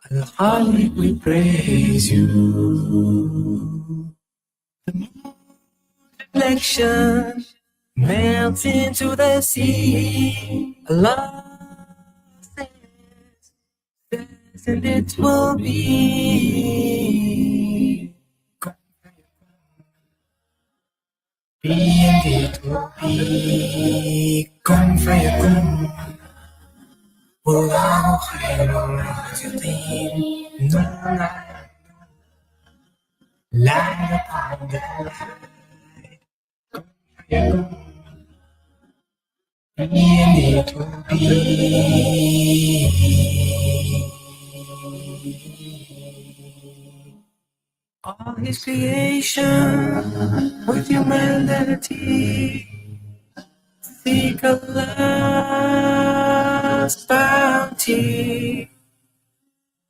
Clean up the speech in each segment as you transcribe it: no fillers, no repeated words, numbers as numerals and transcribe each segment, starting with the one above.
Al-Khaliq, we praise you. The moon reflection melts into the sea. Allah says, and it will be. Be and it will be. Kun fayakun. Wallahu khairur raziqin. Nuna light upon the light. Be and it will be. All his creation with humanity seek Allah's bounty.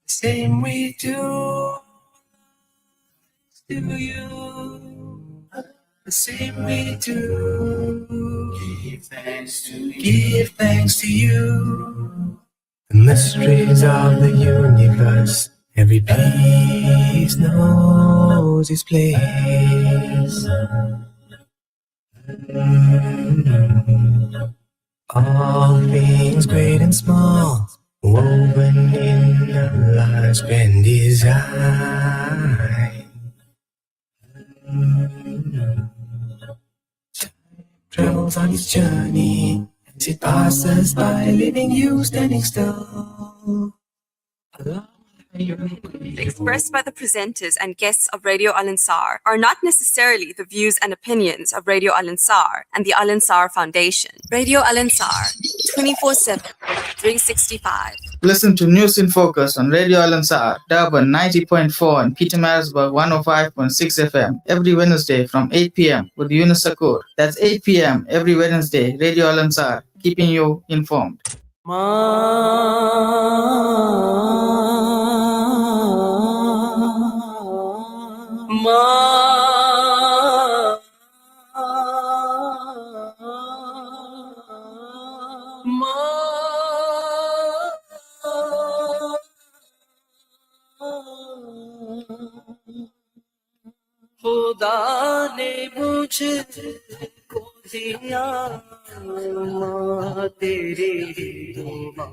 The same we do to you. The same we do. Give thanks to you. The mysteries of the universe. Every piece knows its place. All things great and small, woven in Allah's grand design. Travels on its journey as it passes by, leaving you standing still. Allah. Expressed by the presenters and guests of Radio Al Ansar are not necessarily the views and opinions of Radio Al Ansar and the Al Ansar Foundation. Radio Al Ansar, 24/7, 365. Listen to News in Focus on Radio Al Ansar, Durban 90.4 and Peter Marisburg 105.6 FM every Wednesday from 8 p.m. with Yunus Sacoor. That's 8 p.m. every Wednesday. Radio Al Ansar, keeping you informed. खुदा ने मुझको दिया माँ तेरी दुआओं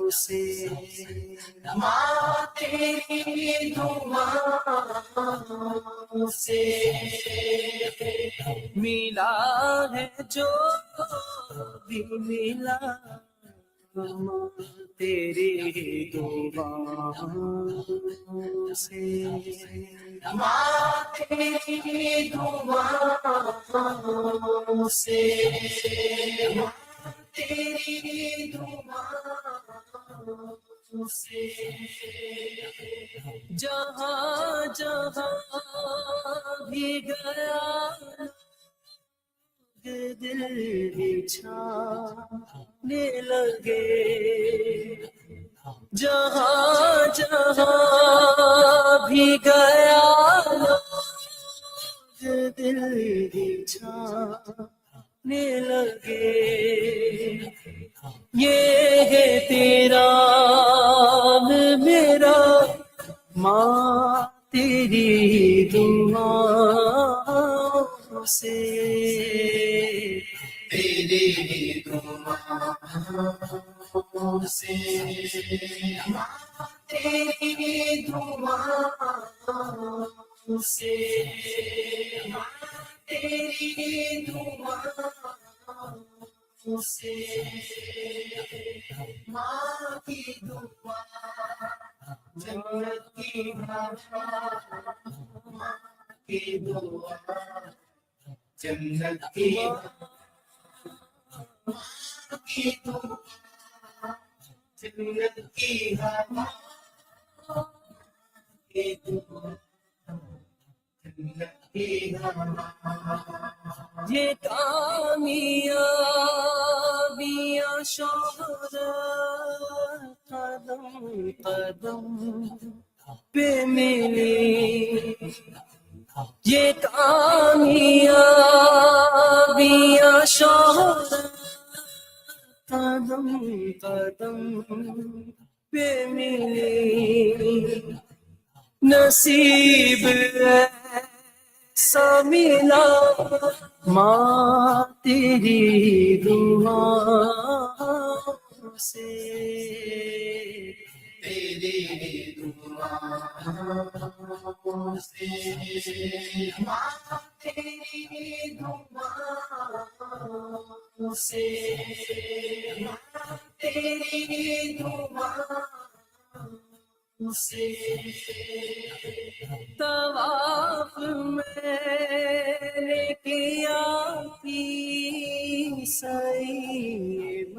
से, माँ तेरी दुआओं से मिला है जो भी मिला, माँ तेरी दुआओं से, माँ तेरी दुआओं से, माँ तेरी दुआओं से। जहाँ जहाँ भी गया दिल बिछाने लगे, जहाँ जहाँ भी गया दिल बिछाने लगे। ये है तेरा मेरा माँ तेरी दुआओं से, तेरी दुआओं से, माँ तेरी दुआओं से, माँ तेरी दुआओं से, माँ की दुआ जन्नत की हवा, माँ की दुआ जन्नत की जन्नत की हवा, जन्नत की हवा। ये कामयाबियाँ शोहरत कदम कदम पे मिली, ये कामयाबियाँ शोहरत कदम कदम पे मिली नसीब ऐसा मिला माँ तेरी दुआओं से तेरी दुआओं से माँ तेरी दुआओं से माँ तेरी दुआओं से तवाफ मैंने किया पी सईब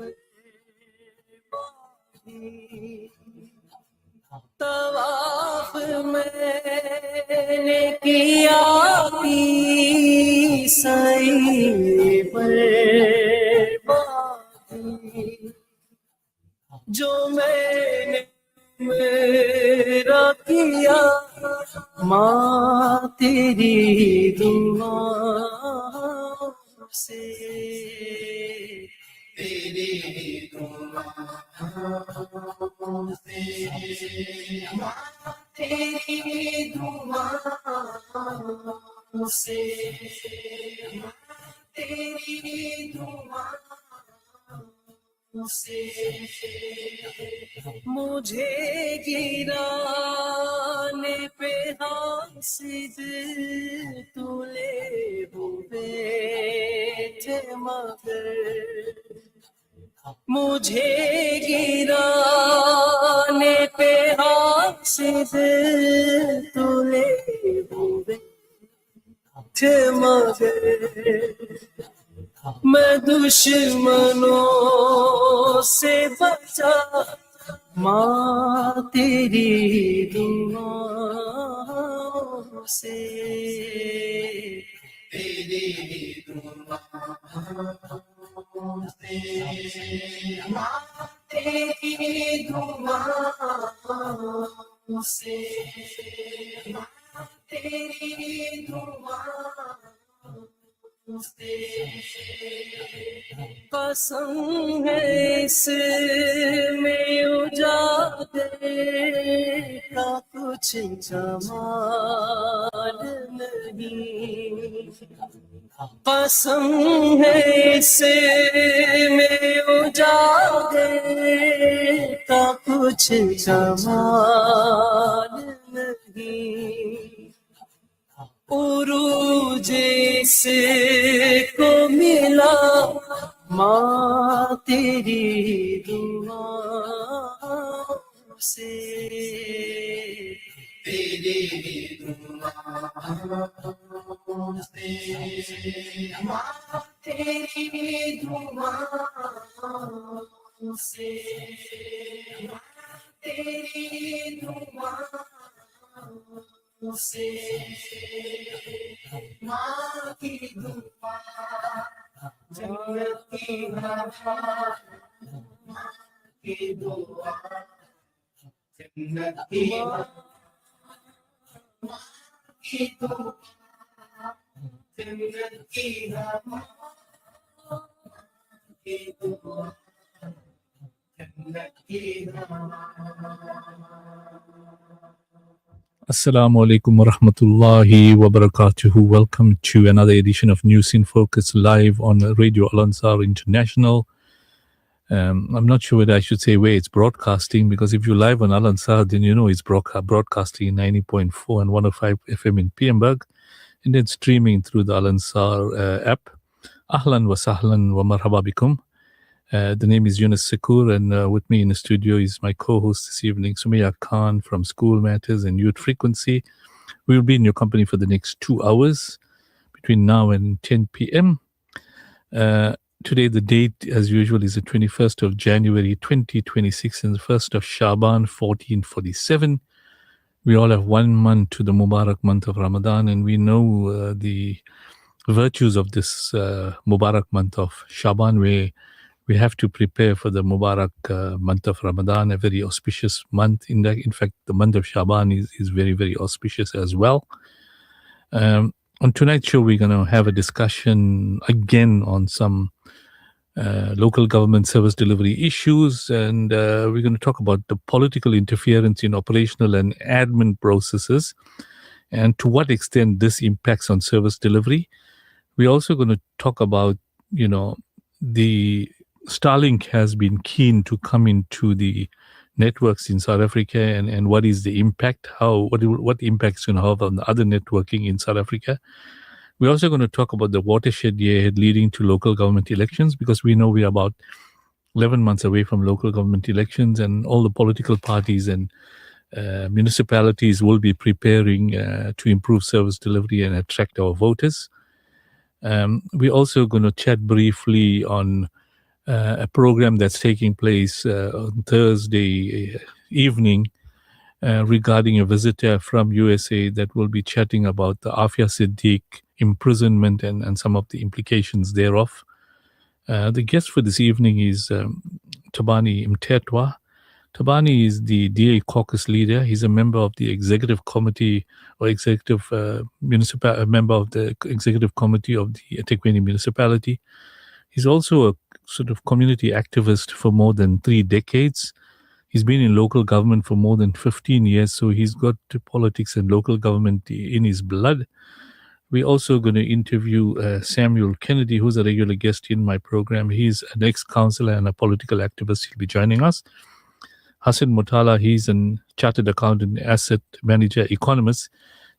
तवाफ मैंने किया पी सईब जो मैंने मेरा किया माँ तेरी दुआओं से तेरी दुआओं से माँ तेरी दुआओं से माँ तेरी दुआओं से मुझे गिराने पे हासिद तुले हुए थे मगर मुझे गिराने पे हासिद तुले हुए थे मगर मैं दुश्मनों से बचा माँ तेरी दुआओं से तेरी दुआओं से माँ तेरी दुआओं से माँ तेरी दुआओं से कसम है इसमें उजाले का कुछ जमाल नहीं कसम है इसमें उजाले का कुछ जमाल नहीं उरूज से को मिला माँ तेरी दुआओं से तेरी दुआओं से माँ तेरी दुआओं से माँ तेरी दुआओं से माँ की दुआ जन्नत की हवा माँ की दुआ जन्नत की हवा माँ की दुआ जन्नत की हवा की दुआ जन्नत की हवा Assalamu alaikum wa rahmatullahi wa barakatuhu. Welcome to another edition of News in Focus live on Radio Al-Ansar International. I'm not sure whether I should say where it's broadcasting, because if you're live on Al-Ansar, then you know it's broadcasting 90.4 and 105 FM in Pienberg, and then streaming through the Al-Ansar app. Ahlan wa sahlan wa marhaba bikum. The name is Yunus Sacoor, and with me in the studio is my co-host this evening, Sumaya Khan from School Matters and Youth Frequency. We will be in your company for the next 2 hours between now and 10 p.m. Today, the date, as usual, is the 21st of January 2026 and the 1st of Shaban 1447. We all have 1 month to the Mubarak month of Ramadan, and we know the virtues of this Mubarak month of Shaban, where we have to prepare for the Mubarak month of Ramadan, a very auspicious month. In fact, the month of Shaban is very, very auspicious as well. On tonight's show, we're going to have a discussion again on some local government service delivery issues, and we're going to talk about the political interference in operational and admin processes and to what extent this impacts on service delivery. We're also going to talk about, the Starlink has been keen to come into the networks in South Africa, and what is the impact, what impact it's going to have on the other networking in South Africa. We're also going to talk about the watershed year leading to local government elections, because we know we're about 11 months away from local government elections, and all the political parties and municipalities will be preparing to improve service delivery and attract our voters. We're also going to chat briefly on a program that's taking place on Thursday evening regarding a visitor from USA that will be chatting about the Afia Siddiq imprisonment and some of the implications thereof. The guest for this evening is Thabani Mthethwa. Thabani is the DA caucus leader. He's a member of the executive committee or member of the executive committee of the eThekwini municipality. He's also a sort of community activist for more than 3 decades. He's been in local government for more than 15 years, so he's got politics and local government in his blood. We're also going to interview Samuel Kennedy, who's a regular guest in my program. He's an ex-councillor and a political activist. He'll be joining us. Hassan Motala, he's a chartered accountant, asset manager, economist.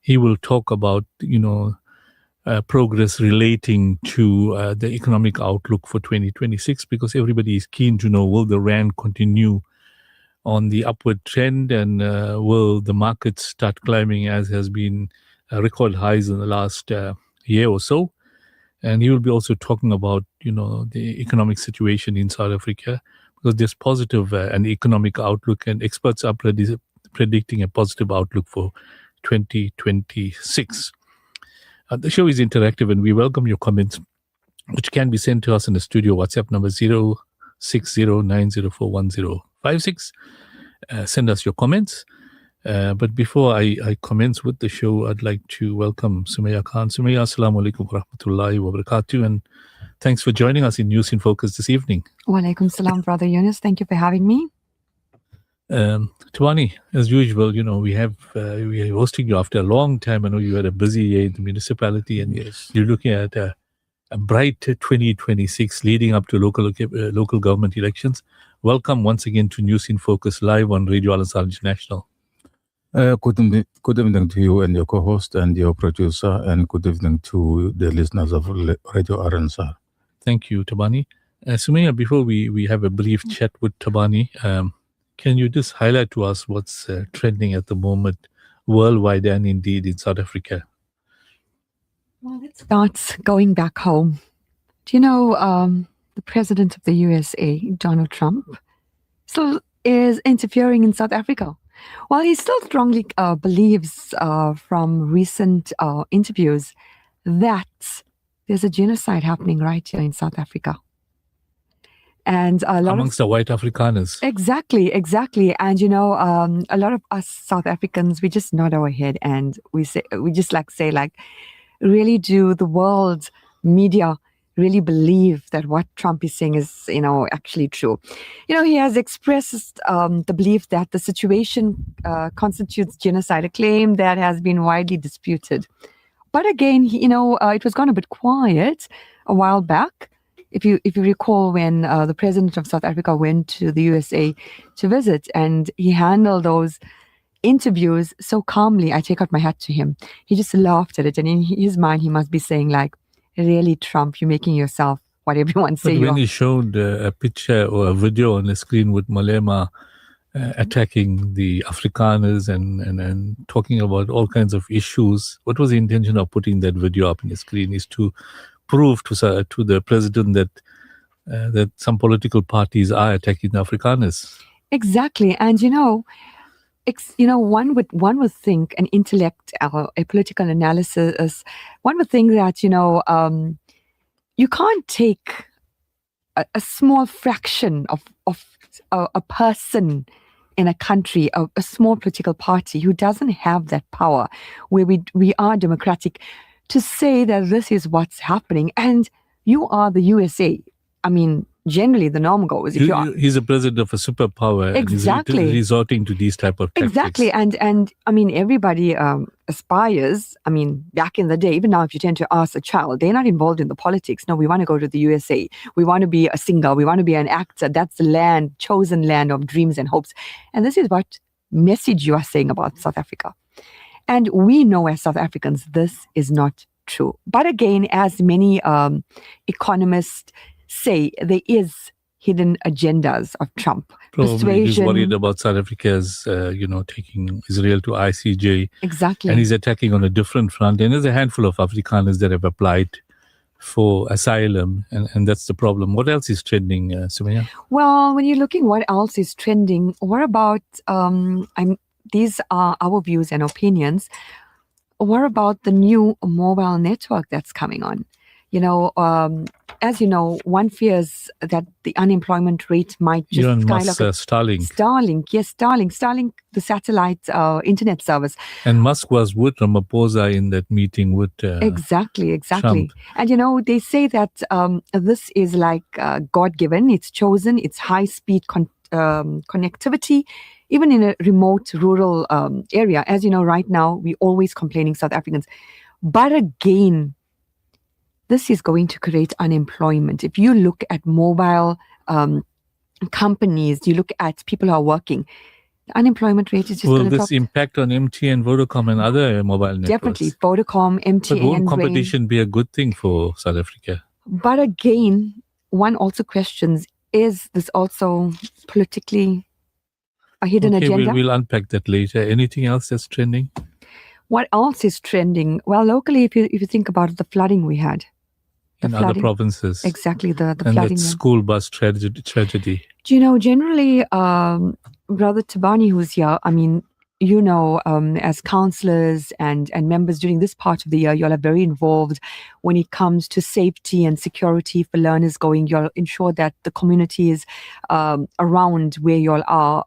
He will talk about, progress relating to the economic outlook for 2026, because everybody is keen to know, will the rand continue on the upward trend, and will the markets start climbing as has been record highs in the last year or so. And he will be also talking about, the economic situation in South Africa, because there's positive an economic outlook, and experts are predicting a positive outlook for 2026. The show is interactive, and we welcome your comments, which can be sent to us in the studio WhatsApp number 0609041056. Send us your comments. But before I commence with the show, I'd like to welcome Sumaya Khan. Sumaya, assalamu alaikum wa rahmatullahi wa barakatuh, and thanks for joining us in News in Focus this evening. Wa alaikum salam, Brother Yunus. Thank you for having me. Thabani, as usual, we are hosting you after a long time. I know you had a busy year in the municipality, and Yes. you're looking at a bright 2026 leading up to local government elections. Welcome once again to News in Focus live on Radio Al-Ansar International. Good evening to you and your co-host and your producer, and good evening to the listeners of Radio Al-Ansar. Thank you, Thabani. Sumaya, before we have a brief chat with Thabani, can you just highlight to us what's trending at the moment worldwide and indeed in South Africa? Well, let's start going back home. Do you know the president of the USA, Donald Trump, still is interfering in South Africa? Well, he still strongly believes from recent interviews that there's a genocide happening right here in South Africa. And a lot amongst the white Afrikaners. Exactly. And a lot of us South Africans, we just nod our head and we say, really do the world media really believe that what Trump is saying is, actually true? He has expressed the belief that the situation constitutes genocide, a claim that has been widely disputed. But again, it was gone a bit quiet a while back. If you recall, when the president of South Africa went to the USA to visit, and he handled those interviews so calmly, I take out my hat to him. He just laughed at it, and in his mind, he must be saying, like, really, Trump, you're making yourself what everyone say you are. When he showed a picture or a video on the screen with Malema attacking the Afrikaners and talking about all kinds of issues, what was the intention of putting that video up on the screen? Is to prove to the president that some political parties are attacking the Afrikaners. Exactly, and one would think an intellect, a political analysis, one would think that you can't take a small fraction of a person in a country, a small political party who doesn't have that power, where we are democratic, to say that this is what's happening. And you are the USA. I mean, generally the norm goes. If he's a president of a superpower. Exactly. And he's resorting to these type of tactics. Exactly. And I mean, everybody aspires. I mean, back in the day, even now, if you tend to ask a child, they're not involved in the politics. No, we want to go to the USA. We want to be a singer. We want to be an actor. That's the chosen land of dreams and hopes. And this is what message you are saying about South Africa. And we know as South Africans, this is not true. But again, as many economists say, there is hidden agendas of Trump. Probably Persuasion. He's worried about South Africa's, taking Israel to ICJ. Exactly. And he's attacking on a different front. And there's a handful of Afrikaners that have applied for asylum, and that's the problem. What else is trending, Sumaya? Well, when you're looking what else is trending, what about, these are our views and opinions. What about the new mobile network that's coming on? As you know, one fears that the unemployment rate might just Elon Musk's skyrocket. Starlink. Yes, Starlink, the satellite internet service. And Musk was with Ramaphosa in that meeting with Exactly. Trump. And they say that this is like God-given, it's chosen, it's high-speed connectivity, even in a remote rural area. As you know, right now, we're always complaining, South Africans. But again, this is going to create unemployment. If you look at mobile companies, you look at people who are working, the unemployment rate is just going to drop. Will this impact on MTN, Vodacom and other mobile networks? Definitely. Vodacom, MTN, But won't competition be a good thing for South Africa? But again, one also questions, is this also politically a hidden agenda? We'll unpack that later. Anything else that's trending? What else is trending? Well, locally, if you think about the flooding we had. In other provinces. Exactly, the and flooding. that school bus tragedy. Do you know, generally, Brother Thabani, who's here, I mean, as counselors and members during this part of the year, you'll are very involved when it comes to safety and security for learners going. You'll ensure that the community is around where you'll are,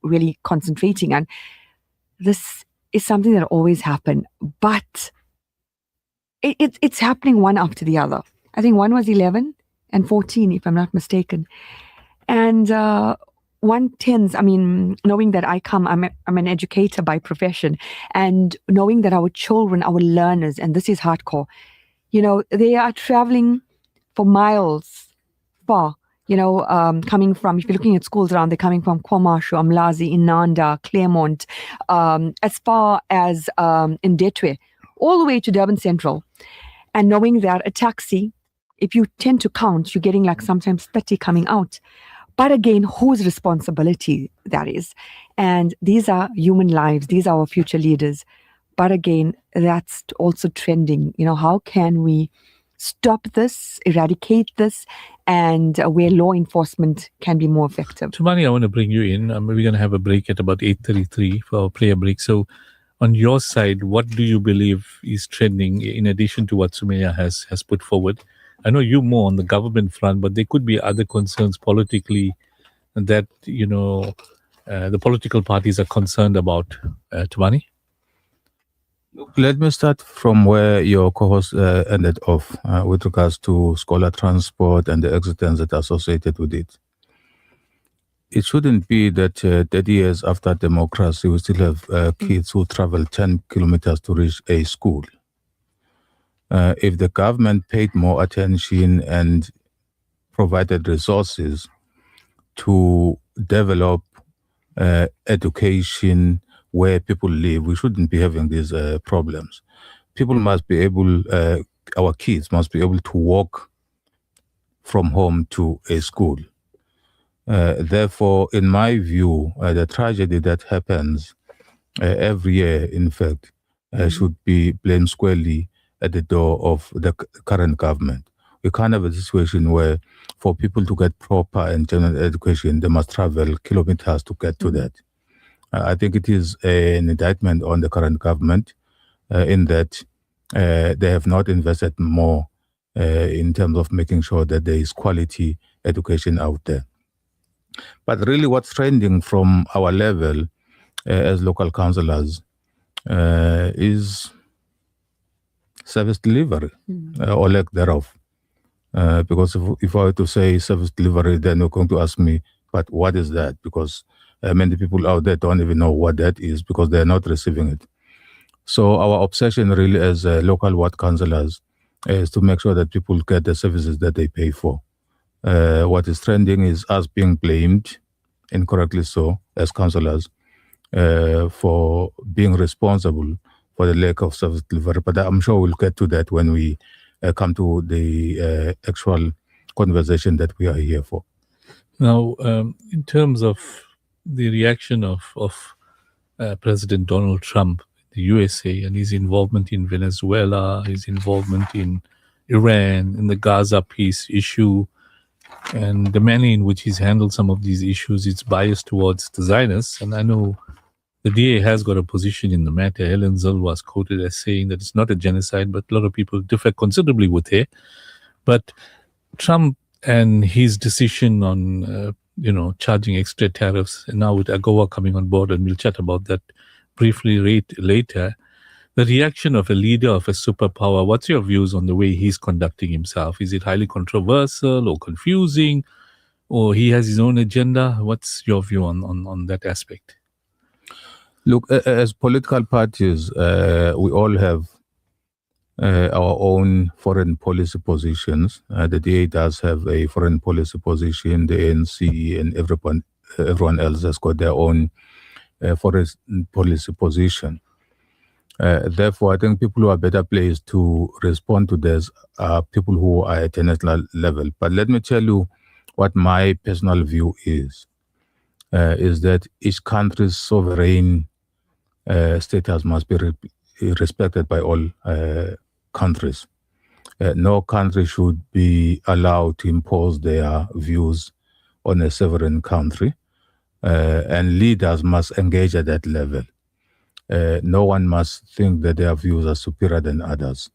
really concentrating. And this is something that always happen. But it's happening one after the other. I think one was 11 and 14, if I'm not mistaken. And one tends, I mean, knowing that I'm an educator by profession, and knowing that our children, our learners, and this is hardcore, they are traveling for miles far, coming from, if you're looking at schools around, they're coming from KwaMashu, Umlazi, Inanda, Claremont, as far as Ndetwe, all the way to Durban Central. And knowing that a taxi, if you tend to count, you're getting like sometimes 30 coming out. But again, whose responsibility that is? And these are human lives. These are our future leaders. But again, that's also trending. How can we stop this, eradicate this, and where law enforcement can be more effective? Thabani, I want to bring you in. We're going to have a break at about 8:33 for our prayer break. So on your side, what do you believe is trending in addition to what Sumaya has put forward? I know you more on the government front, but there could be other concerns politically that, the political parties are concerned about. Thabani? Let me start from where your co-host ended off with regards to scholar transport and the accidents that are associated with it. It shouldn't be that 30 years after democracy, we still have kids who travel 10 kilometers to reach a school. If the government paid more attention and provided resources to develop education where people live, we shouldn't be having these problems. People must be able, our kids must be able to walk from home to a school. Therefore, in my view, the tragedy that happens every year, in fact, should be blamed squarely at the door of the current government. We can't have a situation where for people to get proper and general education, they must travel kilometers to get to that. I think it is an indictment on the current government in that they have not invested more in terms of making sure that there is quality education out there. But really what's trending from our level as local councillors is service delivery or lack thereof. Because if I were to say service delivery, then you're going to ask me, but what is that? Because many people out there don't even know what that is because they're not receiving it. So our obsession really as local ward councillors is to make sure that people get the services that they pay for. What is trending is us being blamed, incorrectly so, as councillors, for being responsible for the lack of service delivery. But I'm sure we'll get to that when we come to the actual conversation that we are here for. Now, in terms of the reaction of President Donald Trump, the USA, and his involvement in Venezuela, his involvement in Iran, in the Gaza peace issue, and the manner in which he's handled some of these issues, it's biased towards the Zionists. And I know the DA has got a position in the matter. Helen Zell was quoted as saying that it's not a genocide, but a lot of people differ considerably with her. But Trump and his decision on, charging extra tariffs, and now with AGOA coming on board, and we'll chat about that briefly later, the reaction of a leader of a superpower, what's your views on the way he's conducting himself? Is it highly controversial or confusing, or he has his own agenda? What's your view on that aspect? Look, as political parties, we all have our own foreign policy positions. The DA does have a foreign policy position. The ANC and everyone else has got their own foreign policy position. Therefore, I think people who are better placed to respond to this are people who are at a national level. But let me tell you what my personal view is that each country's sovereign status must be respected by all countries. No country should be allowed to impose their views on a sovereign country, and leaders must engage at that level. No one must think that their views are superior than others.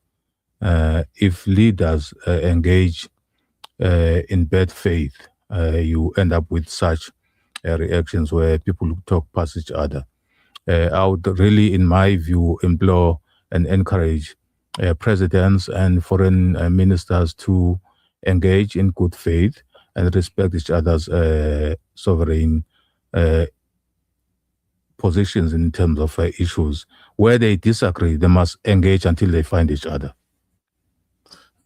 If leaders engage in bad faith, you end up with such reactions where people talk past each other. I would really, in my view, implore and encourage presidents and foreign ministers to engage in good faith and respect each other's sovereign positions in terms of issues. Where they disagree, they must engage until they find each other.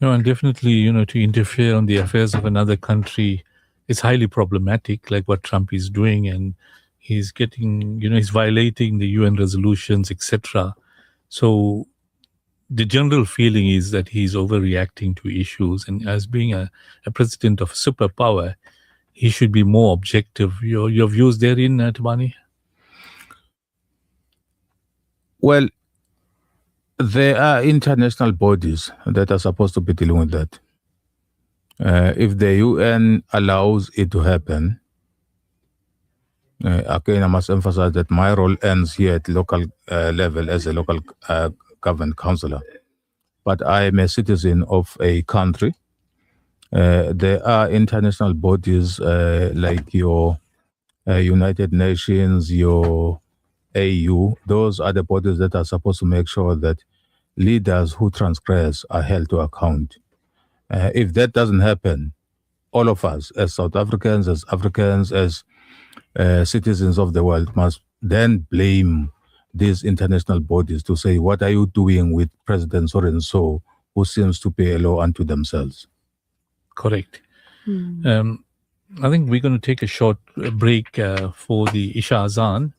No, and definitely, to interfere on the affairs of another country is highly problematic, like what Trump is doing, and he's getting, he's violating the UN resolutions, etc. So the general feeling is that he's overreacting to issues, and as being a president of a superpower, he should be more objective. Your views therein, Thabani? Well, there are international bodies that are supposed to be dealing with that. If the UN allows it to happen, again, I must emphasize that my role ends here at local level as a local government councillor. But I am a citizen of a country. There are international bodies like your United Nations, your AU. Those are the bodies that are supposed to make sure that leaders who transgress are held to account. If that doesn't happen, all of us as South Africans, as Africans, as citizens of the world must then blame these international bodies to say, what are you doing with President so-and-so who seems to pay a law unto themselves? Correct. I think we're going to take a short break for the Isha Azan,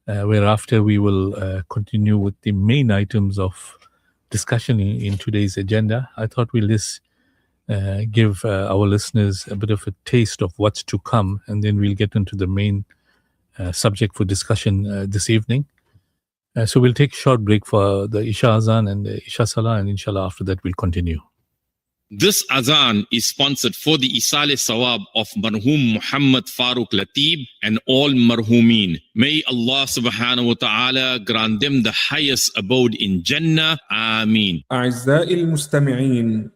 whereafter we will continue with the main items of discussion in today's agenda. I thought we'll just give our listeners a bit of a taste of what's to come, and then we'll get into the main subject for discussion this evening. So we'll take a short break for the Isha Azan and the Isha Salah, and inshallah after that we'll continue. This Azan is sponsored for the Isale Sawab of Marhum Muhammad Farooq Latib and all Marhumin. May Allah subhanahu wa ta'ala grant them the highest abode in Jannah. Ameen. أعزائي المستمعين،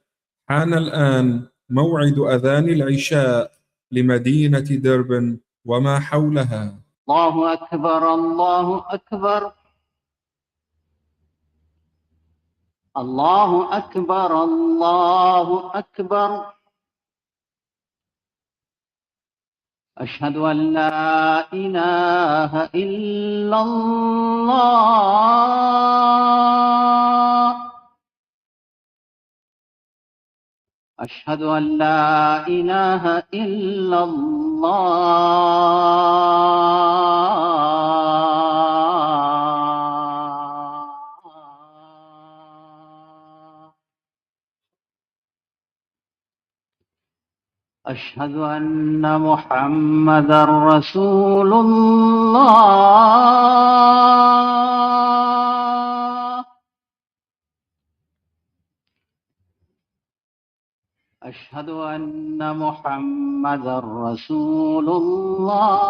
حان الآن موعد أذان العشاء لمدينة urban وما حولها. الله أكبر الله أكبر. الله أكبر الله أكبر أشهد أن لا إله إلا الله أشهد أن لا إله إلا الله أشهد أن محمدا رسول الله أشهد أن محمدا رسول الله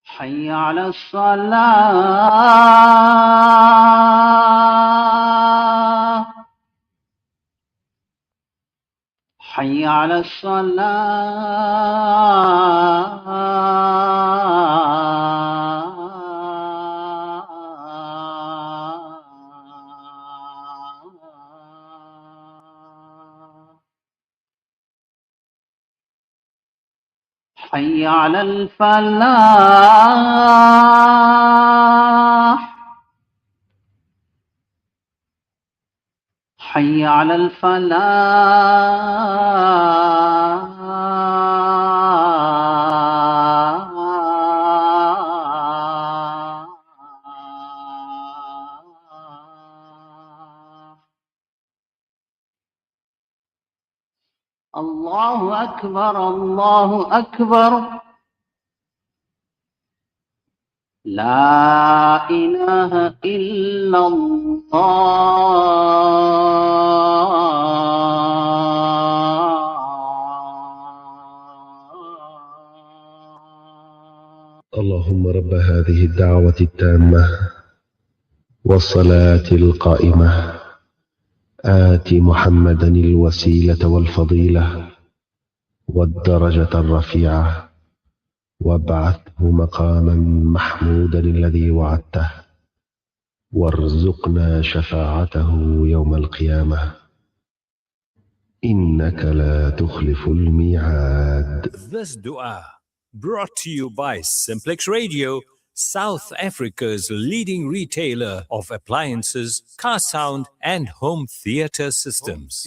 حي على الصلاة حي على الصلاة حي على الفلاح حي على الفلاح الله أكبر الله أكبر لا إله إلا الله اللهم رب هذه الدعوة التامة والصلاة القائمة آت محمدا الوسيلة والفضيلة والدرجة الرفيعة وابعثه مقاما محمودا الذي وعدته وارزقنا شفاعته يوم القيامة إنك لا تخلف الميعاد. This dua brought to you by Simplex Radio, South Africa's leading retailer of appliances, car sound and home theater systems.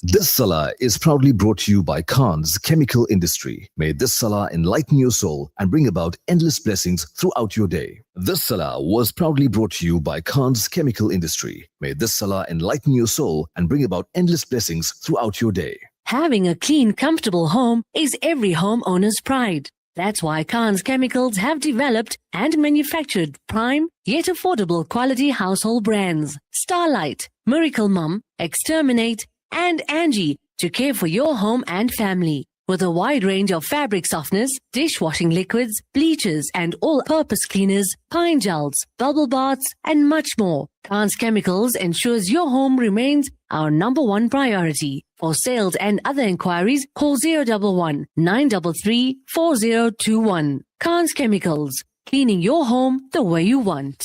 This salah is proudly brought to you by Khan's Chemical Industry. May this salah enlighten your soul and bring about endless blessings throughout your day. This salah was proudly brought to you by Khan's Chemical Industry. May this salah enlighten your soul and bring about endless blessings throughout your day. Having a clean, comfortable home is every homeowner's pride. That's why Khan's Chemicals have developed and manufactured prime yet affordable quality household brands Starlight, Miracle Mum, Exterminate and Angie to care for your home and family. With a wide range of fabric softeners, dishwashing liquids, bleaches and all-purpose cleaners, pine gels, bubble baths and much more, Khan's Chemicals ensures your home remains our number one priority. For sales and other inquiries, call 011 933 4021. Khan's Chemicals, cleaning your home the way you want.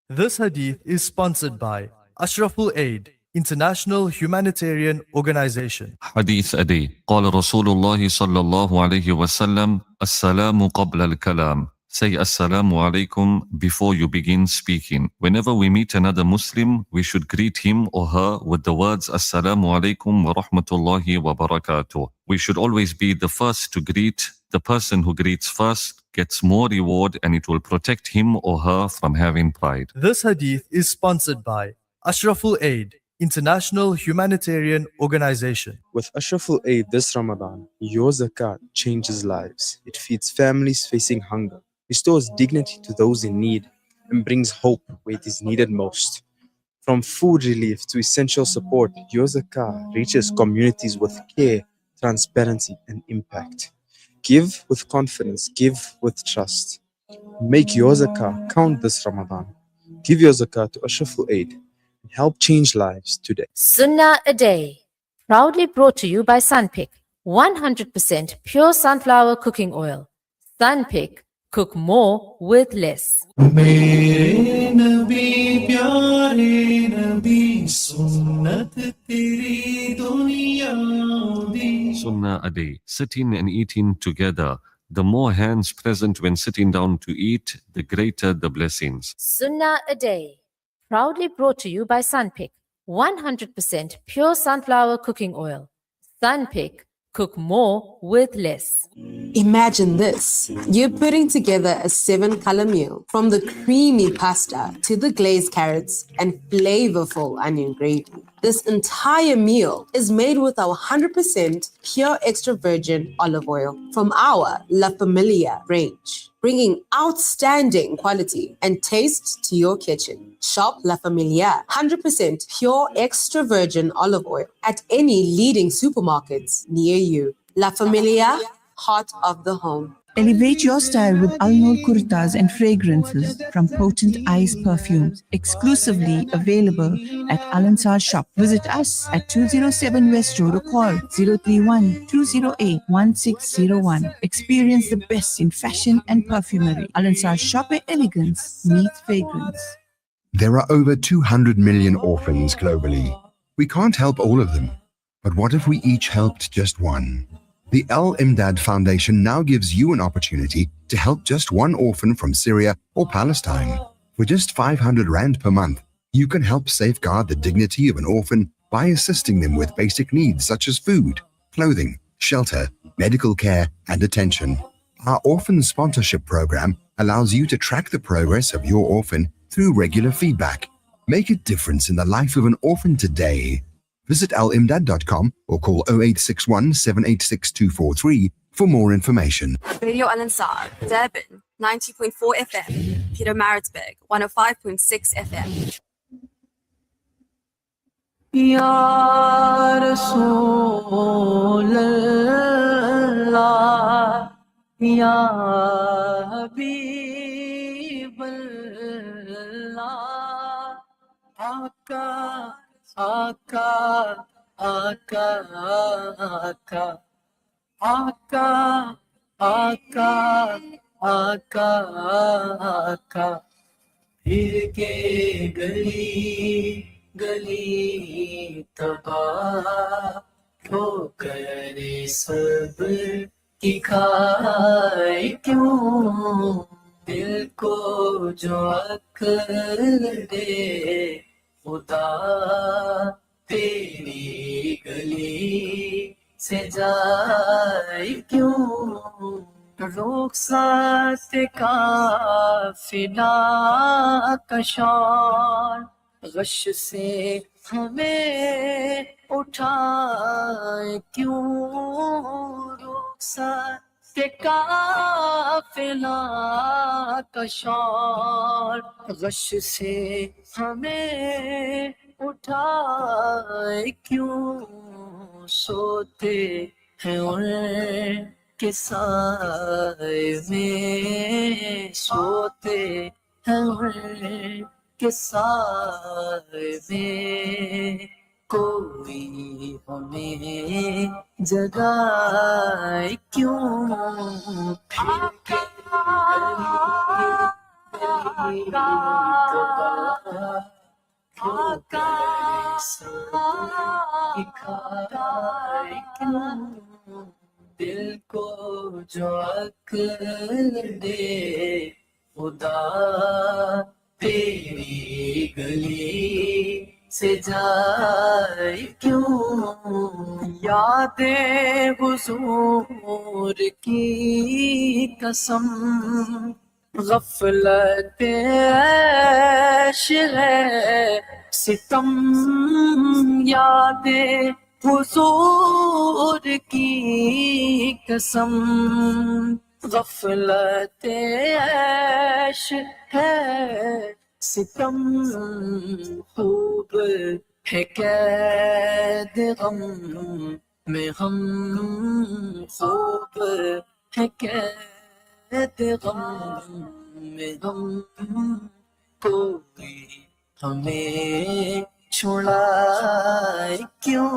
This hadith is sponsored by Ashraful Aid, International Humanitarian Organization. حديث أدي قال رسول الله صلى الله عليه وسلم السلام قبل الكلام. Say assalamu alaikum before you begin speaking. Whenever we meet another Muslim, we should greet him or her with the words assalamu alaikum wa rahmatullahi wa barakatuh. We should always be the first to greet. The person who greets first gets more reward and it will protect him or her from having pride. This hadith is sponsored by Ashraful Aid, International Humanitarian Organization. With Ashraful Aid this Ramadan, your zakat changes lives. It feeds families facing hunger, restores dignity to those in need, and brings hope where it is needed most. From food relief to essential support, your zakah reaches communities with care, transparency, and impact. Give with confidence, give with trust. Make your zakah count this Ramadan. Give your zakah to Ashraful Aid and help change lives today. Sunnah a Day, proudly brought to you by Sunpick, 100% pure sunflower cooking oil. Sunpick, cook more with less. मेरे नबी प्यारे नबी सुन्नत तेरी दुनिया दी. Sunnah a day, sitting and eating together. The more hands present when sitting down to eat, the greater the blessings. Sunnah a Day, proudly brought to you by Sunpick, 100% pure sunflower cooking oil. Sunpick, cook more with less. Imagine this. You're putting together a 7-color meal, from the creamy pasta to the glazed carrots and flavorful onion gravy. This entire meal is made with our 100% pure extra virgin olive oil from our La Familia range, bringing outstanding quality and taste to your kitchen. Shop La Familia 100% pure extra virgin olive oil at any leading supermarkets near you. La Familia, heart of the home. Elevate your style with Al-Noor kurtas and fragrances from Potent Eyes Perfumes, exclusively available at Al-Ansar shop. Visit us at 207 West Road or call 031-208-1601. Experience the best in fashion and perfumery. Al-Ansar shop where elegance meets fragrance. There are over 200 million orphans globally. We can't help all of them, but what if we each helped just one? The Al-Imdad Foundation now gives you an opportunity to help just one orphan from Syria or Palestine. For just 500 Rand per month, you can help safeguard the dignity of an orphan by assisting them with basic needs such as food, clothing, shelter, medical care, and attention. Our orphan sponsorship program allows you to track the progress of your orphan through regular feedback. Make a difference in the life of an orphan today. Visit alimdad.com or call 0861 786 243 for more information. Radio Al-Ansar, Durban, 90.4 FM. Peter Maritzburg, 105.6 FM. Ya Rasool Allah, Ya Habib Allah, Aka, Aka, Aka, Aka, Aka, Aka, Aka, Aka, फिर के गली गली तबाह ठोकर सब की खाए क्यों दिल को जो अक्ल दे खुदा तेरी गली से जाए क्यों रुखसत काफिला कशान गश से हमें उठाए क्यों रुखसत काफिला कशान गश से हमें उठाए क्यों सोते हैं उनके साए में सोते हैं उनके साए में कोई हमें जगाए क्यों फिर के गली दिल को जो अक्ल दे खुदा तेरी गली से जाए क्यों यादें हुजूर की कसम गफलत ऐश है सितम यादें हुजूर की कसम गफलत ऐश है सितम खूब है कैद गम में हम खूब है कैद गम में हम कोई हमें छुड़ाए क्यों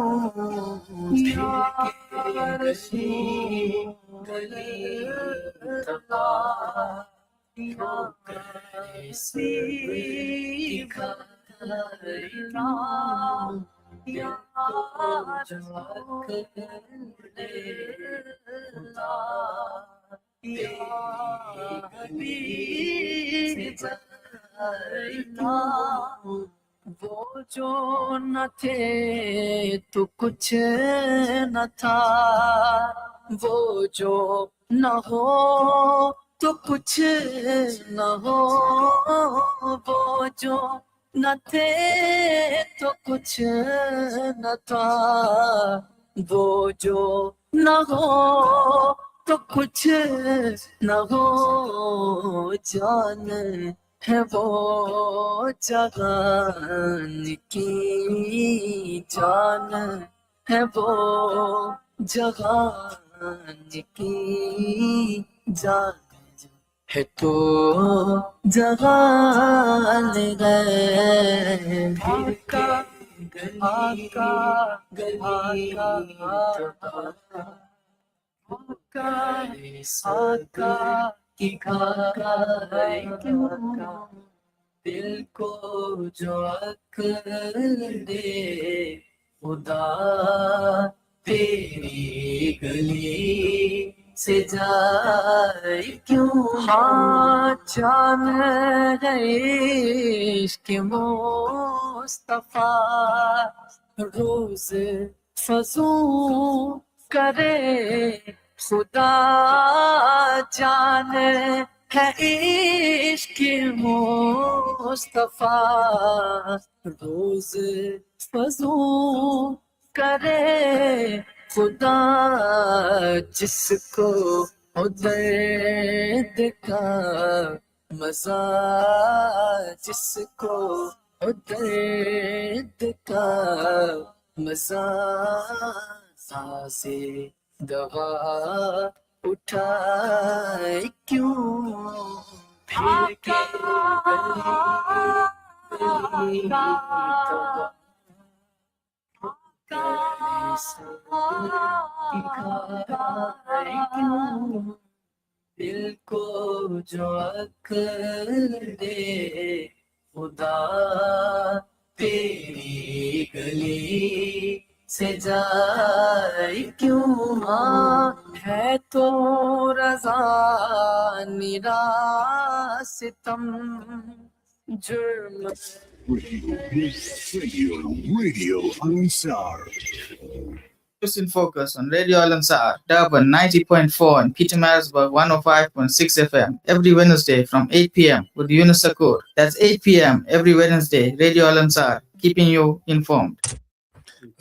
वो जो न थे तो कुछ न था वो जो न हो तो कुछ न हो वो जो न थे तो कुछ न था वो जो न हो तो कुछ न हो जान है वो जहान की जान है वो जहान की जान है तो जहान गए आका आका आका की खाका क्यों दिल को जो अक्ल दे खुदा तेरी गली से जाए क्यों हाँ जान है इश्क मुस्तफा रोज फजू करे खुदा जाने है इश्क मुस्तफा रोज फजू करे खुदा जिसको दर्द का मजा जिसको दर्द का मजा सांसे दवा उठाए क्यों फिर के क्यों दिल को जो अक्ल दे खुदा तेरी गली से जाए क्यों हाँ है तो रज़ा निरा सितम जुर्म Radio Ansar. News in Focus on Radio Al-Ansar, Durban 90.4 and Petermarisburg 105.6 FM every Wednesday from 8 p.m. with Yunus Sacoor. That's 8 p.m. every Wednesday, Radio Al-Ansar, keeping you informed.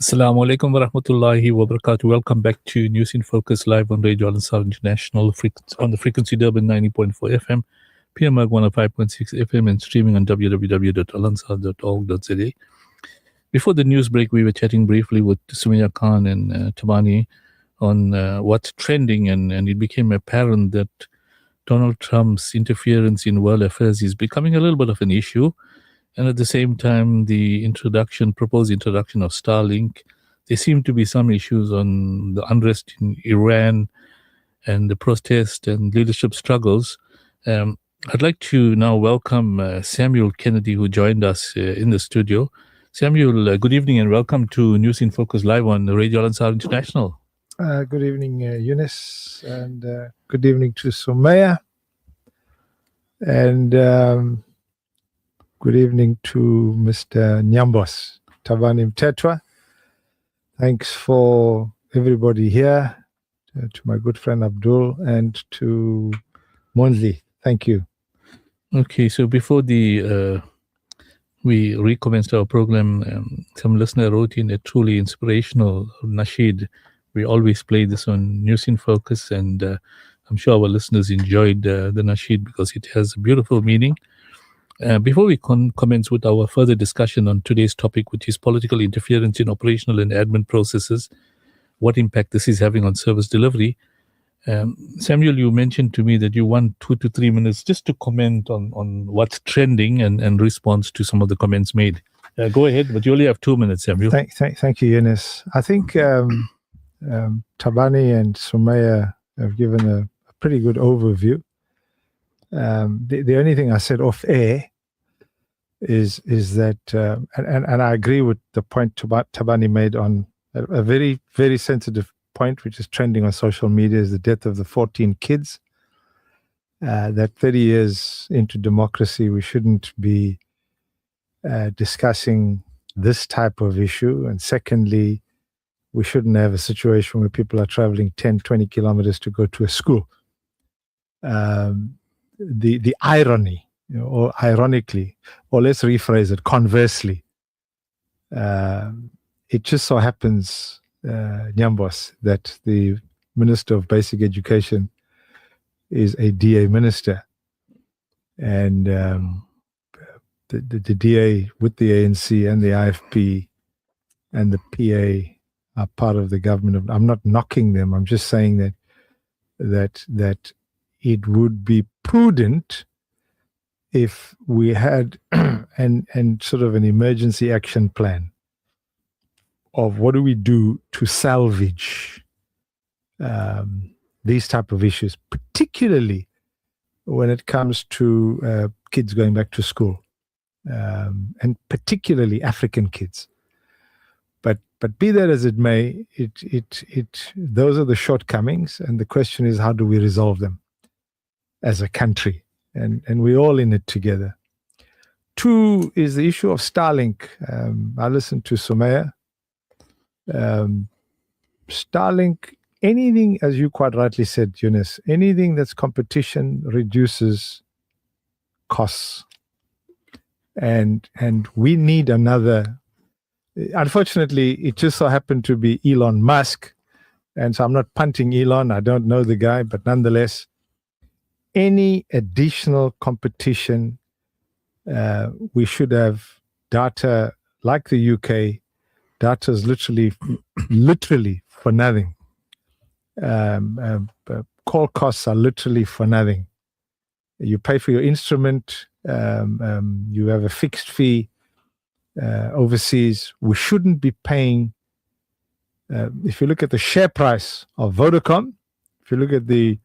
Assalamu alaikum wa rahmatullahi wa barakatuh. Welcome back to News in Focus live on Radio Al-Ansar International on the frequency Durban 90.4 FM, PMRG 105.6 FM and streaming on www.alansar.org.za. Before the news break, we were chatting briefly with Sumaya Khan and Thabani on what's trending, and it became apparent that Donald Trump's interference in world affairs is becoming a little bit of an issue. And at the same time, the proposed introduction of Starlink, there seem to be some issues on the unrest in Iran and the protest and leadership struggles. I'd like to now welcome Samuel Kennedy, who joined us in the studio. Samuel, good evening and welcome to News in Focus live on Radio Al-Ansar International. Good evening, Yunus, and good evening to Sumaya, and good evening to Mr. Nyambos, Thabani Mthethwa. Thanks for everybody here, to my good friend Abdul and to Monzi. Thank you. Okay, so before we recommenced our program, some listener wrote in a truly inspirational nasheed. We always play this on News in Focus, and I'm sure our listeners enjoyed the nasheed because it has a beautiful meaning. Before we commence with our further discussion on today's topic, which is political interference in operational and admin processes, what impact this is having on service delivery, Samuel, you mentioned to me that you want 2 to 3 minutes just to comment on what's trending and response to some of the comments made. Go ahead, but you only have 2 minutes, Samuel. Thank you, Yunus. I think Thabani and Sumaya have given a pretty good overview. The only thing I said off air is that, and I agree with the point Thabani made on a very, very sensitive point, which is trending on social media, is the death of the 14 kids. That 30 years into democracy, we shouldn't be discussing this type of issue. And secondly, we shouldn't have a situation where people are traveling 10, 20 kilometers to go to a school. The irony, or ironically, or let's rephrase it, conversely, it just so happens, Nyambos, that the Minister of Basic Education is a DA minister. And the DA with the ANC and the IFP and the PA are part of the government. I'm not knocking them. I'm just saying that it would be prudent if we had and sort of an emergency action plan of what do we do to salvage these type of issues, particularly when it comes to kids going back to school, and particularly African kids. But be that as it may, those are the shortcomings, and the question is, how do we resolve them as a country? And we're all in it together. Two is the issue of Starlink. I listened to Sumaya. Starlink, anything, as you quite rightly said, Yunus, anything that's competition reduces costs. And we need another. Unfortunately, it just so happened to be Elon Musk. And so I'm not punting Elon. I don't know the guy, but nonetheless, any additional competition, we should have data like the UK. Data is literally for nothing. Call costs are literally for nothing. You pay for your instrument. You have a fixed fee. Overseas, we shouldn't be paying. If you look at the share price of Vodacom, if you look at the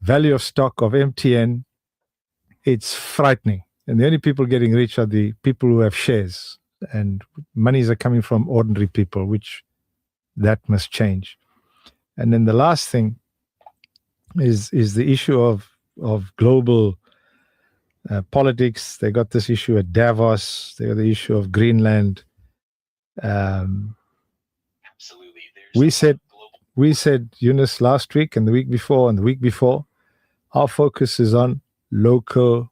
value of stock of MTN, it's frightening. And the only people getting rich are the people who have shares, and monies are coming from ordinary people, which that must change. And then the last thing is the issue of global politics. They got this issue at Davos. They got the issue of Greenland. We said, Yunus, last week and the week before and the week before, our focus is on local,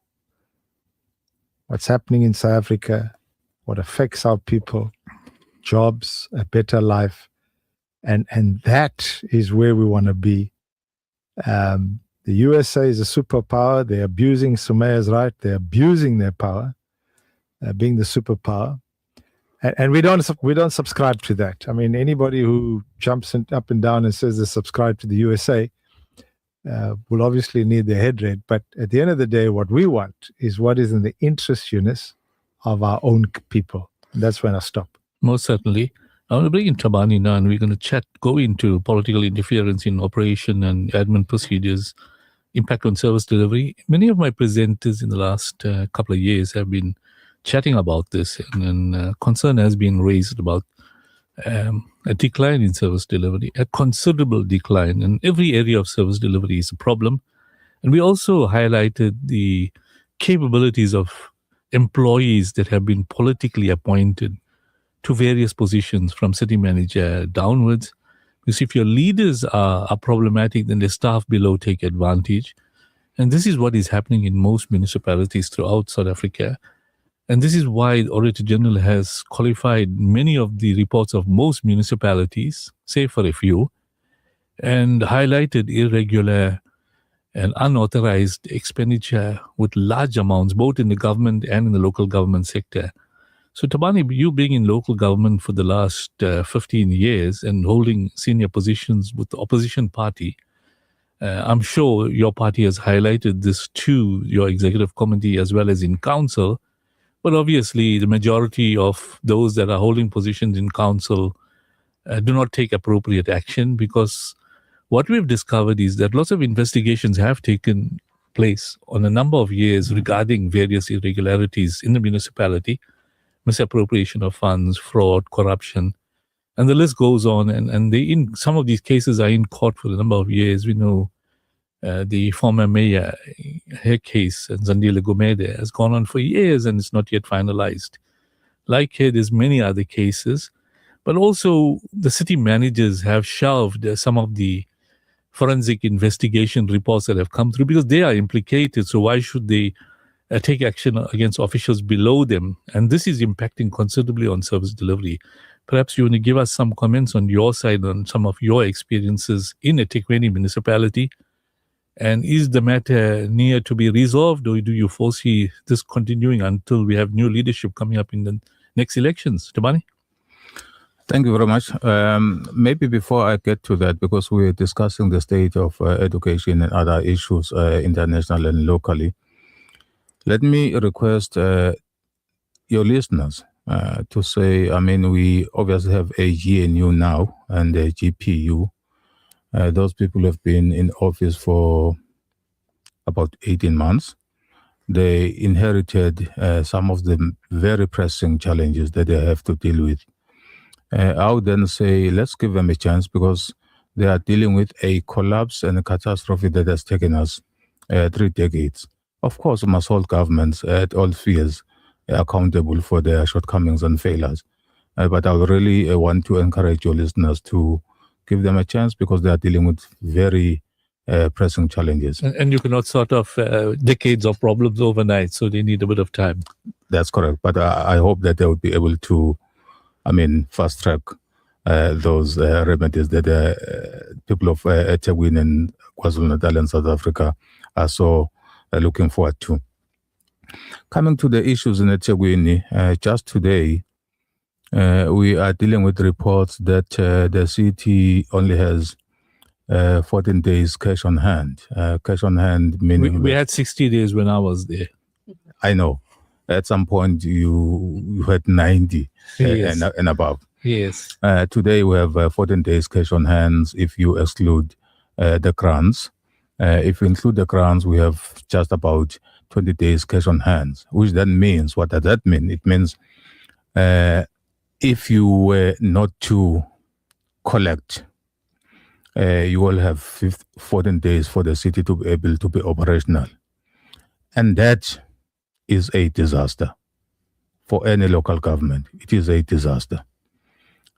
what's happening in South Africa, what affects our people, jobs, a better life. And that is where we want to be. The USA is a superpower. They're abusing, Sumaya's right, they're abusing their power, being the superpower. And we don't subscribe to that. I mean, anybody who jumps up and down and says they subscribe to the USA will obviously need their head read. But at the end of the day, what we want is what is in the interest, Yunus, of our own people. And that's when I stop. Most certainly. I want to bring in Thabani now, and we're going to go into political interference in operation and admin procedures, impact on service delivery. Many of my presenters in the last couple of years have been chatting about this, and concern has been raised about a decline in service delivery, a considerable decline, and every area of service delivery is a problem. And we also highlighted the capabilities of employees that have been politically appointed to various positions from city manager downwards. Because if your leaders are problematic, then the staff below take advantage. And this is what is happening in most municipalities throughout South Africa. And this is why the Auditor General has qualified many of the reports of most municipalities, save for a few, and highlighted irregular and unauthorized expenditure with large amounts, both in the government and in the local government sector. So Thabani, you being in local government for the last 15 years and holding senior positions with the opposition party, I'm sure your party has highlighted this to your executive committee as well as in council, But obviously, the majority of those that are holding positions in council do not take appropriate action, because what we've discovered is that lots of investigations have taken place on a number of years regarding various irregularities in the municipality, misappropriation of funds, fraud, corruption, and the list goes on. And they, in some of these cases, are in court for a number of years. We know the former mayor, her case, Zandile Gumede, has gone on for years and it's not yet finalized. Like here, there's many other cases, but also the city managers have shelved some of the forensic investigation reports that have come through because they are implicated. So why should they take action against officials below them? And this is impacting considerably on service delivery. Perhaps you want to give us some comments on your side on some of your experiences in eThekwini municipality. And is the matter near to be resolved, or do you foresee this continuing until we have new leadership coming up in the next elections? Thabani? Thank you very much. Maybe before I get to that, because we're discussing the state of education and other issues internationally and locally, let me request your listeners to say, I mean, we obviously have a GNU now and a GPU. Those people have been in office for about 18 months. They inherited some of the very pressing challenges that they have to deal with. I would then say, let's give them a chance, because they are dealing with a collapse and a catastrophe that has taken us 3 decades. Of course, we must hold governments at all spheres accountable for their shortcomings and failures. But I would really want to encourage your listeners to give them a chance, because they are dealing with very pressing challenges. And you cannot sort of decades of problems overnight, so they need a bit of time. That's correct. But I hope that they will be able to, fast track those remedies that people of eThekwini and KwaZulu-Natal and South Africa are so looking forward to. Coming to the issues in eThekwini, just today, we are dealing with reports that the city only has 14 days cash on hand. Cash on hand meaning... We had 60 days when I was there. I know. At some point, you had 90 yes. and above. Yes. Today, we have 14 days cash on hands if you exclude the grants. If you include the grants, we have just about 20 days cash on hands, which then means, what does that mean? It means if you were not to collect, you will have 14 days for the city to be able to be operational. And that is a disaster for any local government. It is a disaster.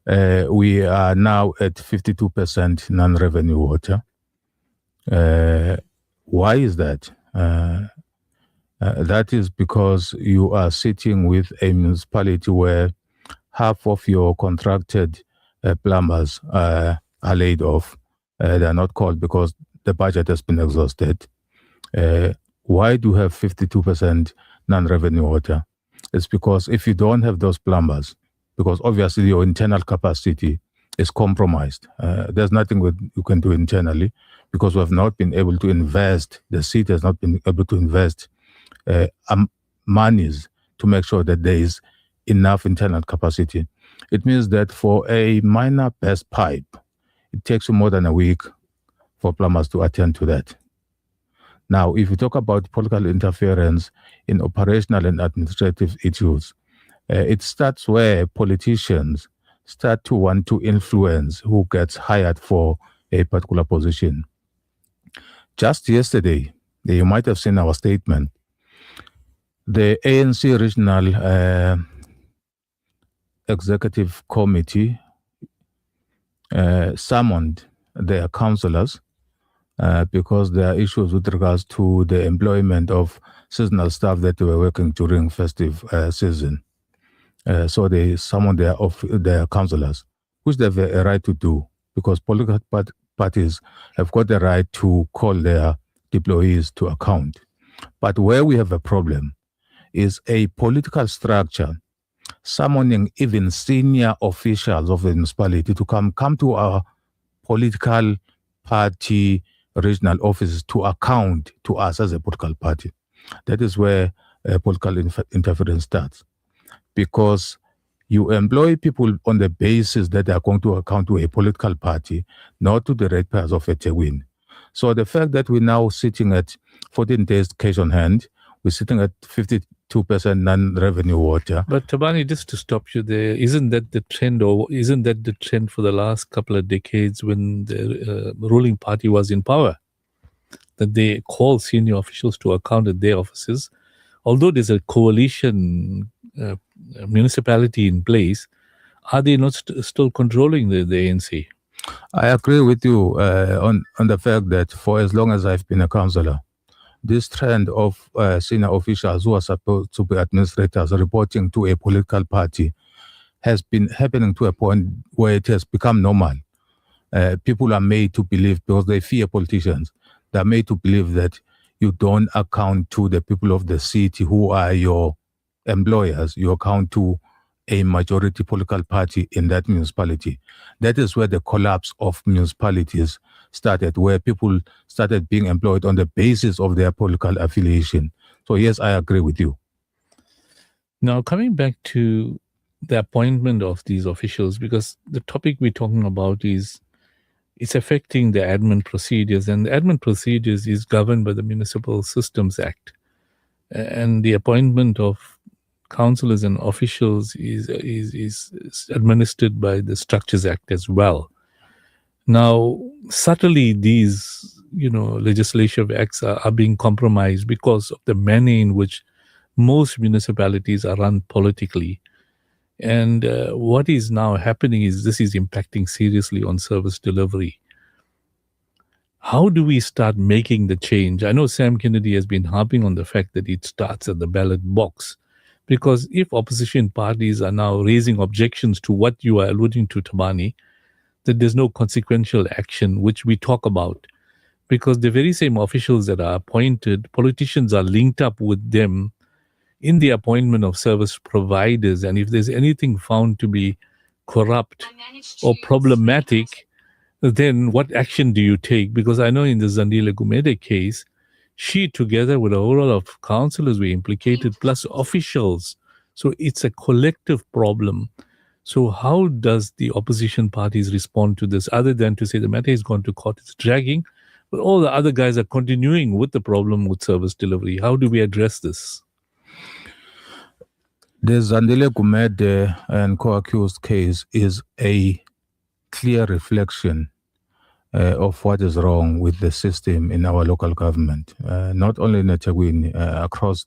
We are now at 52% non-revenue water. Why is that? That is because you are sitting with a municipality where half of your contracted plumbers are laid off. They are not called because the budget has been exhausted. Why do you have 52% non-revenue water? It's because if you don't have those plumbers, because obviously your internal capacity is compromised. There's nothing you can do internally, because we have not been able to invest, the city has not been able to invest monies to make sure that there is enough internal capacity. It means that for a minor burst pipe, it takes you more than a week for plumbers to attend to that. Now, if you talk about political interference in operational and administrative issues, it starts where politicians start to want to influence who gets hired for a particular position. Just yesterday, you might have seen our statement, the ANC Regional Executive Committee summoned their councillors because there are issues with regards to the employment of seasonal staff that were working during festive season. So they summoned their councillors, which they have a right to do, because political parties have got the right to call their employees to account. But where we have a problem is a political structure summoning even senior officials of the municipality to come to our political party regional offices to account to us as a political party. That is where political interference starts. Because you employ people on the basis that they are going to account to a political party, not to the ratepayers of eThekwini. So the fact that we're now sitting at 14 days cash on hand, we're sitting at 52% non-revenue water. But Thabani, just to stop you there, isn't that the trend, or isn't that the trend for the last couple of decades when the ruling party was in power? That they call senior officials to account at their offices. Although there's a coalition municipality in place, are they not still controlling the ANC? I agree with you on the fact that for as long as I've been a councillor, this trend of senior officials who are supposed to be administrators reporting to a political party has been happening to a point where it has become normal. People are made to believe, because they fear politicians, they're made to believe that you don't account to the people of the city who are your employers. You account to a majority political party in that municipality. That is where the collapse of municipalities started, where people started being employed on the basis of their political affiliation. So yes, I agree with you. Now, coming back to the appointment of these officials, because the topic we're talking about is it's affecting the admin procedures, and the admin procedures is governed by the Municipal Systems Act, and the appointment of councillors and officials is administered by the Structures Act as well. Now, subtly, these legislative acts are being compromised because of the manner in which most municipalities are run politically. And what is now happening is this is impacting seriously on service delivery. How do we start making the change? I know Sam Kennedy has been harping on the fact that it starts at the ballot box, because if opposition parties are now raising objections to what you are alluding to, Thabani, that there's no consequential action, which we talk about, because the very same officials that are appointed, politicians are linked up with them in the appointment of service providers. And if there's anything found to be corrupt or problematic, then what action do you take? Because I know in the Zandile Gumede case, she together with a whole lot of councillors were implicated, plus officials. So it's a collective problem. So how does the opposition parties respond to this, other than to say the matter has gone to court, it's dragging, but all the other guys are continuing with the problem with service delivery? How do we address this? The Zandile Gumede and co-accused case is a clear reflection of what is wrong with the system in our local government, not only in eThekwini, across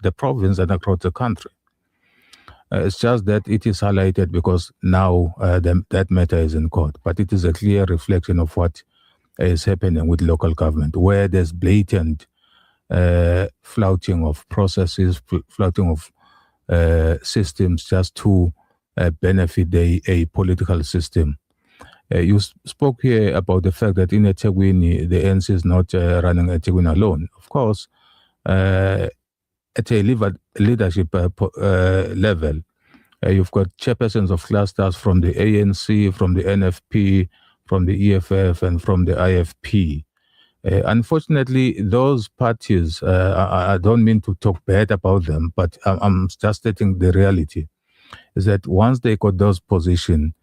the province and across the country. It's just that it is highlighted because now that matter is in court, but it is a clear reflection of what is happening with local government, where there's blatant flouting of processes, flouting of systems just to benefit a political system. You spoke here about the fact that in eThekwini, the ANC is not running eThekwini alone. Of course, at a leadership level, you've got chairpersons of clusters from the ANC, from the NFP, from the EFF, and from the IFP. Unfortunately, those parties, I don't mean to talk bad about them, but I'm just stating the reality, is that once they got those positions,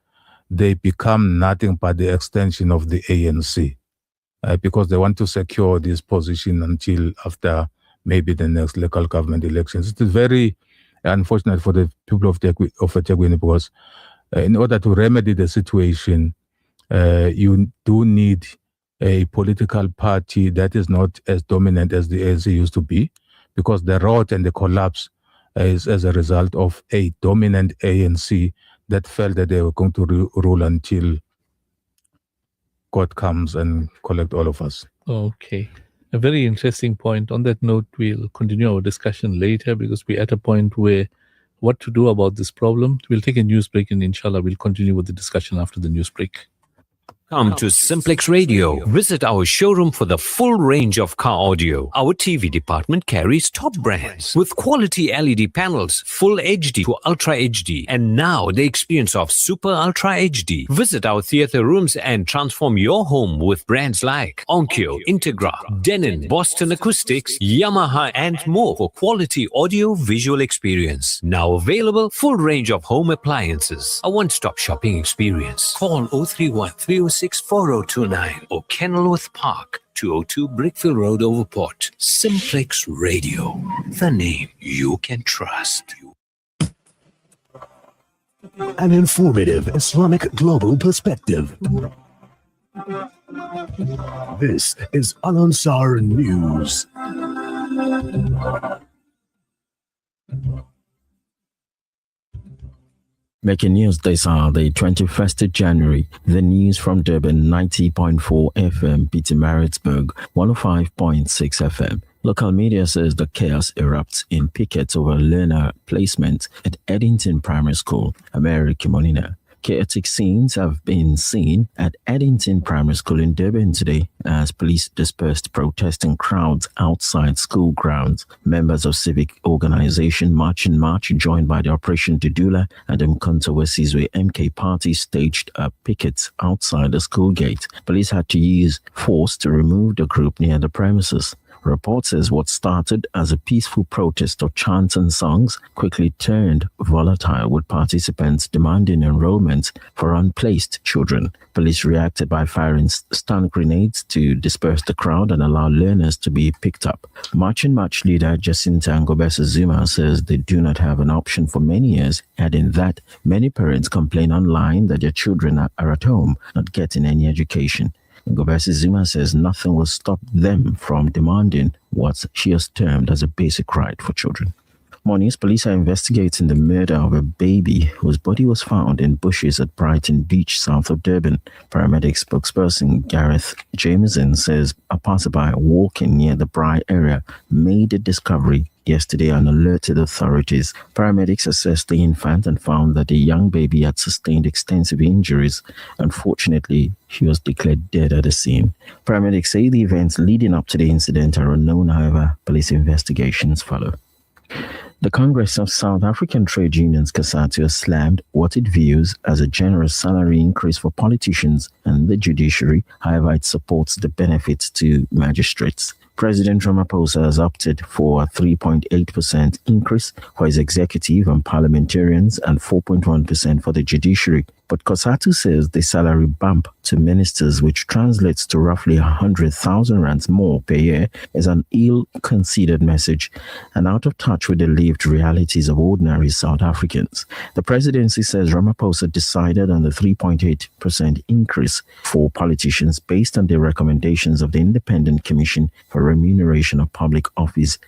they become nothing but the extension of the ANC, because they want to secure this position until after maybe the next local government elections. It is very unfortunate for the people of eThekwini, because in order to remedy the situation, you do need a political party that is not as dominant as the ANC used to be, because the rot and the collapse is as a result of a dominant ANC that felt that they were going to rule until God comes and collect all of us. Okay. A very interesting point. On that note, we'll continue our discussion later, because we're at a point where what to do about this problem. We'll take a news break, and inshallah, we'll continue with the discussion after the news break. Come to Simplex Radio. Visit our showroom for the full range of car audio. Our TV department carries top brands with quality LED panels, full HD to Ultra HD, and now the experience of Super Ultra HD. Visit our theater rooms and transform your home with brands like Onkyo, Integra, Denon, Boston Acoustics, Yamaha, and more for quality audio visual experience. Now available, full range of home appliances. A one-stop shopping experience. Call 031 306 4029 or Kenilworth Park, 202 Brickfield Road, Overport. Simplex Radio, the name you can trust. An informative Islamic global perspective. This is Al Ansar News. Making news this hour, the 21st of January. The news from Durban, 90.4 FM, Pietermaritzburg, 105.6 FM. Local media says the chaos erupts in pickets over learner placement at Eddington Primary School. America Molina. Chaotic scenes have been seen at Eddington Primary School in Durban today as police dispersed protesting crowds outside school grounds. Members of civic organization March joined by the Operation Dudula and Mkhonto Wesizwe MK party staged a picket outside the school gate. Police had to use force to remove the group near the premises. Report says what started as a peaceful protest of chants and songs quickly turned volatile, with participants demanding enrollment for unplaced children. Police reacted by firing stun grenades to disperse the crowd and allow learners to be picked up. March leader Jacinta Ngobese Zuma says they do not have an option for many years, adding that many parents complain online that their children are at home not getting any education. Ngobese Zuma says nothing will stop them from demanding what she has termed as a basic right for children. Mornings, police are investigating the murder of a baby whose body was found in bushes at Brighton Beach, south of Durban. Paramedic spokesperson Gareth Jameson says a passerby walking near the Bry area made the discovery yesterday and alerted authorities. Paramedics assessed the infant and found that the young baby had sustained extensive injuries. Unfortunately, she was declared dead at the scene. Paramedics say the events leading up to the incident are unknown, however, police investigations follow. The Congress of South African Trade Unions, COSATU, has slammed what it views as a generous salary increase for politicians and the judiciary. However, it supports the benefits to magistrates. President Ramaphosa has opted for a 3.8% increase for his executive and parliamentarians and 4.1% for the judiciary. But COSATU says the salary bump to ministers, which translates to roughly 100,000 rands more per year, is an ill-considered message and out of touch with the lived realities of ordinary South Africans. The presidency says Ramaphosa decided on the 3.8% increase for politicians based on the recommendations of the Independent Commission for Remuneration of Public Office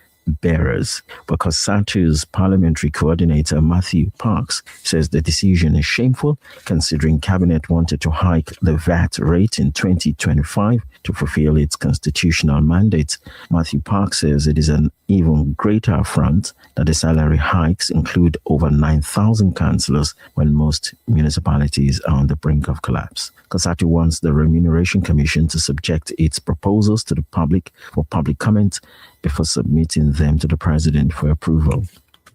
bearers. But COSATU's parliamentary coordinator Matthew Parks says the decision is shameful, considering Cabinet wanted to hike the VAT rate in 2025 to fulfill its constitutional mandate. Matthew Parks says it is an even greater affront that the salary hikes include over 9,000 councillors when most municipalities are on the brink of collapse. COSATU wants the Remuneration Commission to subject its proposals to the public for public comment before submitting them to the President for approval.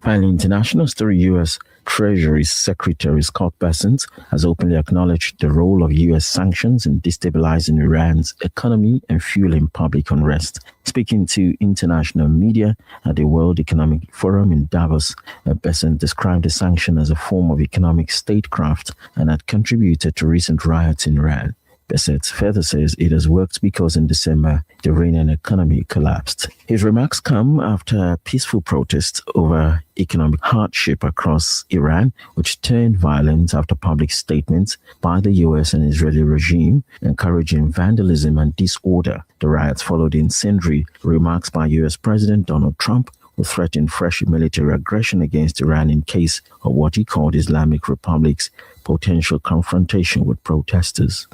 Finally, international story: U.S. Treasury Secretary Scott Bessent has openly acknowledged the role of U.S. sanctions in destabilizing Iran's economy and fueling public unrest. Speaking to international media at the World Economic Forum in Davos, Bessent described the sanction as a form of economic statecraft and had contributed to recent riots in Iran. Bessent further says it has worked because in December, the Iranian economy collapsed. His remarks come after peaceful protests over economic hardship across Iran, which turned violent after public statements by the US and Israeli regime encouraging vandalism and disorder. The riots followed incendiary remarks by US President Donald Trump, who threatened fresh military aggression against Iran in case of what he called Islamic Republic's potential confrontation with protesters.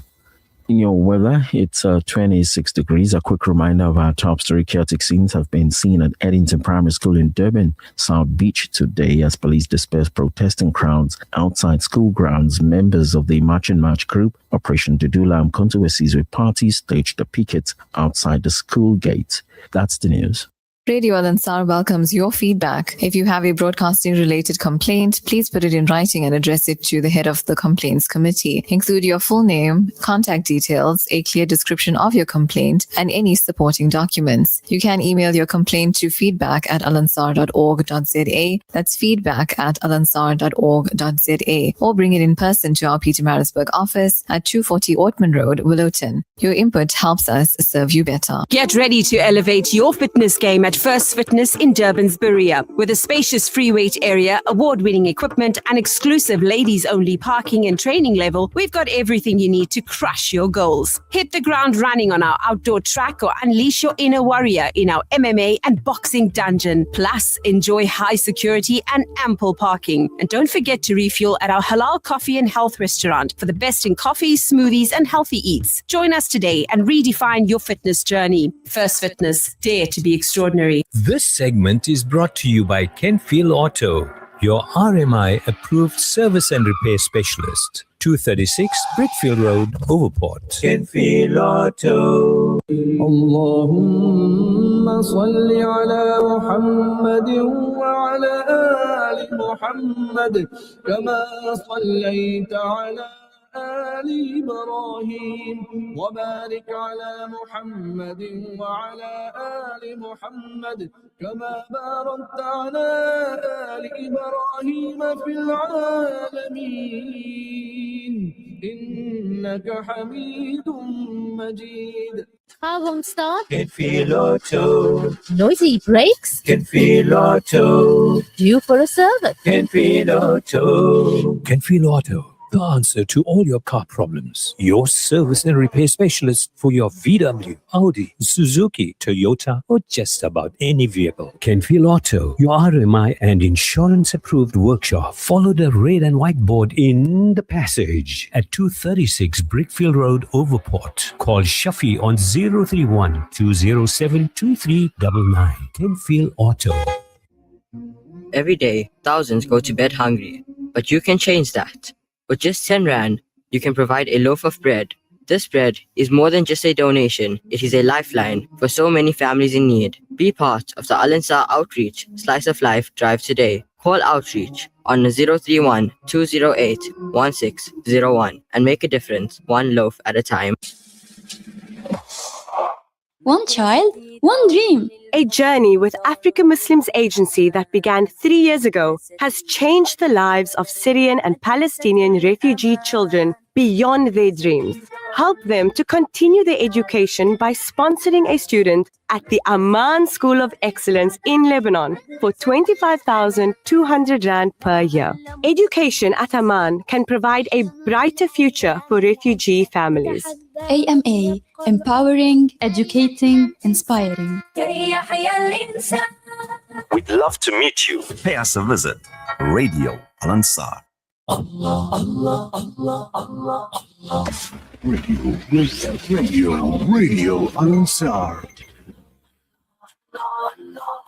In your weather, it's 26 degrees. A quick reminder of our top story. Chaotic scenes have been seen at Eddington Primary School in Durban, South Beach today as police dispersed protesting crowds outside school grounds. Members of the March and March group, Operation Dudula and controversies with parties staged a picket outside the school gate. That's the news. Radio Al-Ansar welcomes your feedback. If you have a broadcasting-related complaint, please put it in writing and address it to the head of the complaints committee. Include your full name, contact details, a clear description of your complaint, and any supporting documents. You can email your complaint to feedback@alansar.org.za. That's feedback@alansar.org.za. Or bring it in person to our Pietermaritzburg office at 240 Ortman Road, Willowton. Your input helps us serve you better. Get ready to elevate your fitness game at First Fitness in Durban's Berea. With a spacious free weight area, award-winning equipment, and exclusive ladies-only parking and training level, we've got everything you need to crush your goals. Hit the ground running on our outdoor track or unleash your inner warrior in our MMA and boxing dungeon. Plus, enjoy high security and ample parking. And don't forget to refuel at our halal coffee and health restaurant for the best in coffees, smoothies, and healthy eats. Join us today and redefine your fitness journey. First Fitness, dare to be extraordinary. This segment is brought to you by Kenfield Auto, your RMI approved service and repair specialist. 236 Brickfield Road, Overport. Kenfield Auto. Allahumma salli ala Muhammadin wa ala ali Muhammad kama sallaita ala آل إبراهيم وبارك على محمد وعلى آل محمد كما باركت على آل إبراهيم في العالمين إنك حميد مجيد. Car won't start? Kenfield Auto. Noisy brakes? Kenfield Auto. Due for a service? Kenfield Auto. Kenfield Auto, the answer to all your car problems. Your service and repair specialist for your VW, Audi, Suzuki, Toyota, or just about any vehicle. Kenfield Auto, your RMI and insurance approved workshop. Follow the red and white board in the passage at 236 Brickfield Road, Overport. Call Shafi on 031 207 2399. Kenfield Auto. Every day, thousands go to bed hungry, but you can change that. With just 10 Rand, you can provide a loaf of bread. This bread is more than just a donation, it is a lifeline for so many families in need. Be part of the Al-Ansar Outreach Slice of Life drive today. Call Outreach on 031 208 1601 and make a difference, one loaf at a time. One child, one dream. A journey with African Muslims Agency that began 3 years ago has changed the lives of Syrian and Palestinian refugee children beyond their dreams. Help them to continue their education by sponsoring a student at the Amman School of Excellence in Lebanon for 25,200 Rand per year. Education at Amman can provide a brighter future for refugee families. AMA, empowering, educating, inspiring. We'd love to meet you. Pay us a visit. Radio Al-Ansar. Allah, Allah, Allah, Allah, Allah. Radio Al-Ansar.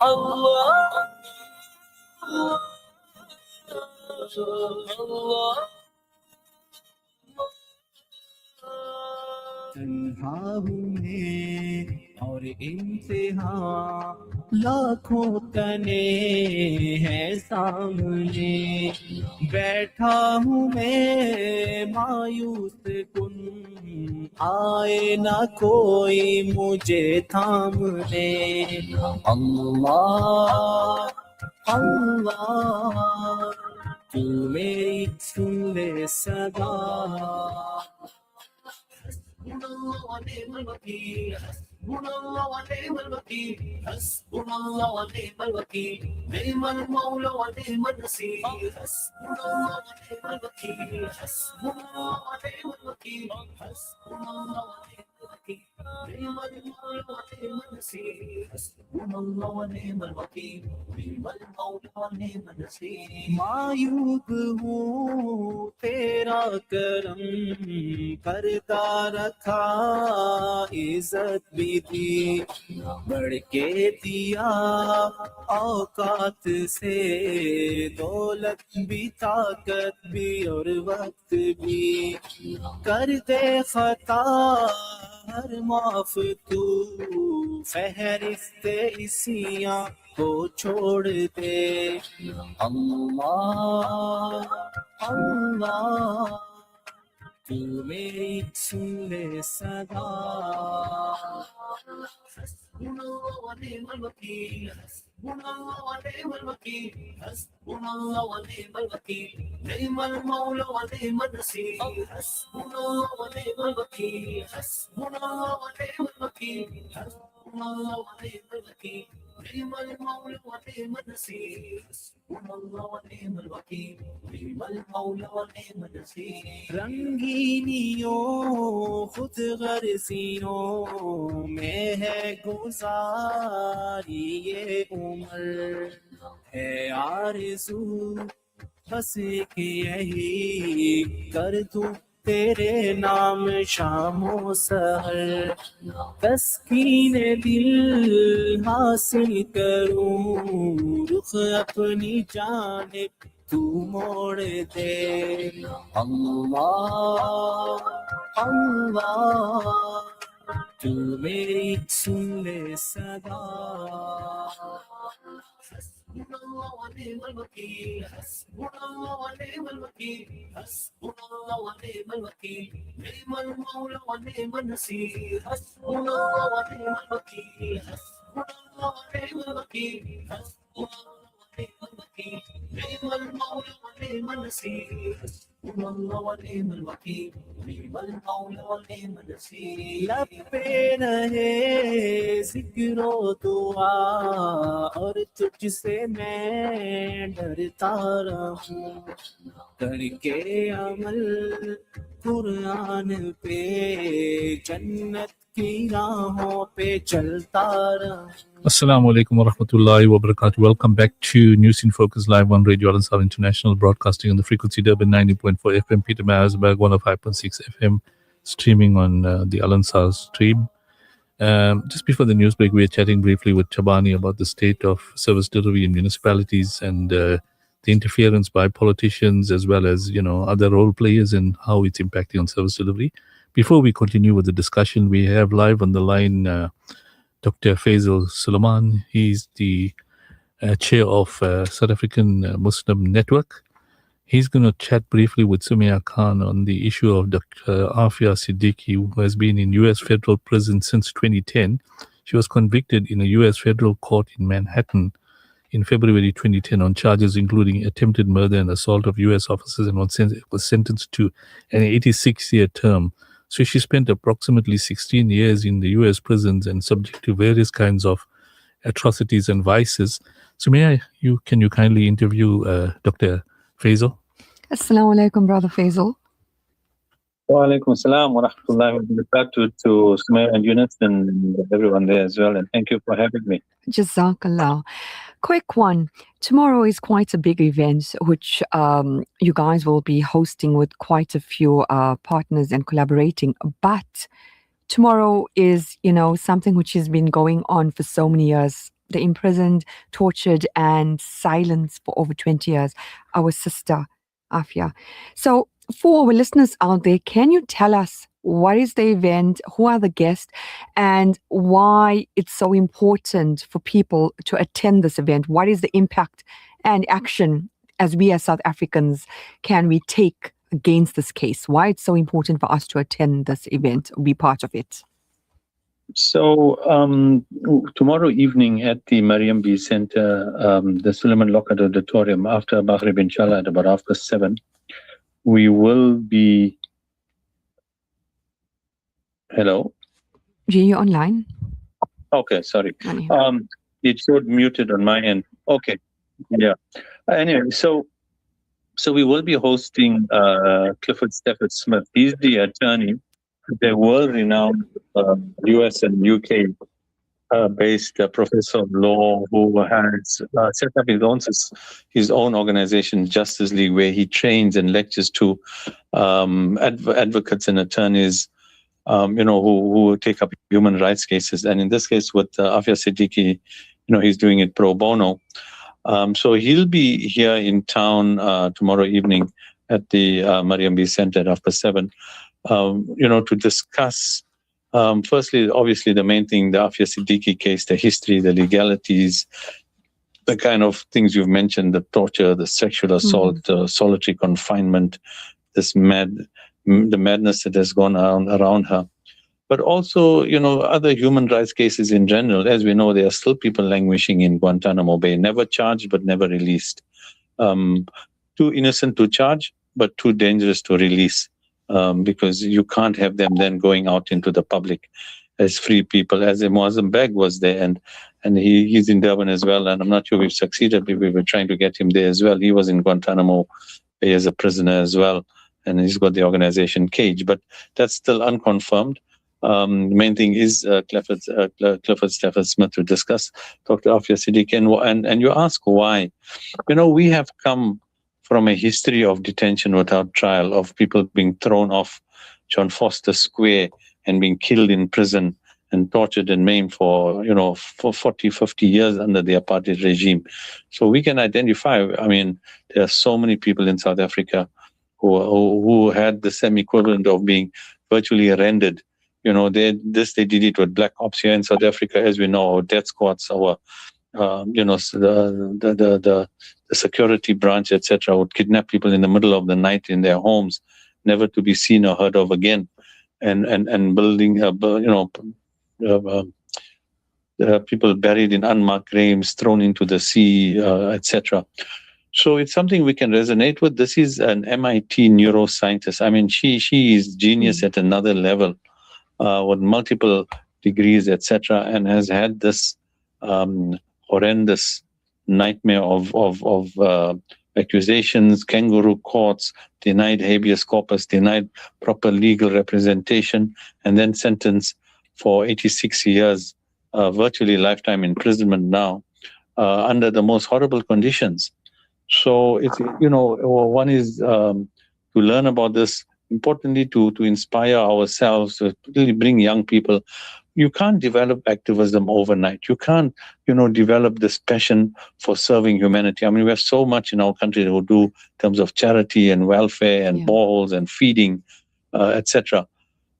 Allah, Allah. तन्हा हूँ मैं और इम्तिहान लाखों तने हैं सामने बैठा हूँ मैं मायूस कुन आए ना कोई मुझे थामने अल्लाह अल्लाह तू मेरी सुन ले सदा حسبنا ونعم الوكيل حسبنا ونعم الوكيل حسبنا ونعم الوكيل نعم المولى ونعم النصير حسبنا ونعم الوكيل حسبنا ونعم الوكيل حسبنا ونعم الوكيل نعم المولى ونعم النصير حسبنا الله ونعم الوكيل نعم المولى ونعم النصير معیوب ہوں تیرا کرم کرتا رکھا عزت بھی دی بڑھ کے دیا اوقات سے دولت بھی طاقت بھی اور وقت بھی کر دے خطا ہر معاف تو فہرست اسیاں کو چھوڑ دے اللہ اللہ تو میری سن لے صدا حسبنا اللہ ونعم الوکیل حسبنا اللہ ونعم الوکیل حسبنا اللہ ونعم الوکیل نعم المولى ونعم النصير حسبنا الله ونعم الوكيل حسبنا الله ونعم الوكيل حسبنا الله ونعم الوكيل نعم المولى ونعم النصير حسبنا الله ونعم الوكيل نعم المولى ونعم النصير رنگینیوں خود غرضیوں میں ہے گزاری یہ عمر ہے آرزو بس ایک یہی کر دوں تیرے نام شام و سحر تسکین دل حاصل کروں رخ اپنی جانب تو موڑ دے اللہ اللہ تو میری سن لے صدا حسبنا الله ونعم الوكيل حسبنا الله ونعم الوكيل حسبنا الله ونعم الوكيل نعم المولى ونعم النصير حسبنا الله ونعم الوكيل حسبنا الله ونعم الوكيل حسبنا الله ونعم الوكيل نعم المولى ونعم النصير حسبنا الله ونعم الوكيل نعم المولى ونعم النصير لب پہ رہے ذکر و دعا اور تجھ سے میں ڈرتا رہوں کر کے عمل قرآن پہ جنت کی راہوں پہ چلتا رہوں. Assalamu alaikum wa rahmatullahi wa barakatuh. Welcome back to News in Focus live on Radio Al-Ansar International, broadcasting on the frequency Durban 90.4 FM, Peter Marisburg 105.6 FM, streaming on the Al-Ansar stream. Just before the news break, we were chatting briefly with Thabani about the state of service delivery in municipalities and the interference by politicians as well as, other role players and how it's impacting on service delivery. Before we continue with the discussion, we have live on the line Dr. Faisal Suleiman. He's the chair of South African Muslim Network. He's going to chat briefly with Sumaya Khan on the issue of Dr. Afia Siddiqui, who has been in U.S. federal prison since 2010. She was convicted in a U.S. federal court in Manhattan in February 2010 on charges including attempted murder and assault of U.S. officers and was sentenced to an 86-year term. So she spent approximately 16 years in the U.S. prisons and subject to various kinds of atrocities and vices. So can you kindly interview Dr. Faisal? Assalamu alaikum, Brother Faisal. Wa alaikum assalam wa rahmatullahi wa barakatuh to Sumaya and Yunus and everyone there as well. And thank you for having me. Jazakallah. Quick one. Tomorrow is quite a big event, which you guys will be hosting with quite a few partners and collaborating. But tomorrow is, something which has been going on for so many years. The imprisoned, tortured, and silenced for over 20 years. Our sister, Afia. So for our listeners out there, can you tell us what is the event, who are the guests, and why it's so important for people to attend this event? What is the impact and action as we as South Africans can we take against this case? Why it's so important for us to attend this event, be part of it? So tomorrow evening at the Mariam B Center, the Suleiman Lockhart Auditorium, after Maghrib inshallah at about 7:30, we will be... Hello? Yeah, you're online. Okay, sorry. It showed muted on my end. Okay, yeah. Anyway, so we will be hosting Clifford Stafford Smith. He's the attorney the world-renowned US and UK based professor of law who has set up his own organization, Justice League, where he trains and lectures to advocates and attorneys, who take up human rights cases. And in this case, with Afia Siddiqui, he's doing it pro bono. So he'll be here in town tomorrow evening at the Mariam B Center after 7, to discuss. Firstly, obviously, the main thing, the Afia Siddiqui case, the history, the legalities, the kind of things you've mentioned, the torture, the sexual assault, solitary confinement, the madness that has gone around her. But also, other human rights cases in general. As we know, there are still people languishing in Guantanamo Bay, never charged but never released. Too innocent to charge, but too dangerous to release. Because you can't have them then going out into the public as free people, as Muazzam Beg was there, and he's in Durban as well, and I'm not sure we've succeeded. We were trying to get him there as well. He was in Guantanamo Bay as a prisoner as well, and he's got the organization Cage, but that's still unconfirmed. The main thing is Clifford Stafford Smith to discuss, Dr. Afia Siddiqui, and you ask why. We have come from a history of detention without trial, of people being thrown off John Foster Square and being killed in prison and tortured and maimed for 40, 50 years under the apartheid regime. So we can identify, there are so many people in South Africa who had the same equivalent of being virtually rendered. They did it with black ops here in South Africa, as we know, our death squads, our the security branch, etc., would kidnap people in the middle of the night in their homes, never to be seen or heard of again, and building, people buried in unmarked graves, thrown into the sea, etc. So it's something we can resonate with. This is an MIT neuroscientist. She is genius at another level, with multiple degrees, etc., and has had this horrendous nightmare of accusations, kangaroo courts, denied habeas corpus, denied proper legal representation, and then sentenced for 86 years, virtually lifetime imprisonment now, under the most horrible conditions. So it's, one is to learn about this, importantly to inspire ourselves, to really bring young people. You can't develop activism overnight. You can't, develop this passion for serving humanity. We have so much in our country that we do in terms of charity and welfare and boreholes and feeding, etc.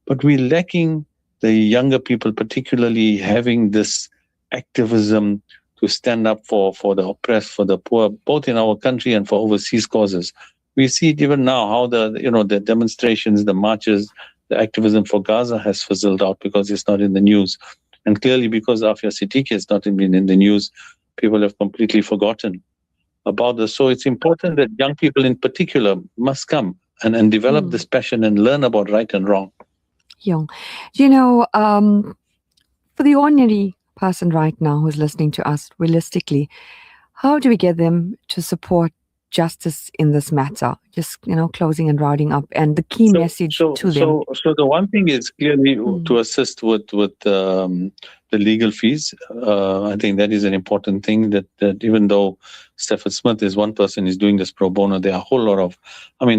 But we're lacking the younger people, particularly having this activism to stand up for the oppressed, for the poor, both in our country and for overseas causes. We see it even now how the demonstrations, the marches, the activism for Gaza has fizzled out because it's not in the news. And clearly because Afia Siddiqui has not been in the news, people have completely forgotten about this. So it's important that young people in particular must come and develop this passion and learn about right and wrong. Yeah. For the ordinary person right now who's listening to us, realistically, how do we get them to support justice in this matter? Just, closing and rounding up, and the key message to them. So the one thing is clearly to assist with the legal fees. I think that is an important thing, that even though Stafford Smith is one person is doing this pro bono, there are a whole lot of,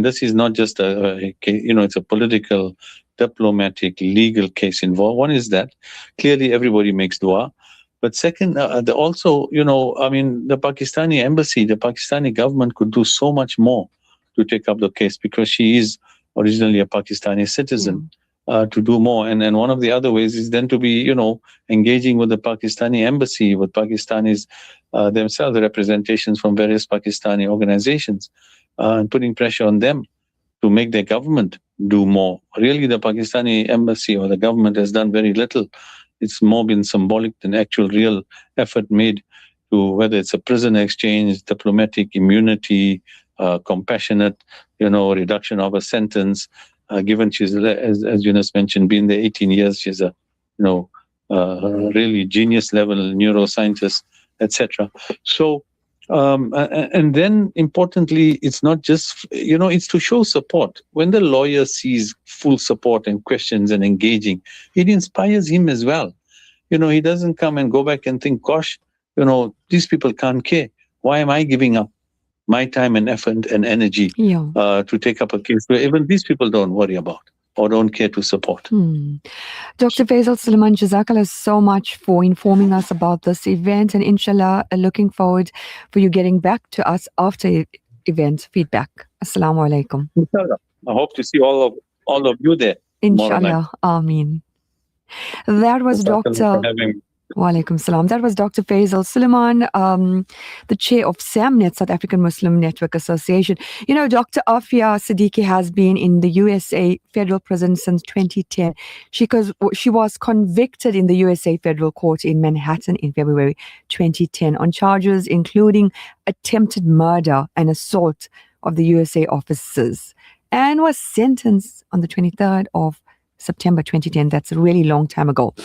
this is not just it's a political, diplomatic, legal case involved. One is that clearly everybody makes dua. But second, also, the Pakistani embassy, the Pakistani government could do so much more to take up the case, because she is originally a Pakistani citizen, to do more. And one of the other ways is then to be, engaging with the Pakistani embassy, with Pakistanis themselves, representations from various Pakistani organizations, and putting pressure on them to make their government do more. Really, the Pakistani embassy or the government has done very little. It's more been symbolic than actual real effort made to, whether it's a prisoner exchange, diplomatic immunity, compassionate, reduction of a sentence. Given she's, as Yunus mentioned, been there 18 years, she's a, really genius level neuroscientist, etc. So And then importantly, it's not just, it's to show support. When the lawyer sees full support and questions and engaging, it inspires him as well. He doesn't come and go back and think, gosh, these people can't care. Why am I giving up my time and effort and energy to take up a case where even these people don't worry about or don't care to support? Dr. Faisal Suleiman, Jazakallah so much for informing us about this event, and inshallah, looking forward for you getting back to us after event feedback. Assalamu alaikum. Inshallah. I hope to see all of you there. Inshallah. Ameen. That was Dr. Walaikum salam. That was Dr. Faisal Suleiman, the chair of SAMNET, South African Muslim Network Association. Dr. Afia Siddiqui has been in the USA federal prison since 2010. She was convicted in the USA federal court in Manhattan in February 2010 on charges including attempted murder and assault of the USA officers, and was sentenced on the 23rd of September 2010. That's a really long time ago,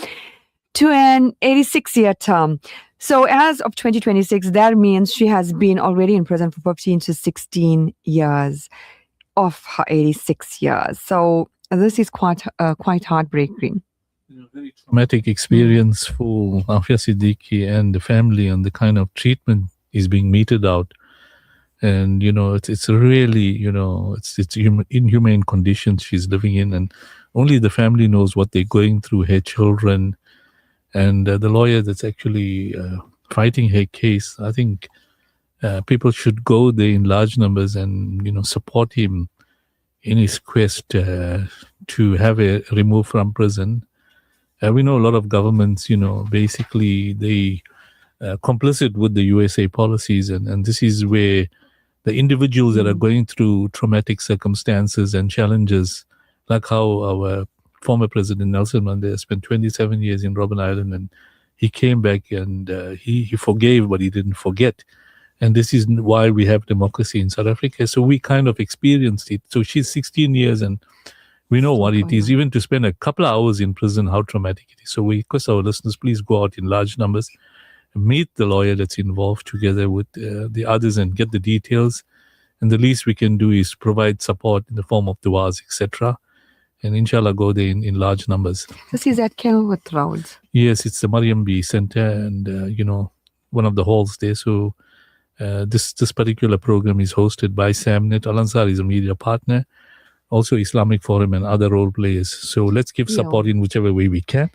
to an 86-year term. So as of 2026, that means she has been already in prison for 15 to 16 years of her 86 years. So this is quite heartbreaking. Very traumatic experience for Afia Siddiqui and the family, and the kind of treatment is being meted out. And, it's really, it's inhumane conditions she's living in, and only the family knows what they're going through, her children, and the lawyer that's actually fighting her case. I think people should go there in large numbers and, support him in his quest to have her removed from prison. We know a lot of governments, basically they complicit with the USA policies, and this is where the individuals that are going through traumatic circumstances and challenges, like how our former President Nelson Mandela spent 27 years in Robben Island, and he came back and he forgave, but he didn't forget. And this is why we have democracy in South Africa. So we kind of experienced it. So she's 16 years and we know what it is. Even to spend a couple of hours in prison, how traumatic it is. So we request our listeners, please go out in large numbers, meet the lawyer that's involved together with the others and get the details. And the least we can do is provide support in the form of du'as, etc. And inshallah, go there in large numbers. This is at Kenilworth Road. Yes, it's the Mariam B Center, and one of the halls there. So this particular program is hosted by SAMNET. Al Ansar is a media partner, also Islamic Forum and other role players. So let's give support in whichever way we can.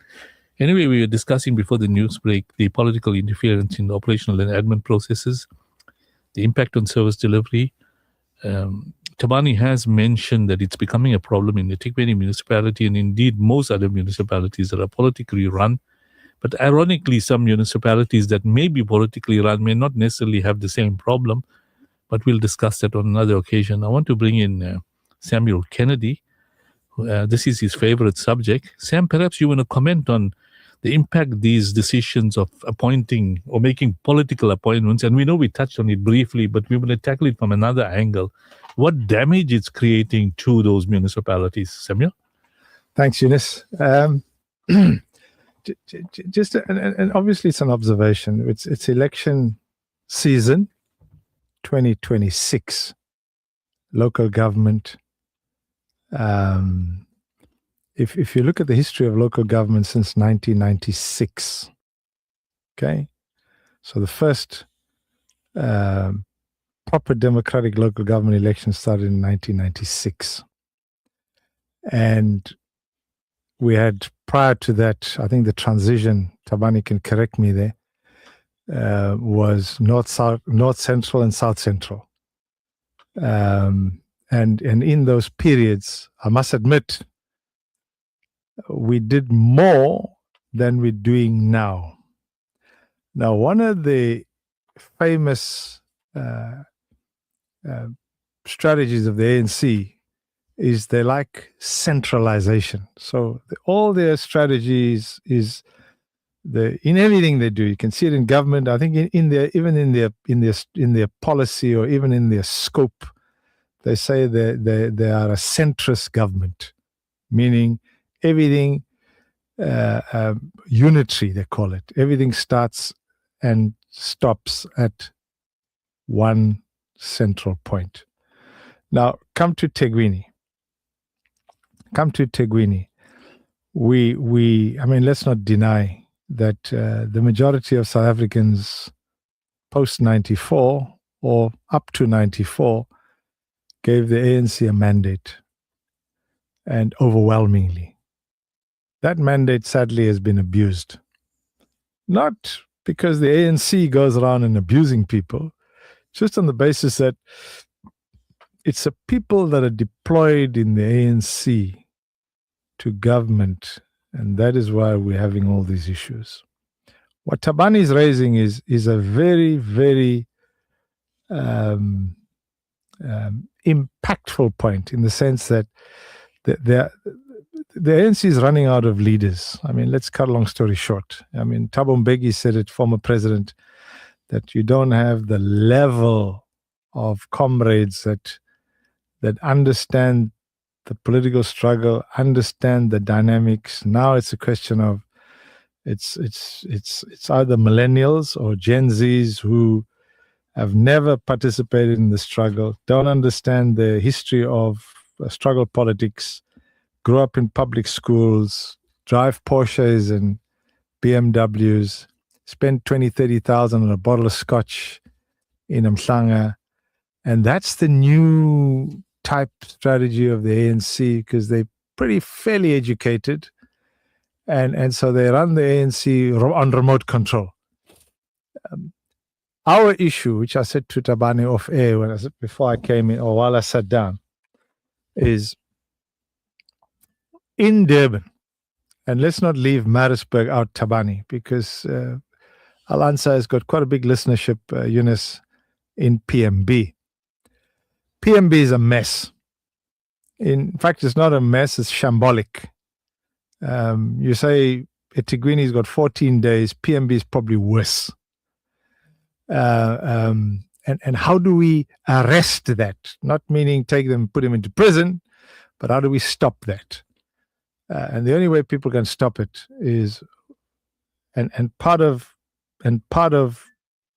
Anyway, we were discussing before the news break the political interference in the operational and admin processes, the impact on service delivery. Thabani has mentioned that it's becoming a problem in the eThekwini municipality, and indeed most other municipalities that are politically run. But ironically, some municipalities that may be politically run may not necessarily have the same problem, but we'll discuss that on another occasion. I want to bring in Samuel Kennedy. This is his favorite subject. Sam, perhaps you want to comment on the impact these decisions of appointing or making political appointments, and we know we touched on it briefly, but we want to tackle it from another angle. What damage it's creating to those municipalities, Samuel? Thanks, Yunus. Just and obviously it's an observation. It's election season, 2026, local government. If you look at the history of local government since 1996, okay, so the first proper democratic local government election started in 1996, and we had, prior to that, I think the transition, Thabani can correct me there, was North Central and South Central. And in those periods, I must admit, we did more than we're doing now. Now, one of the famous strategies of the ANC is they like centralization. So all their strategies is in everything they do. You can see it in government. I think in their policy or even in their scope, they say they are a centrist government, meaning everything unitary, they call it. Everything starts and stops at one central point. Now, come to eThekwini. I mean, let's not deny that the majority of South Africans post 94 or up to 94 gave the ANC a mandate, and overwhelmingly. That mandate sadly has been abused. Not because the ANC goes around and abusing people, just on the basis that it's the people that are deployed in the ANC to government, and that is why we're having all these issues. What Thabani is raising is a very, very impactful point, in the sense that the ANC is running out of leaders. I mean, let's cut a long story short. I mean, Thabo Mbeki said it, former president, that you don't have the level of comrades that understand the political struggle, understand the dynamics. Now it's a question of it's either millennials or Gen Zs who have never participated in the struggle, don't understand the history of struggle politics, grew up in public schools, drive Porsches and BMWs, spend 30,000 on a bottle of scotch in Mhlanga. And that's the new type strategy of the ANC, because they're pretty fairly educated. And so they run the ANC on remote control. Our issue, which I said to Thabani off air before I came in, or while I sat down, is in Durban, and let's not leave Maritzburg out, Thabani, because Al-Ansar has got quite a big listenership, Yunus, in PMB. PMB is a mess. In fact, it's not a mess, it's shambolic. You say eThekwini's got 14 days, PMB is probably worse. And how do we arrest that? Not meaning take them, put them into prison, but how do we stop that? And the only way people can stop it is, and part of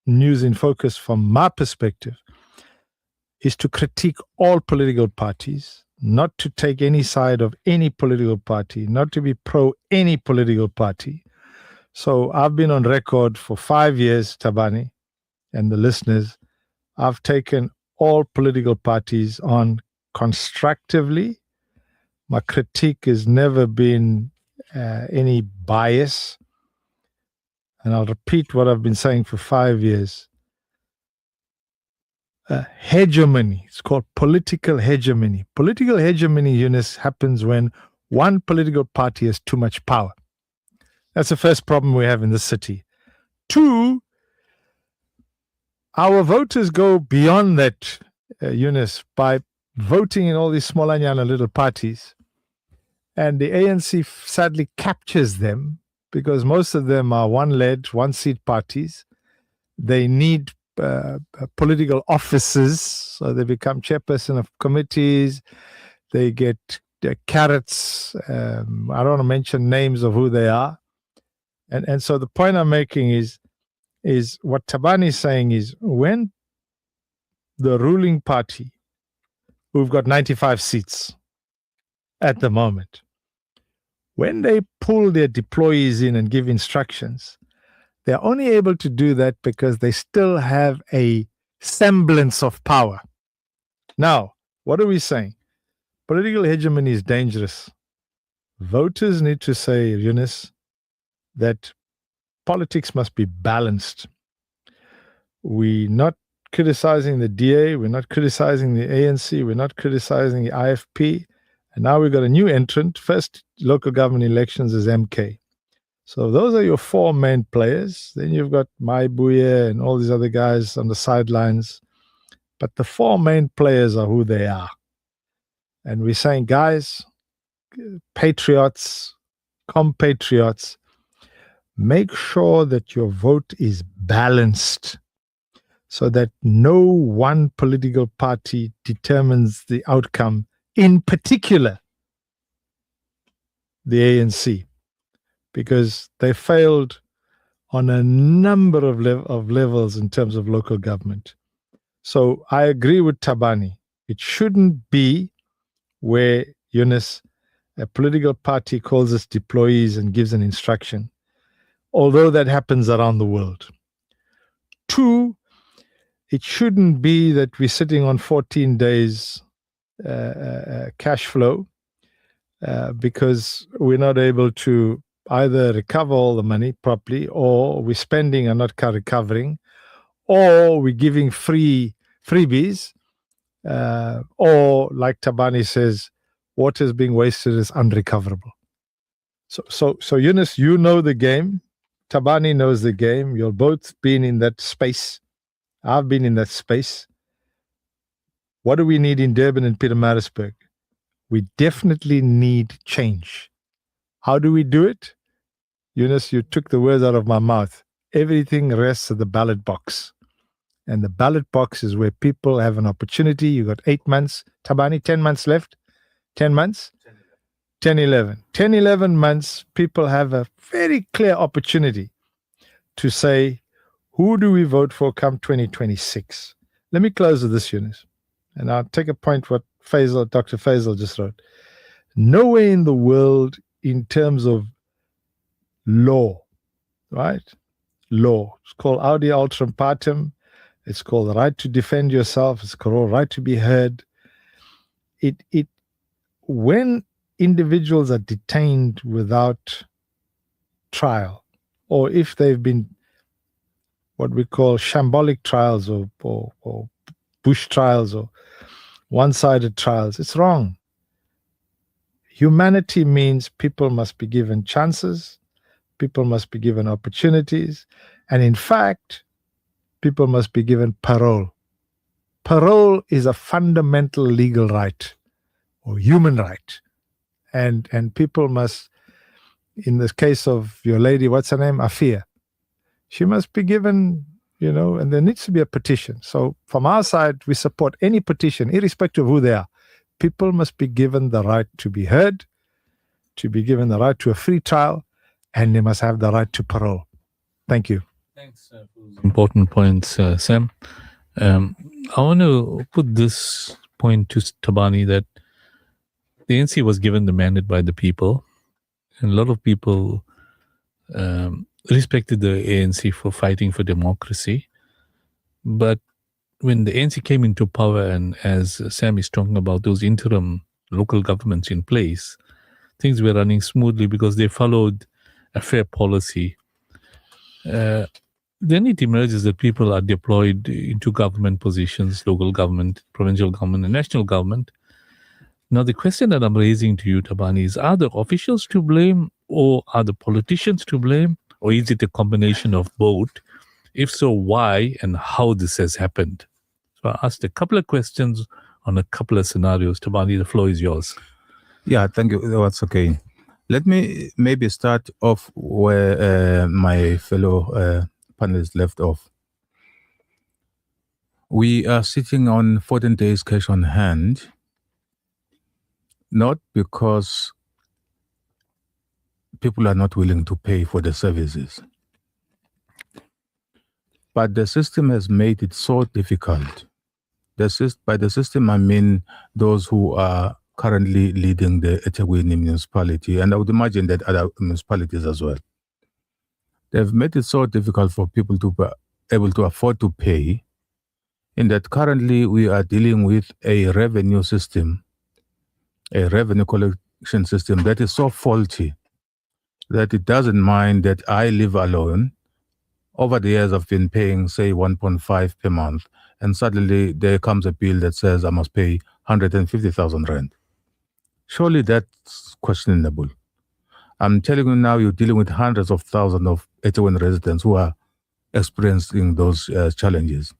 News in Focus from my perspective is to critique all political parties, not to take any side of any political party, not to be pro any political party. So I've been on record for 5 years, Thabani, and the listeners, I've taken all political parties on constructively. My critique has never been any bias. And I'll repeat what I've been saying for 5 years. Hegemony, it's called political hegemony. Political hegemony, Yunus, happens when one political party has too much power. That's the first problem we have in the city. 2, our voters go beyond that, Yunus, by voting in all these small anyana little parties. And the ANC sadly captures them, because most of them are one-led, one-seat parties. They need political offices, so they become chairperson of committees. They get carrots. I don't want to mention names of who they are. And so the point I'm making is what Thabani is saying is, when the ruling party, who've got 95 seats at the moment, when they pull their deployees in and give instructions, they're only able to do that because they still have a semblance of power. Now, what are we saying? Political hegemony is dangerous. Voters need to say, Yunus, that politics must be balanced. We're not criticizing the DA, we're not criticizing the ANC, we're not criticizing the IFP, and now we've got a new entrant. First local government elections is MK. So those are your 4 main players. Then you've got Maibuye and all these other guys on the sidelines. But the 4 main players are who they are. And we're saying, guys, patriots, compatriots, make sure that your vote is balanced, so that no one political party determines the outcome, in particular the ANC, because they failed on a number of levels in terms of local government. So I agree with Thabani. It shouldn't be where Yunus, a political party, calls us deployees and gives an instruction, although that happens around the world. 2, it shouldn't be that we're sitting on 14 days cash flow because we're not able to either recover all the money properly, or we're spending and not recovering, or we're giving freebies, or like Thabani says, what is being wasted is unrecoverable. So Yunus, you know the game. Thabani knows the game. You've both been in that space. I've been in that space. What do we need in Durban and Pietermaritzburg? We definitely need change. How do we do it? Yunus, you took the words out of my mouth. Everything rests at the ballot box. And the ballot box is where people have an opportunity. You got 8 months. Thabani, 10 months left? 10 months? 10, 11. 10, 11 months, people have a very clear opportunity to say, who do we vote for come 2026? Let me close with this, Yunus. And I'll take a point what Dr. Faisal just wrote. Nowhere in the world in terms of law, right? Law. It's called Audi Altrum Partem. It's called the right to defend yourself. It's called right to be heard. When individuals are detained without trial, or if they've been what we call shambolic trials or bush trials or one-sided trials, it's wrong. Humanity means people must be given chances, people must be given opportunities, and in fact, people must be given parole. Parole is a fundamental legal right or human right. And people must, in the case of your lady, what's her name? Afia. She must be given, and there needs to be a petition. So from our side, we support any petition, irrespective of who they are. People must be given the right to be heard, to be given the right to a free trial, and they must have the right to parole. Thank you. Thanks for those important points, Sam. I want to put this point to Thabani that the ANC was given the mandate by the people, and a lot of people respected the ANC for fighting for democracy. But when the ANC came into power, and as Sam is talking about those interim local governments in place, things were running smoothly because they followed a fair policy. Then it emerges that people are deployed into government positions, local government, provincial government, and national government. Now, the question that I'm raising to you, Thabani, is, are the officials to blame, or are the politicians to blame, or is it a combination of both? If so, why and how this has happened? So I asked a couple of questions on a couple of scenarios. Thabani, the floor is yours. Yeah, thank you. That's okay. Let me maybe start off where my fellow panelists left off. We are sitting on 14 days cash on hand, not because people are not willing to pay for the services, but the system has made it so difficult. By the system, I mean those who are currently leading the eThekwini municipality, and I would imagine that other municipalities as well. They've made it so difficult for people to be able to afford to pay, in that currently we are dealing with a revenue system, a revenue collection system that is so faulty that it doesn't mind that I live alone. Over the years, I've been paying, say, 1.5 per month, and suddenly there comes a bill that says I must pay 150,000 rand. Surely that's questionable. I'm telling you now, you're dealing with hundreds of thousands of eThekwini residents who are experiencing those challenges.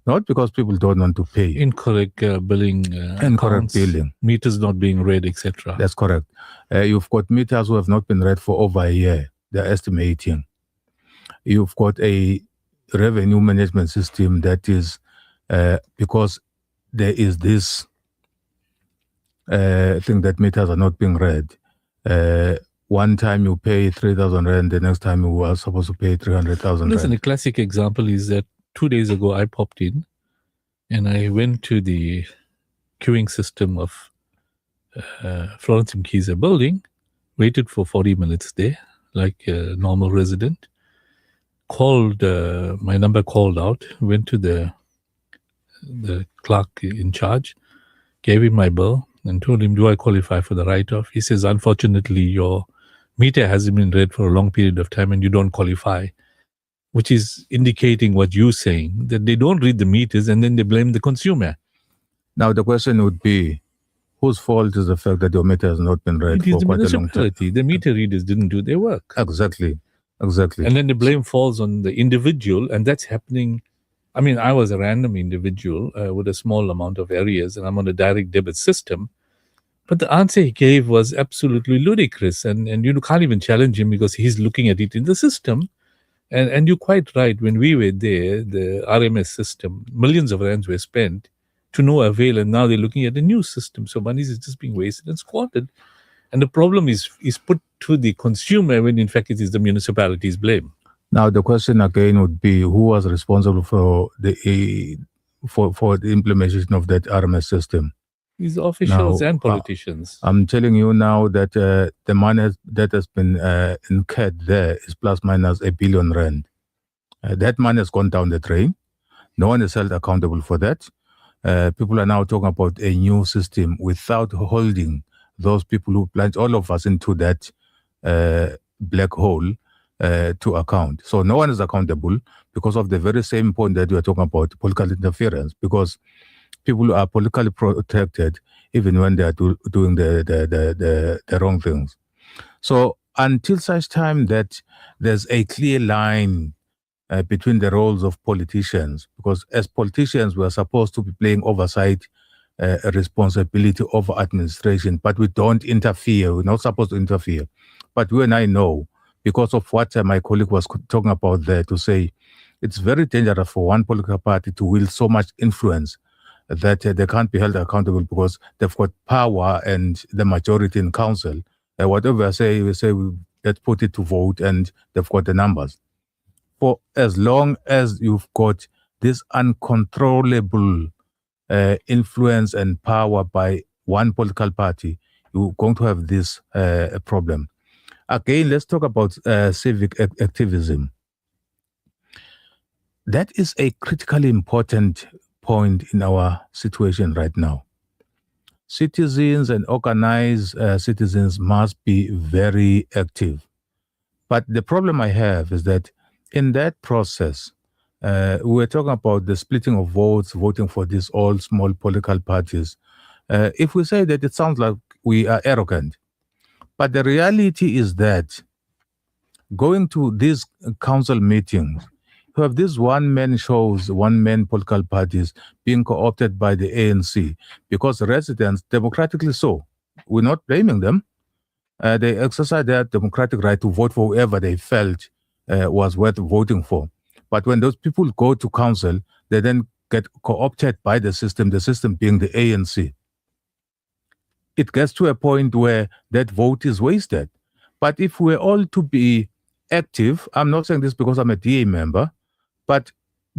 Not because people don't want to pay. Incorrect billing. Incorrect billing. Meters not being read, etc. That's correct. You've got meters who have not been read for over a year. They're estimating. You've got a revenue management system that is, because there is this thing that meters are not being read. One time you pay 3,000 rand, the next time you are supposed to pay 300,000 rand. Listen, a classic example is that 2 days ago I popped in And I went to the queuing system of Florence Mkhize building, waited for 40 minutes there, like a normal resident. Called, my number called out, went to the clerk in charge, gave him my bill and told him, do I qualify for the write-off? He says, unfortunately, your meter hasn't been read for a long period of time and you don't qualify, which is indicating what you're saying, that they don't read the meters and then they blame the consumer. Now, the question would be, whose fault is the fact that your meter has not been read for quite a long time? The meter readers didn't do their work. Exactly. And then the blame falls on the individual, and that's happening. I mean, I was a random individual with a small amount of areas, and I'm on a direct debit system. But the answer he gave was absolutely ludicrous, and you can't even challenge him because he's looking at it in the system. And you're quite right. When we were there, the RMS system, millions of rands were spent to no avail, and now they're looking at a new system. So money is just being wasted and squandered. And the problem is put to the consumer when in fact it is the municipality's blame. Now the question again would be, who was responsible for the implementation of that RMS system? These officials and politicians. I'm telling you now that the money that has been incurred there is plus minus R1 billion. That money has gone down the drain. No one is held accountable for that. People are now talking about a new system without holding those people who plunged all of us into that black hole to account. So no one is accountable because of the very same point that we are talking about, political interference, because people are politically protected even when they are doing the wrong things. So until such time that there's a clear line between the roles of politicians, because as politicians, we are supposed to be playing oversight a responsibility over administration, but we don't interfere. We're not supposed to interfere. But you and I know, because of what my colleague was talking about there, to say it's very dangerous for one political party to wield so much influence that they can't be held accountable because they've got power and the majority in council. Whatever I say, let's put it to vote and they've got the numbers. For as long as you've got this uncontrollable influence and power by one political party, you're going to have this problem. Again, let's talk about civic activism. That is a critically important point in our situation right now. Citizens and organized citizens must be very active. But the problem I have is that in that process, we're talking about the splitting of votes, voting for these all small political parties. If we say that, it sounds like we are arrogant. But the reality is that going to these council meetings, you have these one-man shows, one-man political parties being co-opted by the ANC because residents, democratically so, we're not blaming them. They exercise their democratic right to vote for whoever they felt was worth voting for. But when those people go to council, they then get co-opted by the system being the ANC. It gets to a point where that vote is wasted. But if we're all to be active, I'm not saying this because I'm a DA member, but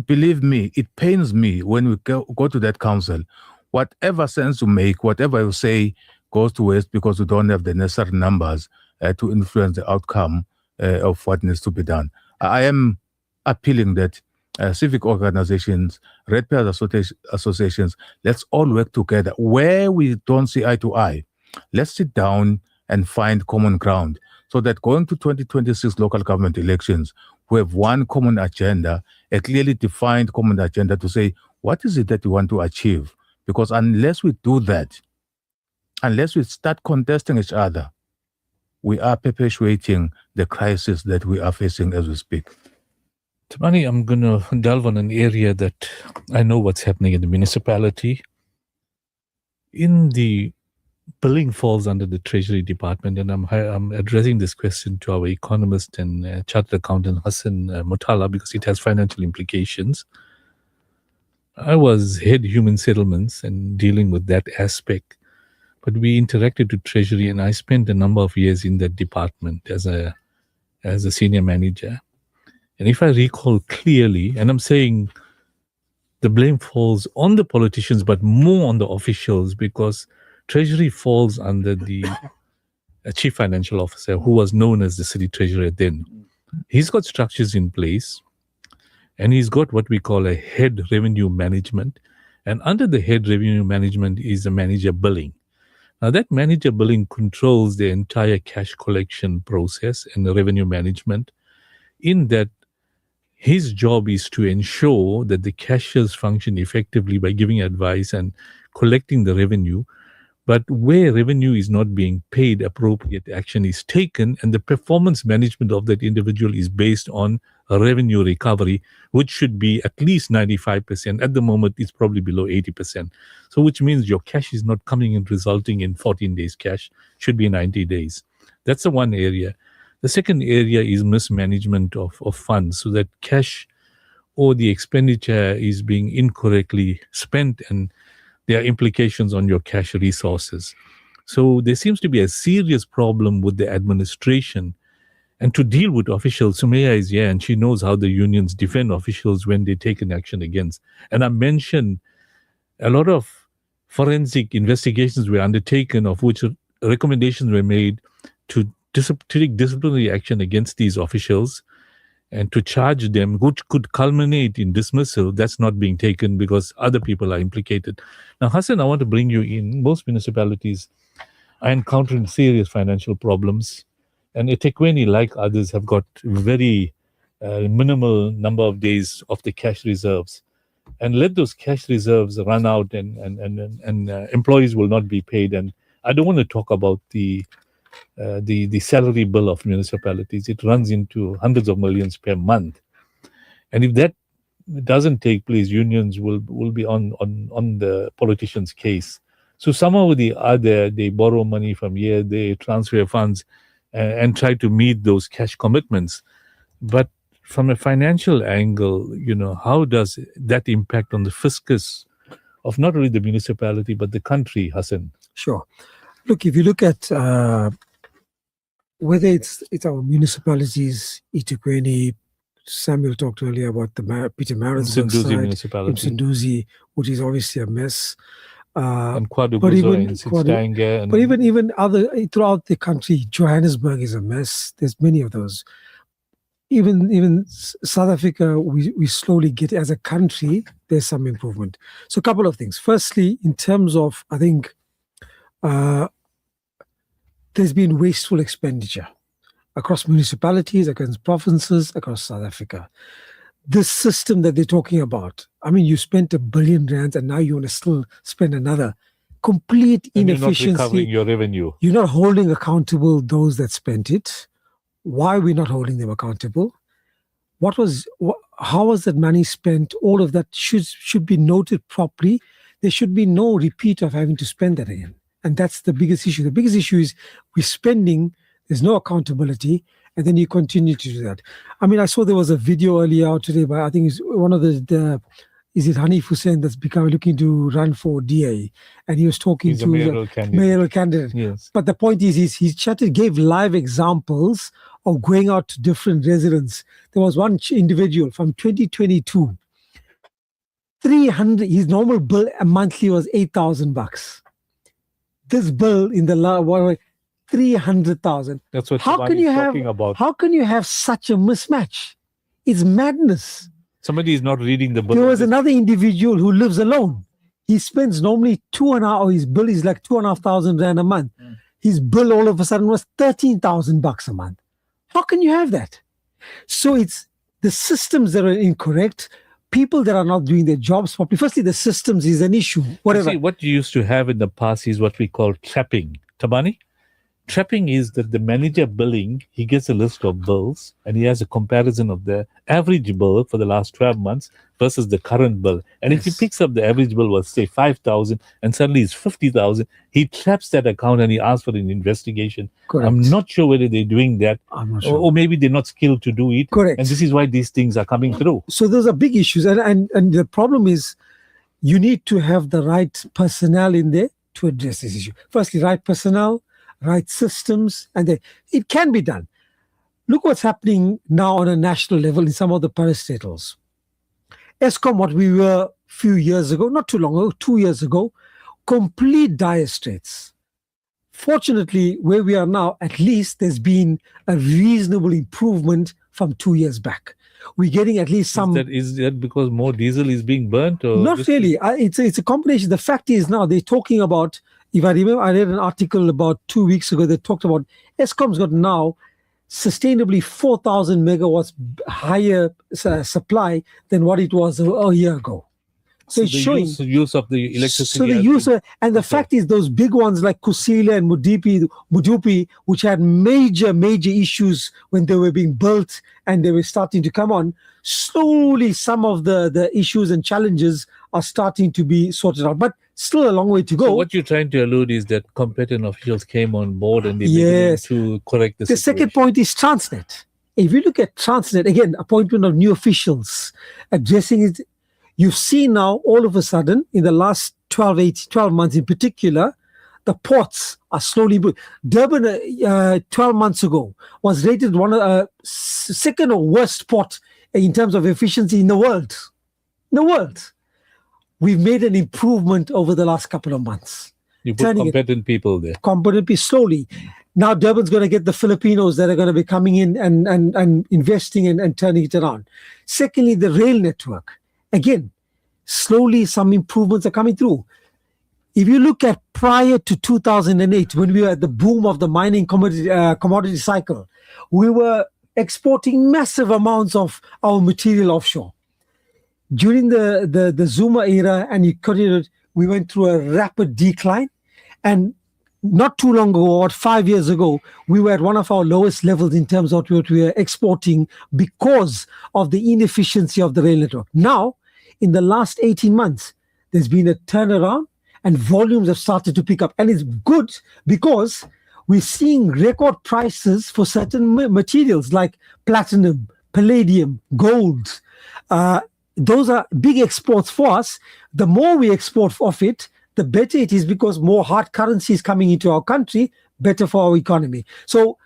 believe me, it pains me when we go to that council. Whatever sense you make, whatever you say goes to waste because we don't have the necessary numbers to influence the outcome of what needs to be done. I am appealing that civic organizations, ratepayers associations, let's all work together. Where we don't see eye to eye, let's sit down and find common ground so that going to 2026 local government elections, we have one common agenda, a clearly defined common agenda to say, what is it that we want to achieve? Because unless we do that, unless we start contesting each other, we are perpetuating the crisis that we are facing as we speak. Thabani, I'm going to delve on an area that I know what's happening in the municipality. In the billing falls under the Treasury Department, and I'm addressing this question to our economist and chartered accountant Hassan Motala because it has financial implications. I was head human settlements and dealing with that aspect, but we interacted to Treasury, and I spent a number of years in that department as a senior manager. And if I recall clearly, and I'm saying the blame falls on the politicians, but more on the officials, because Treasury falls under the Chief Financial Officer, who was known as the City Treasurer then. He's got structures in place, and he's got what we call a head revenue management. And under the head revenue management is a manager billing. Now, that manager billing controls the entire cash collection process and the revenue management, in that his job is to ensure that the cashiers function effectively by giving advice and collecting the revenue. But where revenue is not being paid, appropriate action is taken, and the performance management of that individual is based on a revenue recovery, which should be at least 95%. At the moment, it's probably below 80%. So which means your cash is not coming in, resulting in 14 days cash, should be 90 days. That's the one area. The second area is mismanagement of funds, so that cash or the expenditure is being incorrectly spent, and there are implications on your cash resources. So there seems to be a serious problem with the administration. And to deal with officials, Sumaya is here, and she knows how the unions defend officials when they take an action against. And I mentioned a lot of forensic investigations were undertaken, of which recommendations were made to take disciplinary action against these officials and to charge them, which could culminate in dismissal. That's not being taken because other people are implicated. Now, Hassan, I want to bring you in. Most municipalities are encountering serious financial problems, and eThekwini, like others, have got very minimal number of days of the cash reserves. And let those cash reserves run out, and employees will not be paid. And I don't want to talk about the salary bill of municipalities. It runs into hundreds of millions per month. And if that doesn't take place, unions will be on the politicians' case. So somehow or the other, they borrow money from here, they transfer funds and try to meet those cash commitments. But from a financial angle, how does that impact on the fiscus of not only the municipality, but the country, Hassan? Sure. Look, if you look at whether it's our municipalities, eThekwini, Samuel talked earlier about the Peter Maritzburg side, Msunduzi, which is obviously a mess. And Kwaduguzo and Sitstanga. But even other throughout the country, Johannesburg is a mess. There's many of those. Even South Africa, we slowly get, as a country, there's some improvement. So a couple of things. Firstly, in terms of, I think, there's been wasteful expenditure across municipalities, across provinces, across South Africa. This system that they're talking about, I mean, you spent R1 billion and now you want to still spend another. Complete inefficiency. You're not recovering your revenue. You're not holding accountable those that spent it. Why are we not holding them accountable? How was that money spent? All of that should be noted properly. There should be no repeat of having to spend that again. And that's the biggest issue. The biggest issue is we're spending, there's no accountability, and then you continue to do that. I mean, I saw there was a video earlier out today by, I think it's one of the is it Hanif Hussain that's looking to run for DA, and he was talking to the mayoral candidate. Yes. But the point is he gave live examples of going out to different residents. There was one individual from 2022, 300, his normal bill monthly was $8,000. This bill in the 300,000. That's what Thabani is talking about. How can you have such a mismatch? It's madness. Somebody is not reading the bill. There was another individual who lives alone. He spends normally his bill is like 2,500 rand a month. His bill all of a sudden was 13,000 bucks a month. How can you have that? So it's the systems that are incorrect, people that are not doing their jobs properly. Firstly, the systems is an issue. Whatever. See, what you used to have in the past is what we call trapping. Thabani? Trapping is that the manager billing, he gets a list of bills and he has a comparison of the average bill for the last 12 months versus the current bill. And if he picks up the average bill was, say, 5,000 and suddenly it's 50,000, he traps that account and he asks for an investigation. Correct. I'm not sure whether they're doing that. I'm not sure. Or maybe they're not skilled to do it. Correct. And this is why these things are coming through. So those are big issues. And the problem is you need to have the right personnel in there to address this issue. Firstly, right personnel, right systems, and it can be done. Look what's happening now on a national level in some of the parastatals. Eskom, what we were few years ago, not too long ago, 2 years ago, complete dire straits. Fortunately, where we are now, at least there's been a reasonable improvement from 2 years back. We're getting at least some... Is that because more diesel is being burnt? Or not really. It's a combination. The fact is now they're talking about, if I remember, I read an article about 2 weeks ago that talked about Eskom's got now sustainably 4,000 megawatts higher supply than what it was a year ago. So it's showing use of the electricity. So the use and the fact is those big ones like Kusile and Mudupi, which had major issues when they were being built and they were starting to come on, slowly some of the issues and challenges are starting to be sorted out. But still a long way to go. So what you're trying to allude is that competent officials came on board and they began to correct the situation. Second point is Transnet. If you look at Transnet, again, appointment of new officials, addressing it, you've seen now all of a sudden in the last 12 months in particular, the ports are slowly... Durban 12 months ago was rated one of the second or worst port in terms of efficiency in the world. In the world. We've made an improvement over the last couple of months. You put competent people there. Competent people slowly. Now Durban's going to get the Filipinos that are going to be coming in and investing and turning it around. Secondly, the rail network. Again, slowly some improvements are coming through. If you look at prior to 2008, when we were at the boom of the mining commodity cycle, we were exporting massive amounts of our material offshore. During the Zuma era, and you continued, we went through a rapid decline. And not too long ago, about 5 years ago, we were at one of our lowest levels in terms of what we were exporting because of the inefficiency of the rail network. Now, in the last 18 months, there's been a turnaround and volumes have started to pick up. And it's good because we're seeing record prices for certain materials like platinum, palladium, gold. Those are big exports for us. The more we export of it, the better it is because more hard currency is coming into our country, better for our economy. So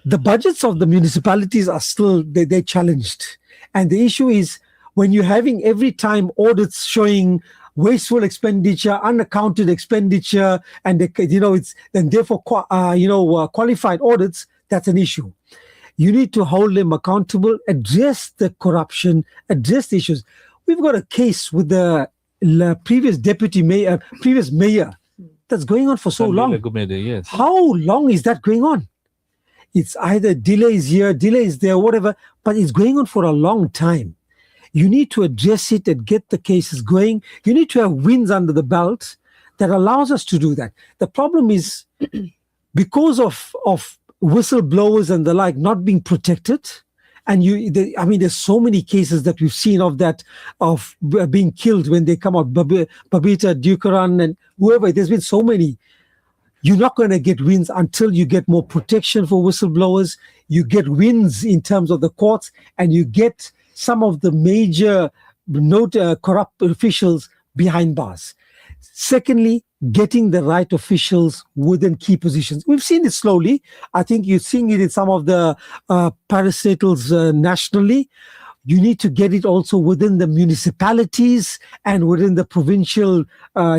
the budgets of the municipalities are still, they're challenged. And the issue is when you're having every time audits showing wasteful expenditure, unaccounted expenditure, and therefore qualified audits, that's an issue. You need to hold them accountable, address the corruption, address the issues. We've got a case with the previous previous mayor that's going on for so long. Yes. How long is that going on? It's either delays here, delays there, whatever, but it's going on for a long time. You need to address it and get the cases going. You need to have wins under the belt that allows us to do that. The problem is because of whistleblowers and the like not being protected, and there's so many cases that we've seen of that, of being killed when they come out, Babita Dukaran and whoever, there's been so many. You're not going to get wins until you get more protection for whistleblowers, you get wins in terms of the courts, and you get some of the major corrupt officials behind bars. Secondly, getting the right officials within key positions. We've seen it slowly. I think you're seeing it in some of the parastatals nationally. You need to get it also within the municipalities and within the provincial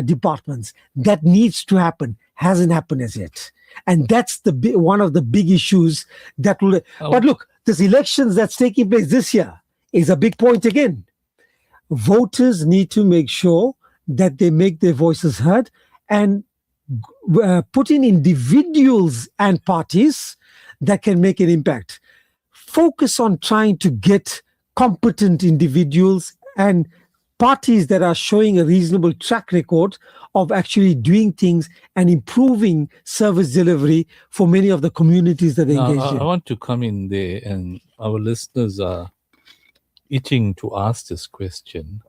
departments. That needs to happen. Hasn't happened as yet. And that's one of the big issues that will... But look, this elections that's taking place this year is a big point again. Voters need to make sure that they make their voices heard and put in individuals and parties that can make an impact. Focus on trying to get competent individuals and parties that are showing a reasonable track record of actually doing things and improving service delivery for many of the communities that they engage in. I want to come in there, and our listeners are itching to ask this question.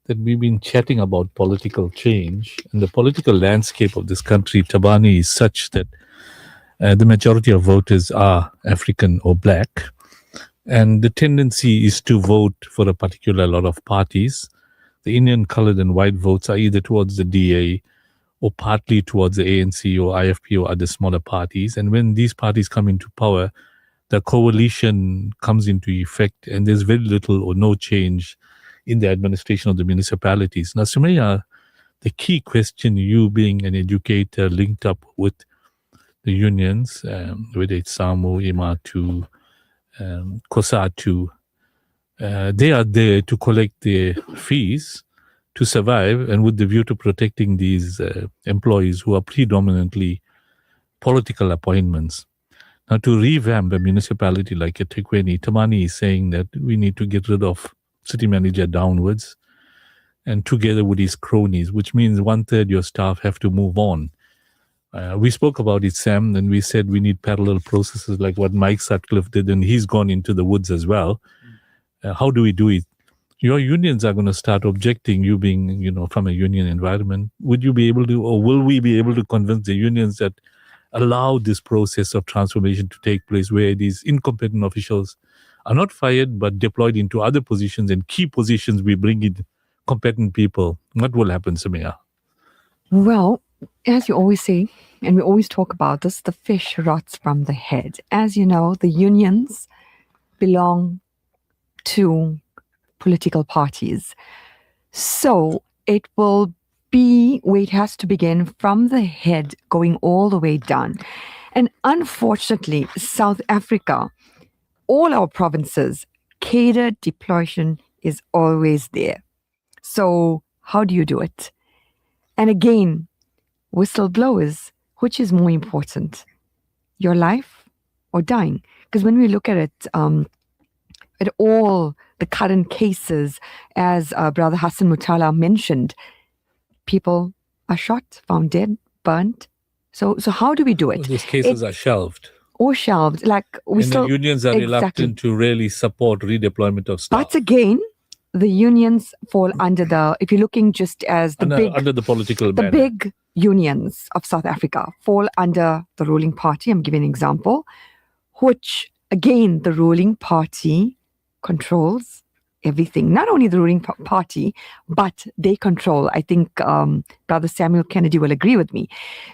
That we've been chatting about political change, and the political landscape of this country, Thabani, is such that the majority of voters are African or black, and the tendency is to vote for a particular lot of parties. The Indian colored and white votes are either towards the DA or partly towards the ANC or IFP or other smaller parties. And when these parties come into power, the coalition comes into effect, and there's very little or no change in the administration of the municipalities. Now, Sumaya, the key question, you being an educator linked up with the unions, whether it's SAMU, IMATU, COSATU, they are there to collect their fees to survive, and with the view to protecting these employees who are predominantly political appointments. Now, to revamp a municipality like eThekwini, Thabani is saying that we need to get rid of city manager downwards, and together with his cronies, which means 1/3 your staff have to move on. We spoke about it, Sam, and we said we need parallel processes like what Mike Sutcliffe did, and he's gone into the woods as well. How do we do it? Your unions are going to start objecting, you being, from a union environment. Would you be able to, or will we be able to convince the unions that allow this process of transformation to take place where these incompetent officials are not fired but deployed into other positions, and key positions we bring in competent people? What will happen, Sumaya? Well, as you always say, and we always talk about this, the fish rots from the head. As you know, the unions belong to political parties. So it will be where it has to begin from the head going all the way down. And unfortunately, South Africa, all our provinces, cadre deployment is always there. So how do you do it? And again, whistleblowers, which is more important, your life or dying? Because when we look at it, at all the current cases, as Brother Hassan Motala mentioned, people are shot, found dead, burnt. So how do we do it? These cases are shelved. Or shelved. Like we and the unions are reluctant to really support redeployment of staff. But again, the unions fall under the, if you're looking just as the under the political banner. Big unions of South Africa fall under the ruling party. I'm giving an example, which again, the ruling party controls everything. Not only the ruling party, but they control. I think Brother Samuel Kennedy will agree with me.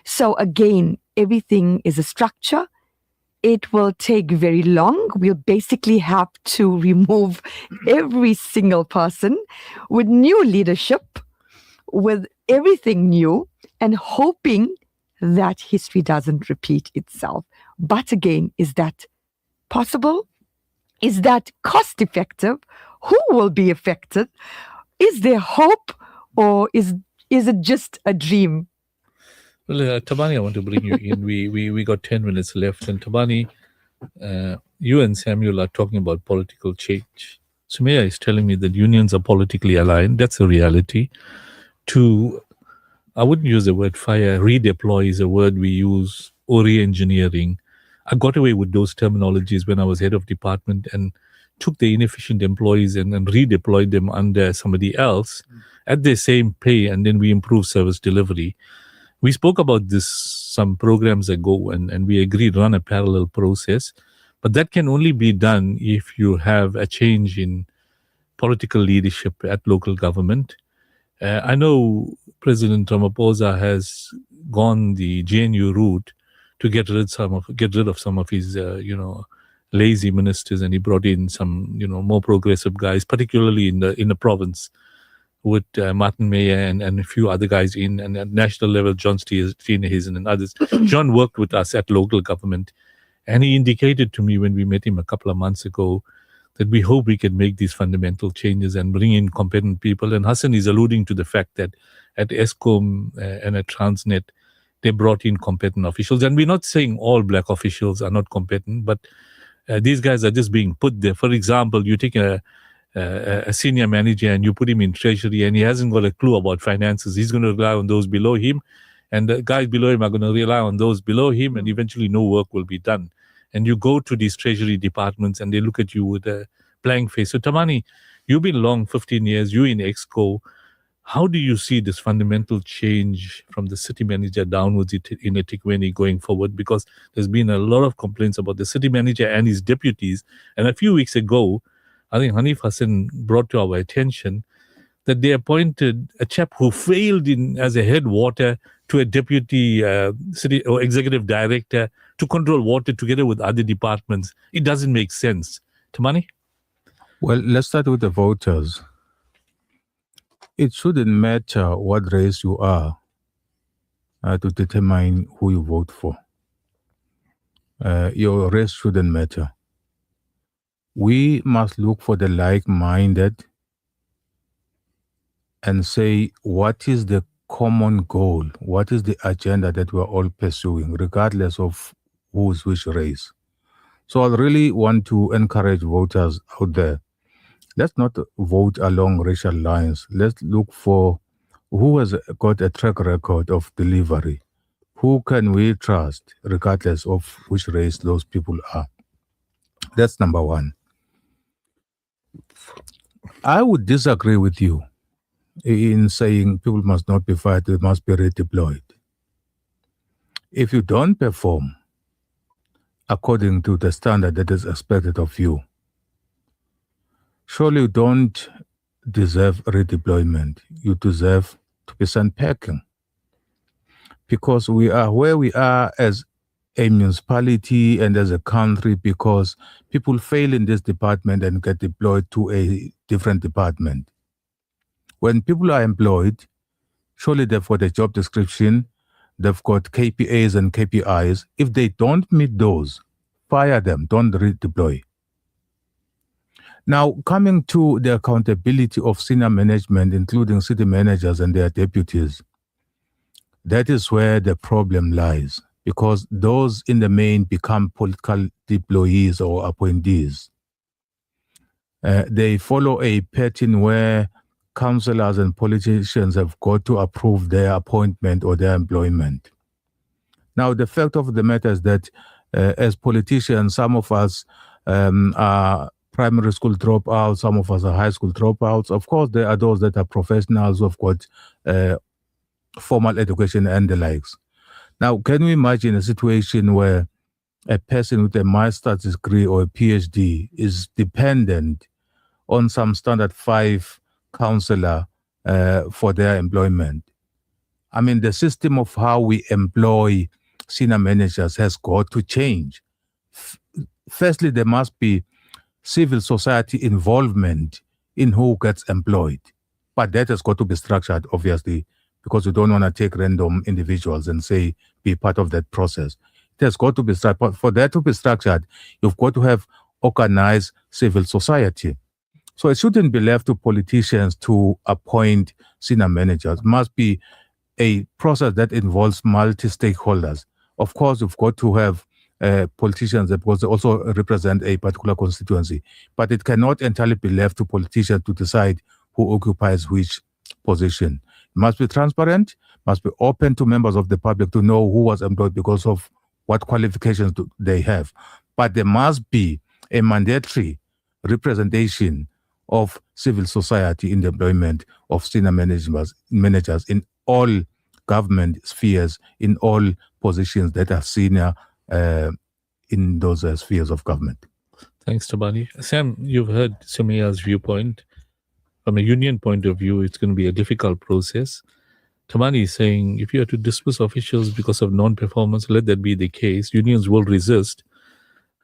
So again, everything is a structure. It will take very long. We'll basically have to remove every single person with new leadership, with everything new, and hoping that history doesn't repeat itself. But again, is that possible? Is that cost effective? Who will be affected? Is there hope, or is it just a dream? Well, Thabani, I want to bring you in. We got 10 minutes left, and Thabani, you and Samuel are talking about political change. Sumaya is telling me that unions are politically aligned. That's a reality. I wouldn't use the word fire. Redeploy is a word we use, or re-engineering. I got away with those terminologies when I was head of department and took the inefficient employees and redeployed them under somebody else at the same pay, and then we improved service delivery. We spoke about this some programs ago, and we agreed run a parallel process, but that can only be done if you have a change in political leadership at local government. I know President Ramaphosa has gone the GNU route to get rid of some of his lazy ministers, and he brought in some more progressive guys, particularly in the province, with Martin Meyer and a few other guys in, and at national level, John Steenhuisen and others. John worked with us at local government, and he indicated to me when we met him a couple of months ago that we hope we can make these fundamental changes and bring in competent people. And Hassan is alluding to the fact that at Eskom and at Transnet, they brought in competent officials. And we're not saying all black officials are not competent, but these guys are just being put there. For example, you take a senior manager and you put him in treasury, and he hasn't got a clue about finances. He's going to rely on those below him, and the guys below him are going to rely on those below him, and eventually no work will be done. And you go to these treasury departments and they look at you with a blank face. So Thabani, you've been long, 15 years, you in Exco. How do you see this fundamental change from the city manager downwards in eThekwini going forward? Because there's been a lot of complaints about the city manager and his deputies. And a few weeks ago, I think Hanif Hassan brought to our attention that they appointed a chap who failed as a head water to a deputy city or executive director to control water together with other departments. It doesn't make sense. Thabani? Well, let's start with the voters. It shouldn't matter what race you are to determine who you vote for. Your race shouldn't matter. We must look for the like-minded and say, what is the common goal? What is the agenda that we're all pursuing, regardless of who's which race? So I really want to encourage voters out there. Let's not vote along racial lines. Let's look for who has got a track record of delivery. Who can we trust, regardless of which race those people are? That's number one. I would disagree with you in saying people must not be fired, they must be redeployed. If you don't perform according to the standard that is expected of you, surely you don't deserve redeployment. You deserve to be sent packing. Because we are where we are as a municipality and as a country because people fail in this department and get deployed to a different department. When people are employed, surely they've got a job description, they've got KPAs and KPIs. If they don't meet those, fire them, don't redeploy. Now, coming to the accountability of senior management, including city managers and their deputies, that is where the problem lies, because those in the main become political deployees or appointees. They follow a pattern where councillors and politicians have got to approve their appointment or their employment. Now, the fact of the matter is that as politicians, some of us are primary school dropouts, some of us are high school dropouts. Of course, there are those that are professionals who have got formal education and the likes. Now, can we imagine a situation where a person with a master's degree or a PhD is dependent on some standard 5 councillor for their employment? I mean, the system of how we employ senior managers has got to change. Firstly, there must be civil society involvement in who gets employed. But that has got to be structured, obviously, because we don't want to take random individuals and say, be part of that process. It has got to be structured. For that to be structured, you've got to have organized civil society. So it shouldn't be left to politicians to appoint senior managers. It must be a process that involves multi-stakeholders. Of course, you've got to have politicians because they also represent a particular constituency, but it cannot entirely be left to politicians to decide who occupies which position. It must be transparent, must be open to members of the public to know who was employed because of what qualifications they have. But there must be a mandatory representation of civil society in the employment of senior managers in all government spheres, in all positions that are senior in those spheres of government. Thanks, Thabani. Sam, you've heard Sumaya's viewpoint. From a union point of view, it's going to be a difficult process. Thabani is saying if you are to dismiss officials because of non-performance, let that be the case. Unions will resist.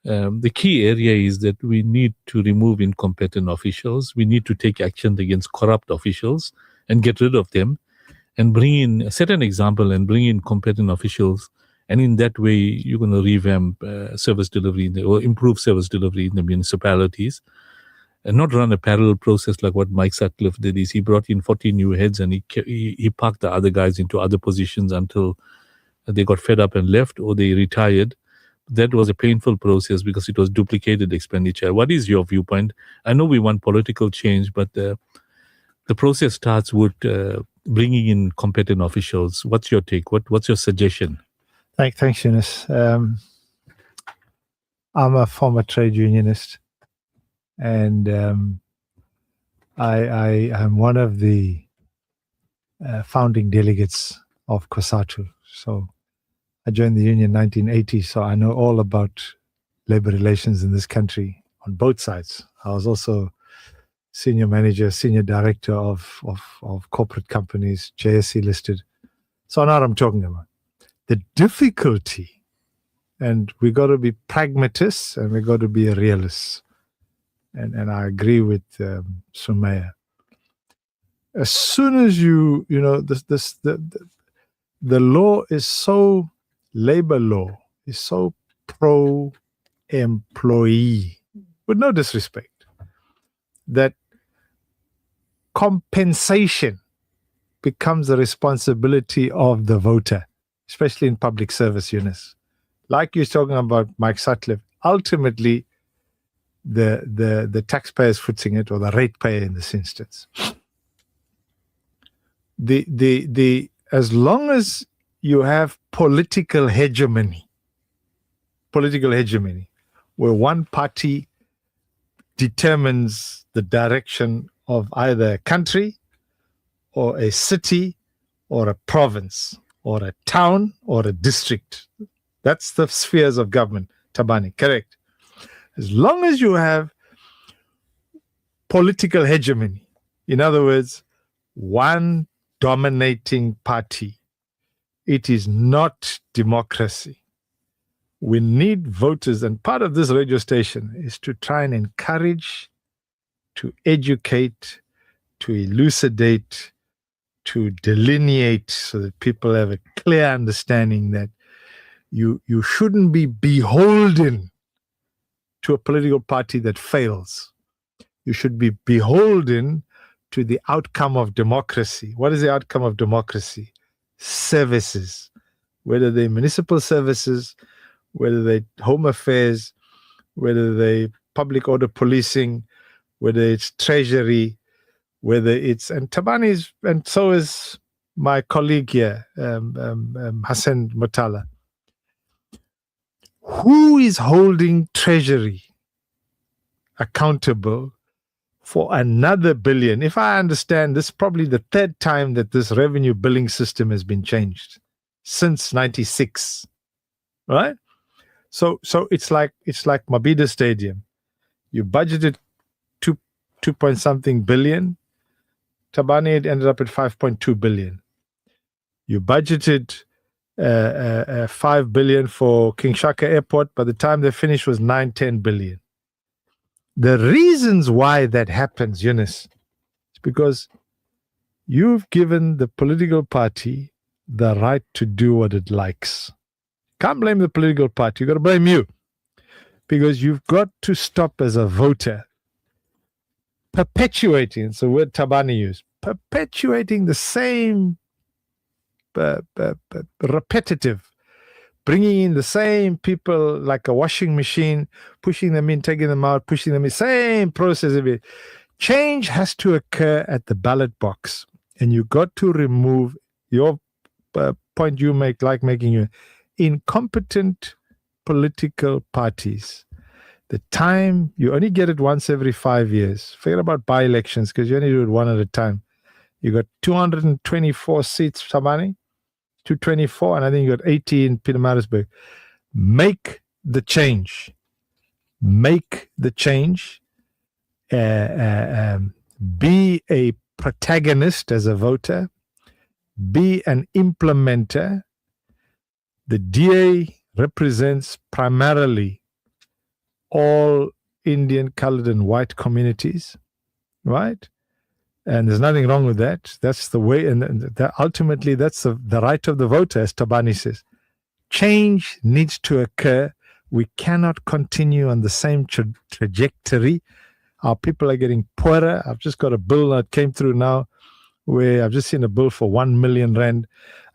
The key area is that we need to remove incompetent officials. We need to take action against corrupt officials and get rid of them and set an example and bring in competent officials. And in that way, you're going to revamp service delivery or improve service delivery in the municipalities and not run a parallel process like what Mike Sutcliffe did. He brought in 40 new heads and he parked the other guys into other positions until they got fed up and left or they retired. That was a painful process because it was duplicated expenditure. What is your viewpoint? I know we want political change, but the process starts with bringing in competent officials. What's your take? What's your suggestion? Thanks, Yunus. I'm a former trade unionist, and I am one of the founding delegates of COSATU. So I joined the union in 1980, so I know all about labor relations in this country on both sides. I was also senior manager, senior director of corporate companies, JSE listed. So I know what I'm talking about. The difficulty, and we got to be pragmatists and we got to be realists. And I agree with Sumaya. as soon as the law is so, labor law is so pro-employee, with no disrespect, that compensation becomes the responsibility of the voter, especially in public service, Yunus. Like you're talking about Mike Sutcliffe, ultimately the taxpayer is footing it, or the ratepayer in this instance. As long as you have political hegemony, where one party determines the direction of either a country or a city or a province or a town or a district. That's the spheres of government, Thabani, correct? As long as you have political hegemony, in other words, one dominating party, it is not democracy. We need voters, and part of this radio station is to try and encourage, to educate, to elucidate, to delineate, so that people have a clear understanding that you shouldn't be beholden to a political party that fails. You should be beholden to the outcome of democracy. What is the outcome of democracy? Services, whether they're municipal services, whether they're home affairs, whether they're public order policing, whether it's treasury, whether it's, and Thabani and so is my colleague here, Hassan Motala. Who is holding treasury accountable for another billion? If I understand, this is probably the third time that this revenue billing system has been changed since 96, right? So it's like Mabhida Stadium. You budgeted 2 point something billion. Thabani ended up at 5.2 billion. You budgeted 5 billion for King Shaka Airport. By the time they finished, was 9-10 billion. The reasons why that happens, Yunus, is because you've given the political party the right to do what it likes. Can't blame the political party. You've got to blame you, because you've got to stop as a voter perpetuating, it's the word Thabani used, perpetuating the same repetitive, bringing in the same people like a washing machine, pushing them in, taking them out, pushing them in, same process of it. Change has to occur at the ballot box, and you got to remove your point you make, like making you incompetent political parties. The time, you only get it once every 5 years. Forget about by-elections, because you only do it one at a time. You got 224 seats, Thabani, 224, and I think you got 80 in Pietermaritzburg. Make the change. Make the change. Be a protagonist as a voter. Be an implementer. The DA represents primarily all Indian, colored, and white communities, right? And there's nothing wrong with that. That's the way, and ultimately that's the right of the voter, as Thabani says. Change needs to occur. We cannot continue on the same trajectory. Our people are getting poorer. I've just got a bill that came through now, where I've just seen a bill for 1 million rand.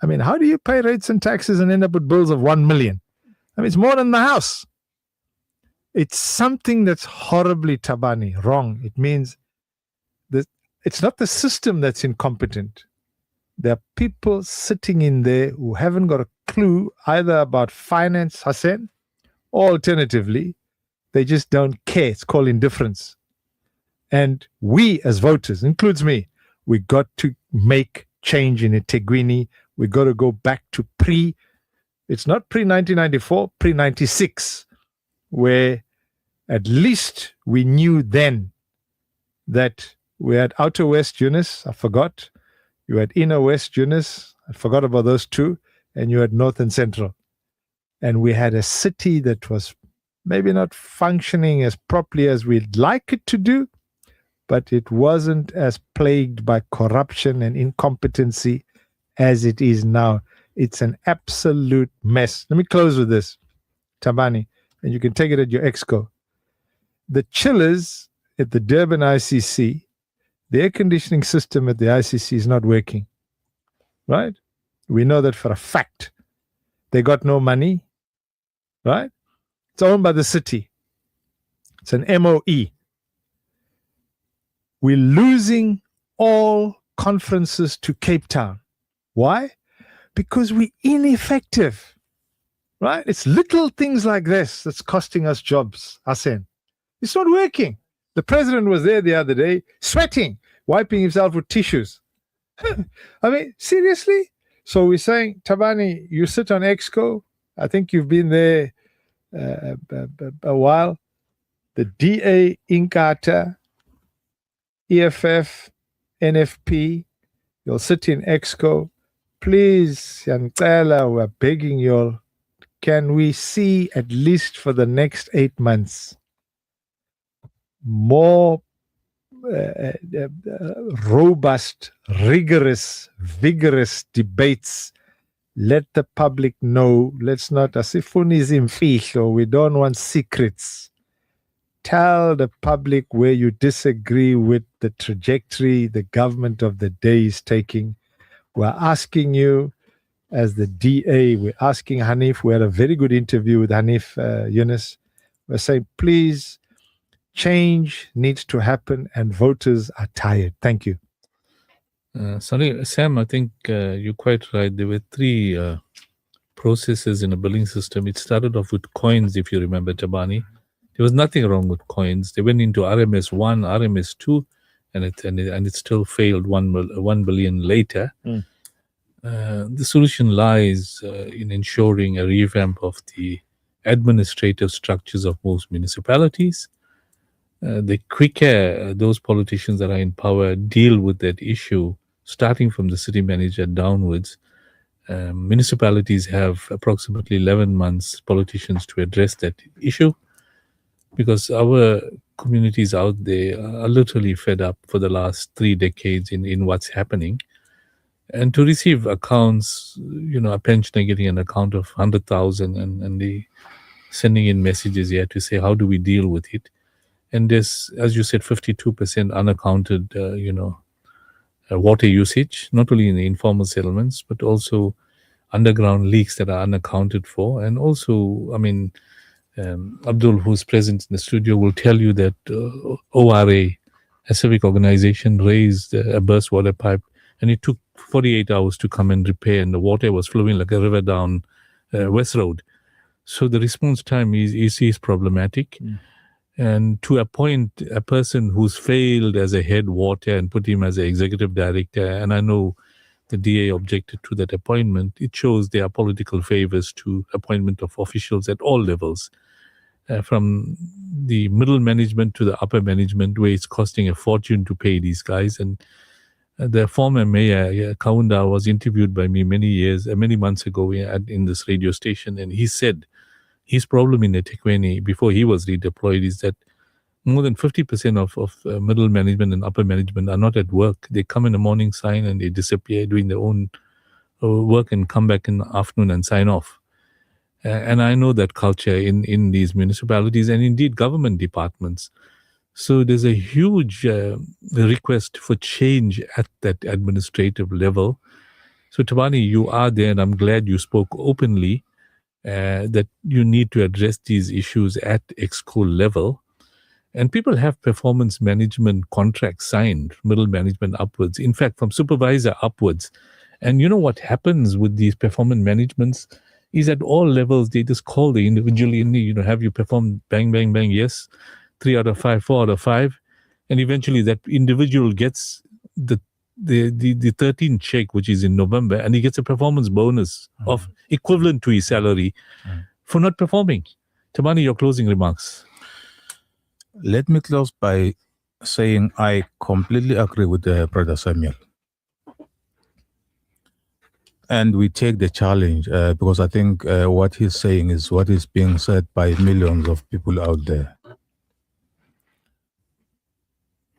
I mean, how do you pay rates and taxes and end up with bills of 1 million? I mean, it's more than the house. It's something that's horribly, Thabani, wrong. It means that it's not the system that's incompetent. There are people sitting in there who haven't got a clue either about finance, Hassan, or alternatively, they just don't care. It's called indifference. And we as voters, includes me, we got to make change in eThekwini. We got to go back to it's not pre-1994, pre-96, where at least we knew then that we had Outer West, Yunus, I forgot. You had Inner West, Yunus, I forgot about those two. And you had North and Central. And we had a city that was maybe not functioning as properly as we'd like it to do, but it wasn't as plagued by corruption and incompetency as it is now. It's an absolute mess. Let me close with this, Thabani, and you can take it at your exco. The chillers at the Durban ICC, the air conditioning system at the ICC is not working, right? We know that for a fact. They got no money, right? It's owned by the city. It's an MOE. We're losing all conferences to Cape Town. Why? Because we're ineffective, right? It's little things like this that's costing us jobs, Hassan. It's not working. The president was there the other day, sweating, wiping himself with tissues. I mean, seriously? So we're saying, Thabani, you sit on Exco. I think you've been there a while. The DA, Inkatha, EFF, NFP, you'll sit in Exco. Please, Yantela, we're begging you all, can we see at least for the next 8 months more robust, rigorous, vigorous debates? Let the public know. Let's not, asifuni zimfihlo, we don't want secrets. Tell the public where you disagree with the trajectory the government of the day is taking. We're asking you, as the DA, we're asking Hanif. We had a very good interview with Hanif Yunus. We're saying, please, change needs to happen and voters are tired. Thank you. Sorry, Sam, I think you're quite right. There were three processes in a billing system. It started off with coins, if you remember, Thabani. There was nothing wrong with coins. They went into RMS 1, RMS 2, and it still failed 1 billion later. The solution lies in ensuring a revamp of the administrative structures of most municipalities. The quicker those politicians that are in power deal with that issue, starting from the city manager downwards, municipalities have approximately 11 months, politicians, to address that issue, because our communities out there are literally fed up for the last 3 decades in what's happening. And to receive accounts, a pensioner getting an account of 100,000 and they sending in messages here to say, how do we deal with it? And there's, as you said, 52% unaccounted, water usage, not only in the informal settlements, but also underground leaks that are unaccounted for. And also, Abdul, who's present in the studio, will tell you that ORA, a civic organization, raised a burst water pipe, and it took 48 hours to come and repair, and the water was flowing like a river down West Road. So the response time is problematic. And to appoint a person who's failed as a head water and put him as an executive director, and I know the DA objected to that appointment, it shows there are political favors to appointment of officials at all levels, from the middle management to the upper management, where it's costing a fortune to pay these guys. And the former mayor, Kaunda, was interviewed by me many months ago in this radio station, and he said his problem in eThekwini before he was redeployed is that more than 50% of middle management and upper management are not at work. They come in the morning, sign, and they disappear doing their own work and come back in the afternoon and sign off. And I know that culture in these municipalities and indeed government departments. So there's a huge request for change at that administrative level. So Thabani, you are there, and I'm glad you spoke openly that you need to address these issues at Exco level. And people have performance management contracts signed, middle management upwards, in fact, from supervisor upwards. And you know what happens with these performance managements is at all levels, they just call the individual in, have you performed, bang, bang, bang, yes, 3 out of 5, 4 out of 5. And eventually that individual gets the 13th check, which is in November, and he gets a performance bonus of equivalent to his salary for not performing. Thabani, your closing remarks. Let me close by saying I completely agree with Brother Samuel. And we take the challenge because I think what he's saying is what is being said by millions of people out there.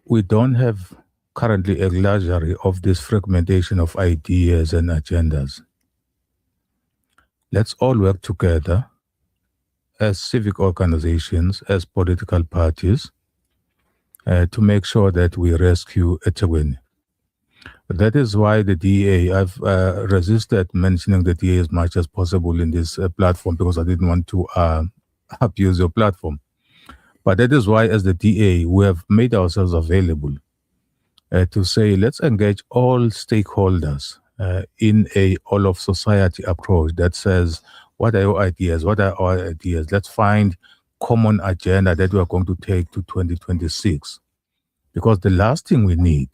we don't have currently a luxury of this fragmentation of ideas and agendas. Let's all work together as civic organizations, as political parties, to make sure that we rescue eThekwini. That is why the DA, I've resisted mentioning the DA as much as possible in this platform because I didn't want to abuse your platform. But that is why, as the DA, we have made ourselves available to say, let's engage all stakeholders in a all-of-society approach that says, what are your ideas? What are our ideas? Let's find common agenda that we are going to take to 2026. Because the last thing we need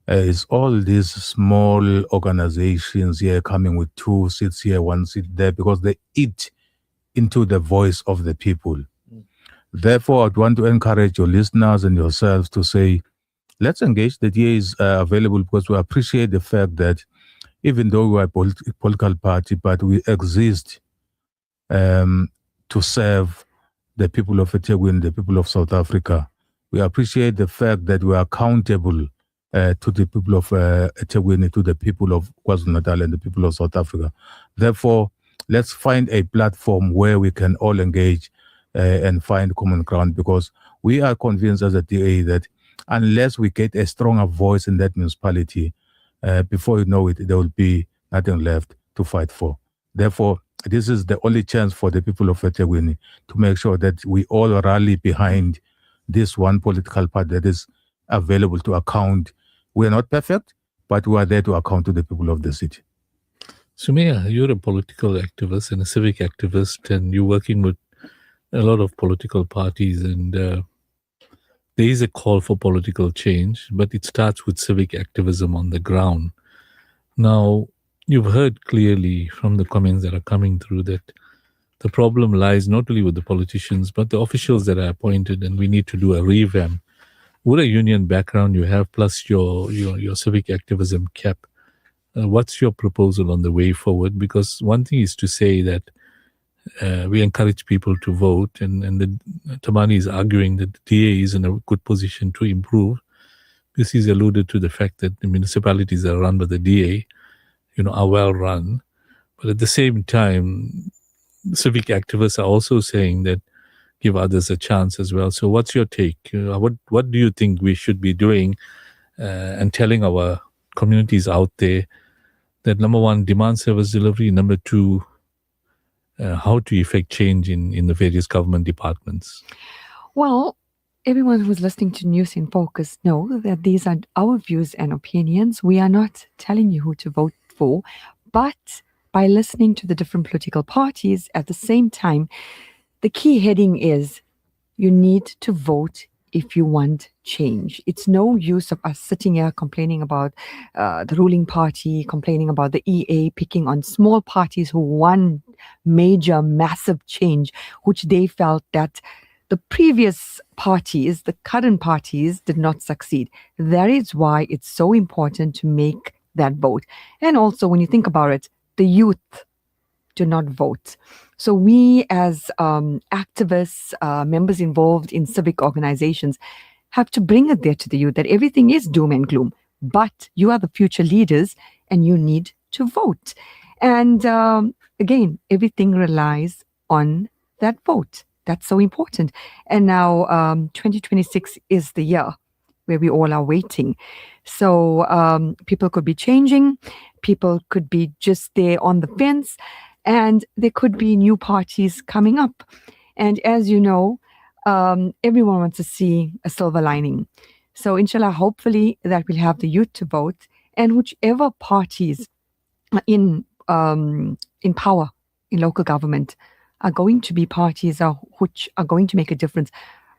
is all these small organizations here coming with 2 seats here, 1 seat there, because they eat into the voice of the people. Therefore, I'd want to encourage your listeners and yourselves to say, let's engage. The DA is available because we appreciate the fact that even though we are a political party, but we exist to serve the people of eThekwini, the people of South Africa. We appreciate the fact that we are accountable to the people of eThekwini, to the people of KwaZulu-Natal and the people of South Africa. Therefore, let's find a platform where we can all engage and find common ground, because we are convinced as a DA that unless we get a stronger voice in that municipality, before you know it, there will be nothing left to fight for. Therefore, this is the only chance for the people of eThekwini to make sure that we all rally behind this one political party that is available to account. We are not perfect, but we are there to account to the people of the city. Sumaya, you're a political activist and a civic activist, and you're working with a lot of political parties, and there is a call for political change, but it starts with civic activism on the ground. Now, you've heard clearly from the comments that are coming through that the problem lies not only with the politicians, but the officials that are appointed, and we need to do a revamp. With a union background you have, plus your civic activism cap, what's your proposal on the way forward? Because one thing is to say that we encourage people to vote, and Thabani is arguing that the DA is in a good position to improve. This is alluded to the fact that the municipalities that are run by the DA, are well run. But at the same time, civic activists are also saying that give others a chance as well. So what's your take? What do you think we should be doing and telling our communities out there that, number one, demand service delivery, number two, how to effect change in the various government departments? Well, everyone who's listening to News in Focus know that these are our views and opinions. We are not telling you who to vote for, but by listening to the different political parties at the same time, the key heading is you need to vote if you want change. It's no use of us sitting here complaining about the ruling party, complaining about the EA, picking on small parties who won major, massive change, which they felt that the previous parties, the current parties, did not succeed. That is why it's so important to make that vote. And also, when you think about it, the youth do not vote. So we as activists, members involved in civic organizations, have to bring it there to the youth that everything is doom and gloom, but you are the future leaders and you need to vote. And again, everything relies on that vote. That's so important. And now 2026 is the year where we all are waiting. So people could be changing, people could be just there on the fence, and there could be new parties coming up. And as you know, everyone wants to see a silver lining. So inshallah, hopefully that we'll have the youth to vote, and whichever parties are in power in local government are going to be parties which are going to make a difference,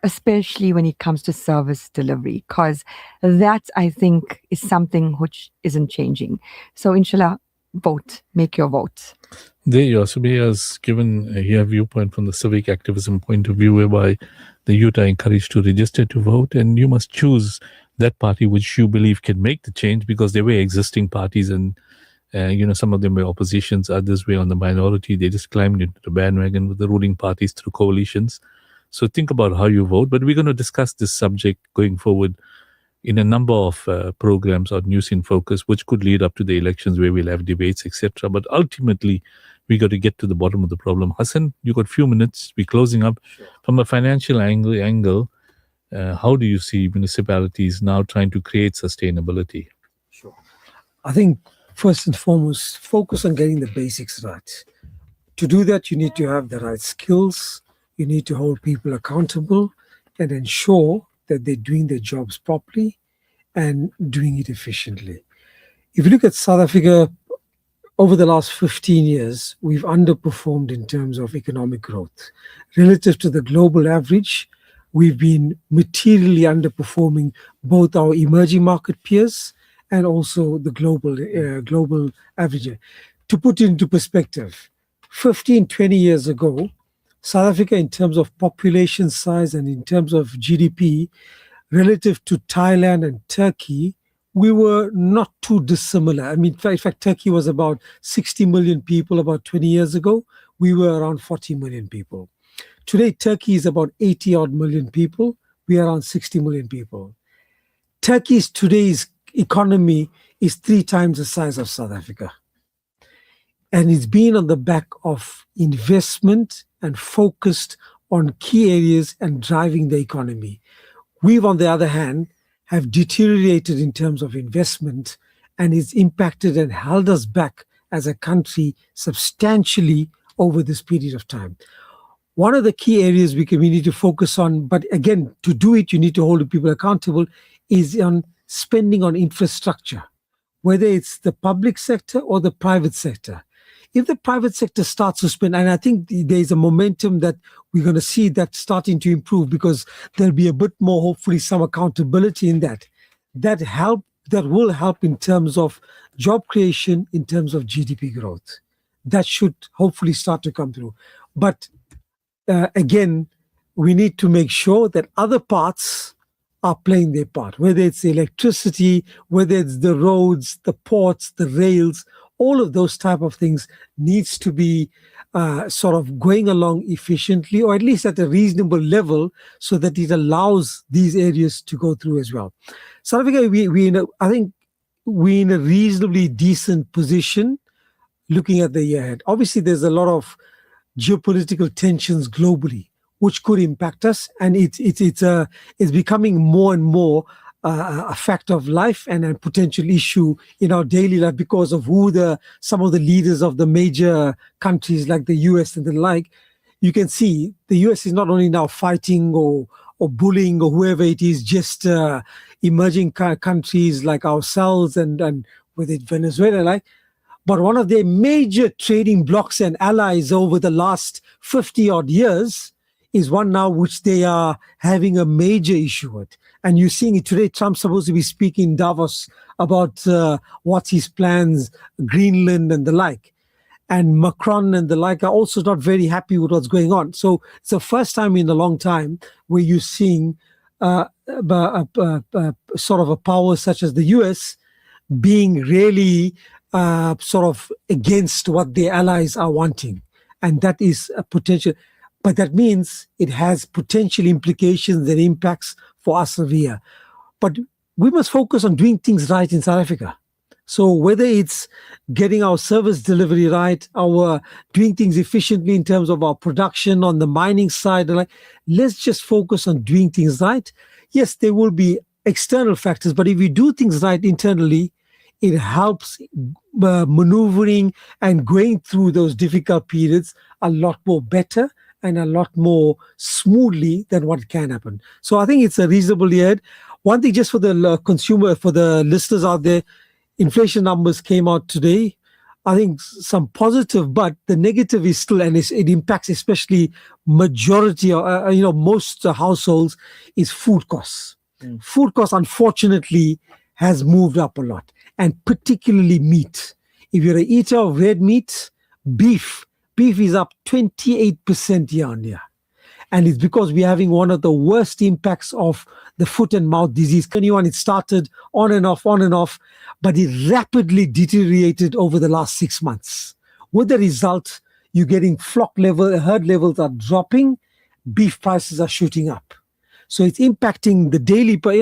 especially when it comes to service delivery, because that, I think, is something which isn't changing. So inshallah, vote, make your vote. There you are. Sumaya has given her viewpoint from the civic activism point of view, whereby the youth are encouraged to register to vote, and you must choose that party which you believe can make the change, because there were existing parties, and some of them were oppositions, others were on the minority. They just climbed into the bandwagon with the ruling parties through coalitions. So think about how you vote. But we're going to discuss this subject going forward in a number of programs or News in Focus, which could lead up to the elections where we'll have debates, etc. But ultimately, we got to get to the bottom of the problem. Hassan, you got a few minutes. We're closing up. Sure. From a financial angle, how do you see municipalities now trying to create sustainability? Sure. I think first and foremost, focus on getting the basics right. To do that, you need to have the right skills. You need to hold people accountable and ensure that they're doing their jobs properly and doing it efficiently. If you look at South Africa, over the last 15 years, we've underperformed in terms of economic growth. Relative to the global average, we've been materially underperforming both our emerging market peers and also the global average. To put it into perspective, 15, 20 years ago, South Africa, in terms of population size and in terms of GDP, relative to Thailand and Turkey, we were not too dissimilar. I mean, in fact, Turkey was about 60 million people about 20 years ago. We were around 40 million people. Today, Turkey is about 80 odd million people. We are around 60 million people. Turkey's today's economy is 3 times the size of South Africa. And it's been on the back of investment and focused on key areas and driving the economy. We've, on the other hand, have deteriorated in terms of investment, and it's impacted and held us back as a country substantially over this period of time. One of the key areas we need to focus on, but again, to do it, you need to hold people accountable, is on spending on infrastructure, whether it's the public sector or the private sector. If the private sector starts to spend, and I think there's a momentum that we're going to see that starting to improve because there'll be a bit more, hopefully some accountability in that. That will help in terms of job creation, in terms of GDP growth. That should hopefully start to come through. But again, we need to make sure that other parts are playing their part, whether it's electricity, whether it's the roads, the ports, the rails. All of those type of things needs to be sort of going along efficiently, or at least at a reasonable level, so that it allows these areas to go through as well. South Africa, I think we're in a reasonably decent position looking at the year ahead. Obviously, there's a lot of geopolitical tensions globally, which could impact us, and it's becoming more and more a fact of life and a potential issue in our daily life because of who some of the leaders of the major countries like the US and the like. You can see the US is not only now fighting or bullying or whoever it is, just emerging countries like ourselves and with it Venezuela, but one of their major trading blocs and allies over the last 50 odd years is one now which they are having a major issue with. And you're seeing it today. Trump's supposed to be speaking in Davos about what's his plans, Greenland and the like. And Macron and the like are also not very happy with what's going on. So it's the first time in a long time where you're seeing sort of a power such as the US being really sort of against what their allies are wanting. And that is a potential. But that means it has potential implications and impacts for us over here. But we must focus on doing things right in South Africa. So whether it's getting our service delivery right, our doing things efficiently in terms of our production on the mining side, let's just focus on doing things right. Yes, there will be external factors, but if we do things right internally, it helps maneuvering and going through those difficult periods a lot more better and a lot more smoothly than what can happen. So I think it's a reasonable year. One thing just for the consumer, for the listeners out there, inflation numbers came out today. I think some positive, but the negative is still, and it impacts especially majority, most households, is food costs. Food costs, unfortunately, has moved up a lot, and particularly meat. If you're an eater of red meat, beef is up 28% year on year. And it's because we're having one of the worst impacts of the foot and mouth disease. It started on and off, but it rapidly deteriorated over the last 6 months. With the result, you're getting herd levels are dropping, beef prices are shooting up. So it's impacting the daily, but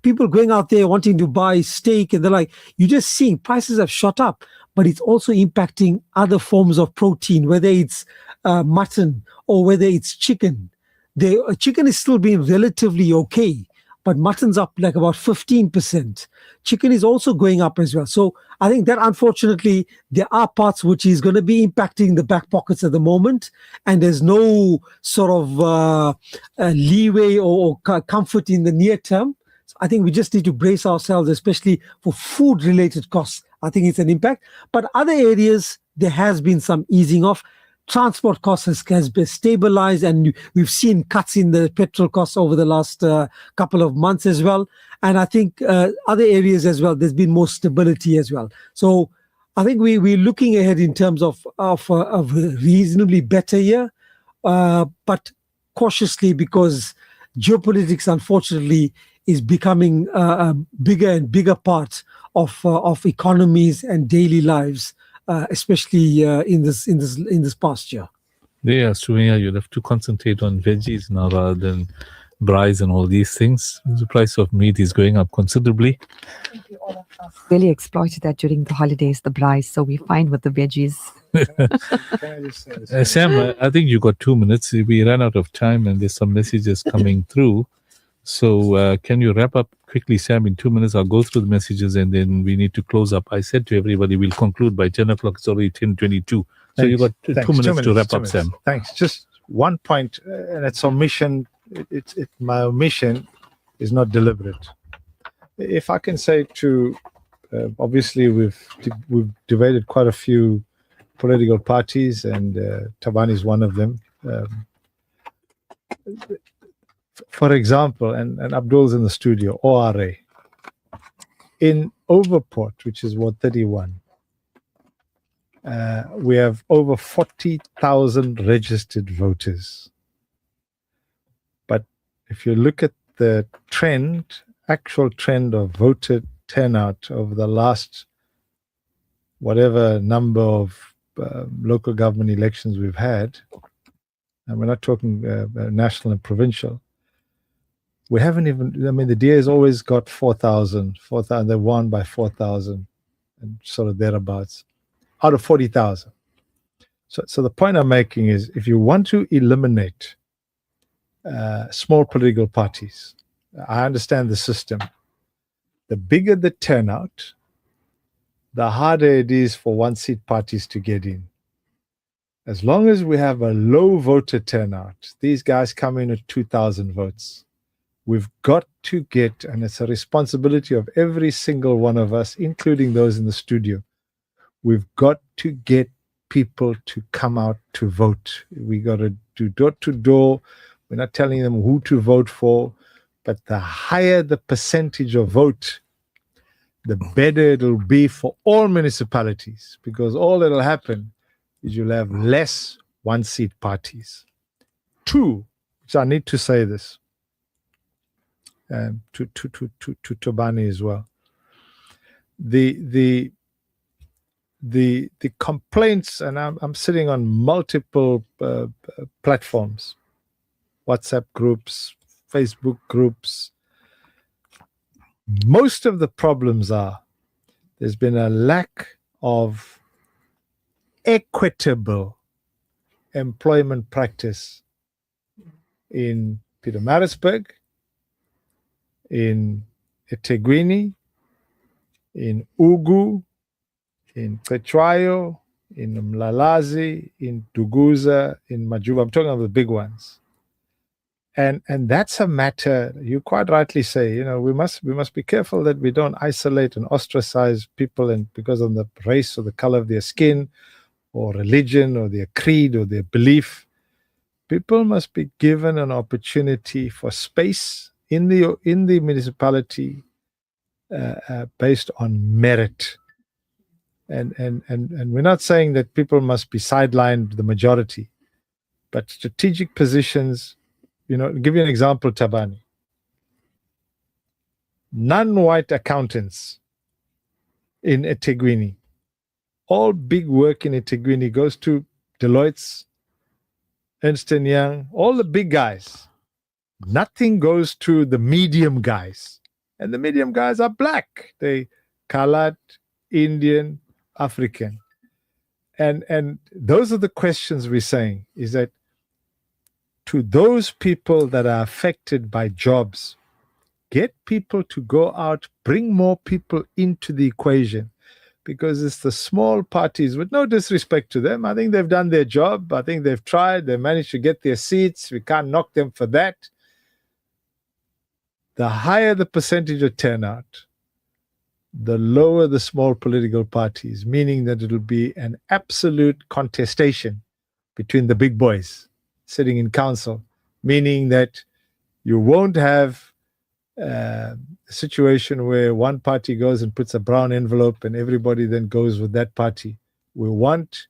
people going out there wanting to buy steak, and they're like, you're just seeing prices have shot up, but it's also impacting other forms of protein, whether it's mutton or whether it's chicken. The chicken is still being relatively okay, but mutton's up like about 15%. Chicken is also going up as well. So I think that unfortunately there are parts which is going to be impacting the back pockets at the moment, and there's no sort of leeway or comfort in the near term. So I think we just need to brace ourselves, especially for food-related costs. I think it's an impact. But other areas, there has been some easing off. Transport costs has been stabilized, and we've seen cuts in the petrol costs over the last couple of months as well. And I think other areas as well, there's been more stability as well. So I think we're looking ahead in terms of a reasonably better year, but cautiously, because geopolitics, unfortunately, is becoming a bigger and bigger part of economies and daily lives. Especially in this past year. Yeah, Sumaya, you'll have to concentrate on veggies now rather than rice and all these things. The price of meat is going up considerably. Really exploited that during the holidays, the price. So we find with the veggies. Sam, I think you got 2 minutes. We ran out of time, and there's some messages coming through. So can you wrap up quickly, Sam, in 2 minutes? I'll go through the messages and then we need to close up. I said to everybody, we'll conclude by 10 o'clock. It's already 10:22. So you got 2 minutes to wrap up, Sam. Thanks. Just one point, and it's omission. My omission is not deliberate. If I can say to, obviously we've divided quite a few political parties, and Thabani is one of them. For example, and Abdul's in the studio, ORA. In Overport, which is Ward 31, we have over 40,000 registered voters. But if you look at the actual trend of voter turnout over the last whatever number of local government elections we've had, and we're not talking national and provincial, we haven't even, the DA has always got 4,000, they won by 4,000 and sort of thereabouts out of 40,000. So the point I'm making is, if you want to eliminate small political parties, I understand the system. The bigger the turnout, the harder it is for one-seat parties to get in. As long as we have a low voter turnout, these guys come in at 2,000 votes. We've got to get, and it's a responsibility of every single one of us, including those in the studio, we've got to get people to come out to vote. We got to do door to door. We're not telling them who to vote for, but the higher the percentage of vote, the better it'll be for all municipalities, because all that'll happen is you'll have less one-seat parties. Two, which I need to say this, to Thabani as well. The complaints, and I'm sitting on multiple platforms, WhatsApp groups, Facebook groups. Most of the problems are there's been a lack of equitable employment practice in Pietermaritzburg, in eThekwini, in Ugu, in Cetshwayo, in Mlalazi, in Duguza, in Majuba. I'm talking about the big ones. And that's a matter, you quite rightly say, we must be careful that we don't isolate and ostracize people and because of the race or the color of their skin or religion or their creed or their belief. People must be given an opportunity for space in the municipality based on merit. And we're not saying that people must be sidelined, the majority, but strategic positions. I'll give you an example, Thabani. Non-white accountants in eThekwini, all big work in eThekwini goes to Deloitte's, Ernst & Young, all the big guys. Nothing goes to the medium guys. And the medium guys are black. They colored, Indian, African. And those are the questions we're saying, is that to those people that are affected by jobs, get people to go out, bring more people into the equation, because it's the small parties, with no disrespect to them. I think they've done their job. I think they've tried. They managed to get their seats. We can't knock them for that. The higher the percentage of turnout, the lower the small political parties, meaning that it'll be an absolute contestation between the big boys sitting in council, meaning that you won't have a situation where one party goes and puts a brown envelope and everybody then goes with that party. We want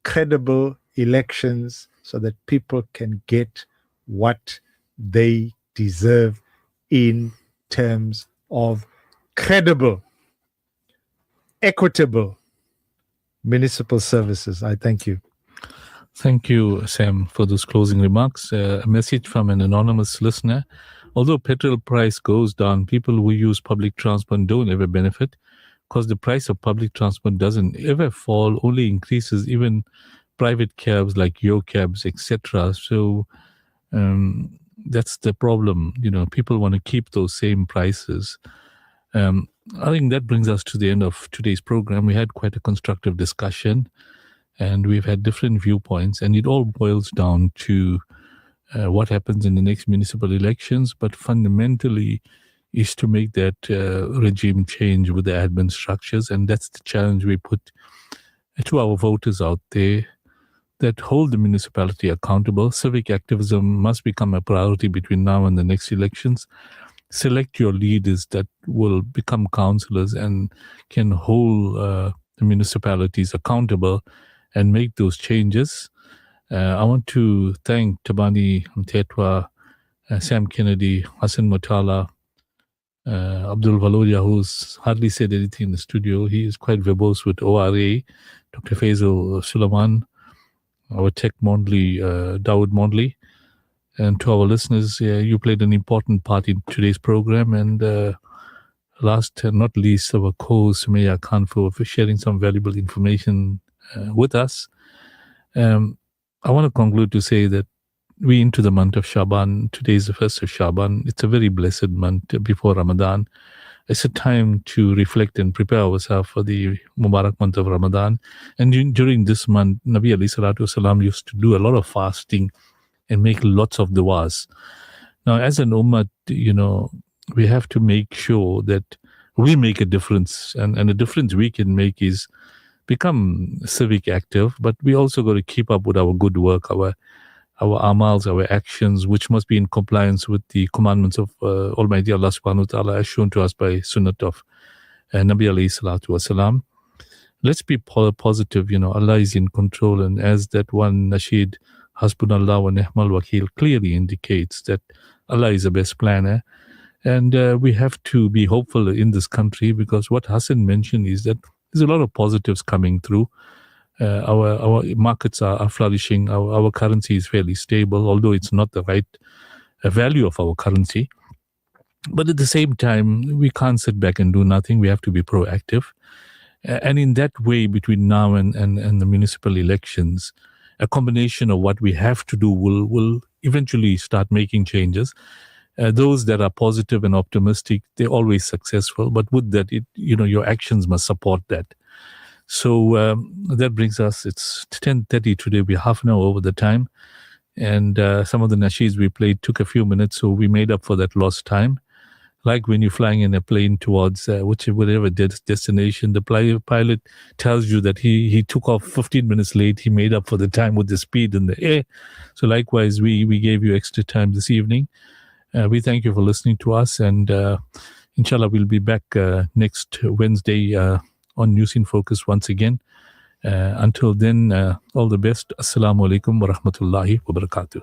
credible elections so that people can get what they deserve in terms of credible, equitable municipal services. I thank you. Thank you, Sam, for those closing remarks. A message from an anonymous listener. Although petrol price goes down, people who use public transport don't ever benefit, because the price of public transport doesn't ever fall, only increases. Even private cabs like your cabs, etc. So that's the problem. You know, people want to keep those same prices. I think that brings us to the end of today's program. We had quite a constructive discussion, and we've had different viewpoints, and it all boils down to what happens in the next municipal elections, but fundamentally is to make that regime change with the admin structures. And that's the challenge we put to our voters out there, that hold the municipality accountable. Civic activism must become a priority between now and the next elections. Select your leaders that will become councillors and can hold the municipalities accountable and make those changes. I want to thank Thabani Mthethwa, Sam Kennedy, Hassan Motala, Abdul Valodia, who's hardly said anything in the studio. He is quite verbose with ORA, Dr. Faisal Suleiman, our tech Mondley, Dawood Mondley. And to our listeners, you played an important part in today's program. And last and not least, our co-host Sumaya Khan for sharing some valuable information with us. I want to conclude to say that we're into the month of Shaban. Today is the 1st of Shaban. It's a very blessed month before Ramadan. It's a time to reflect and prepare ourselves for the Mubarak month of Ramadan. And during this month, Nabi alayhi salatu wasalam used to do a lot of fasting and make lots of du'as. Now, as an ummah, you know, we have to make sure that we make a difference. And the difference we can make is become civic active, but we also got to keep up with our good work, our amals, our actions, which must be in compliance with the commandments of Almighty Allah subhanahu wa ta'ala, as shown to us by sunnat of Nabi alayhi salatu wasalam. Let's be positive, you know, Allah is in control. And as that one nasheed, Hasbunallah wa ni'mal wakil, clearly indicates that Allah is the best planner. And we have to be hopeful in this country, because what Hassan mentioned is that there's a lot of positives coming through. Our markets are flourishing. Our currency is fairly stable, although it's not the right value of our currency. But at the same time, we can't sit back and do nothing. We have to be proactive. And in that way, between now and the municipal elections, a combination of what we have to do will eventually start making changes. Those that are positive and optimistic, they're always successful. But with that, your actions must support that. So that brings us, it's 10:30 today. We're half an hour over the time. And some of the nasheeds we played took a few minutes, so we made up for that lost time. Like when you're flying in a plane towards whatever destination, the pilot tells you that he took off 15 minutes late. He made up for the time with the speed in the air. So likewise, we gave you extra time this evening. We thank you for listening to us, and inshallah we'll be back next Wednesday on News in Focus once again. Until then, all the best. Assalamu alaikum wa rahmatullahi wa barakatuh.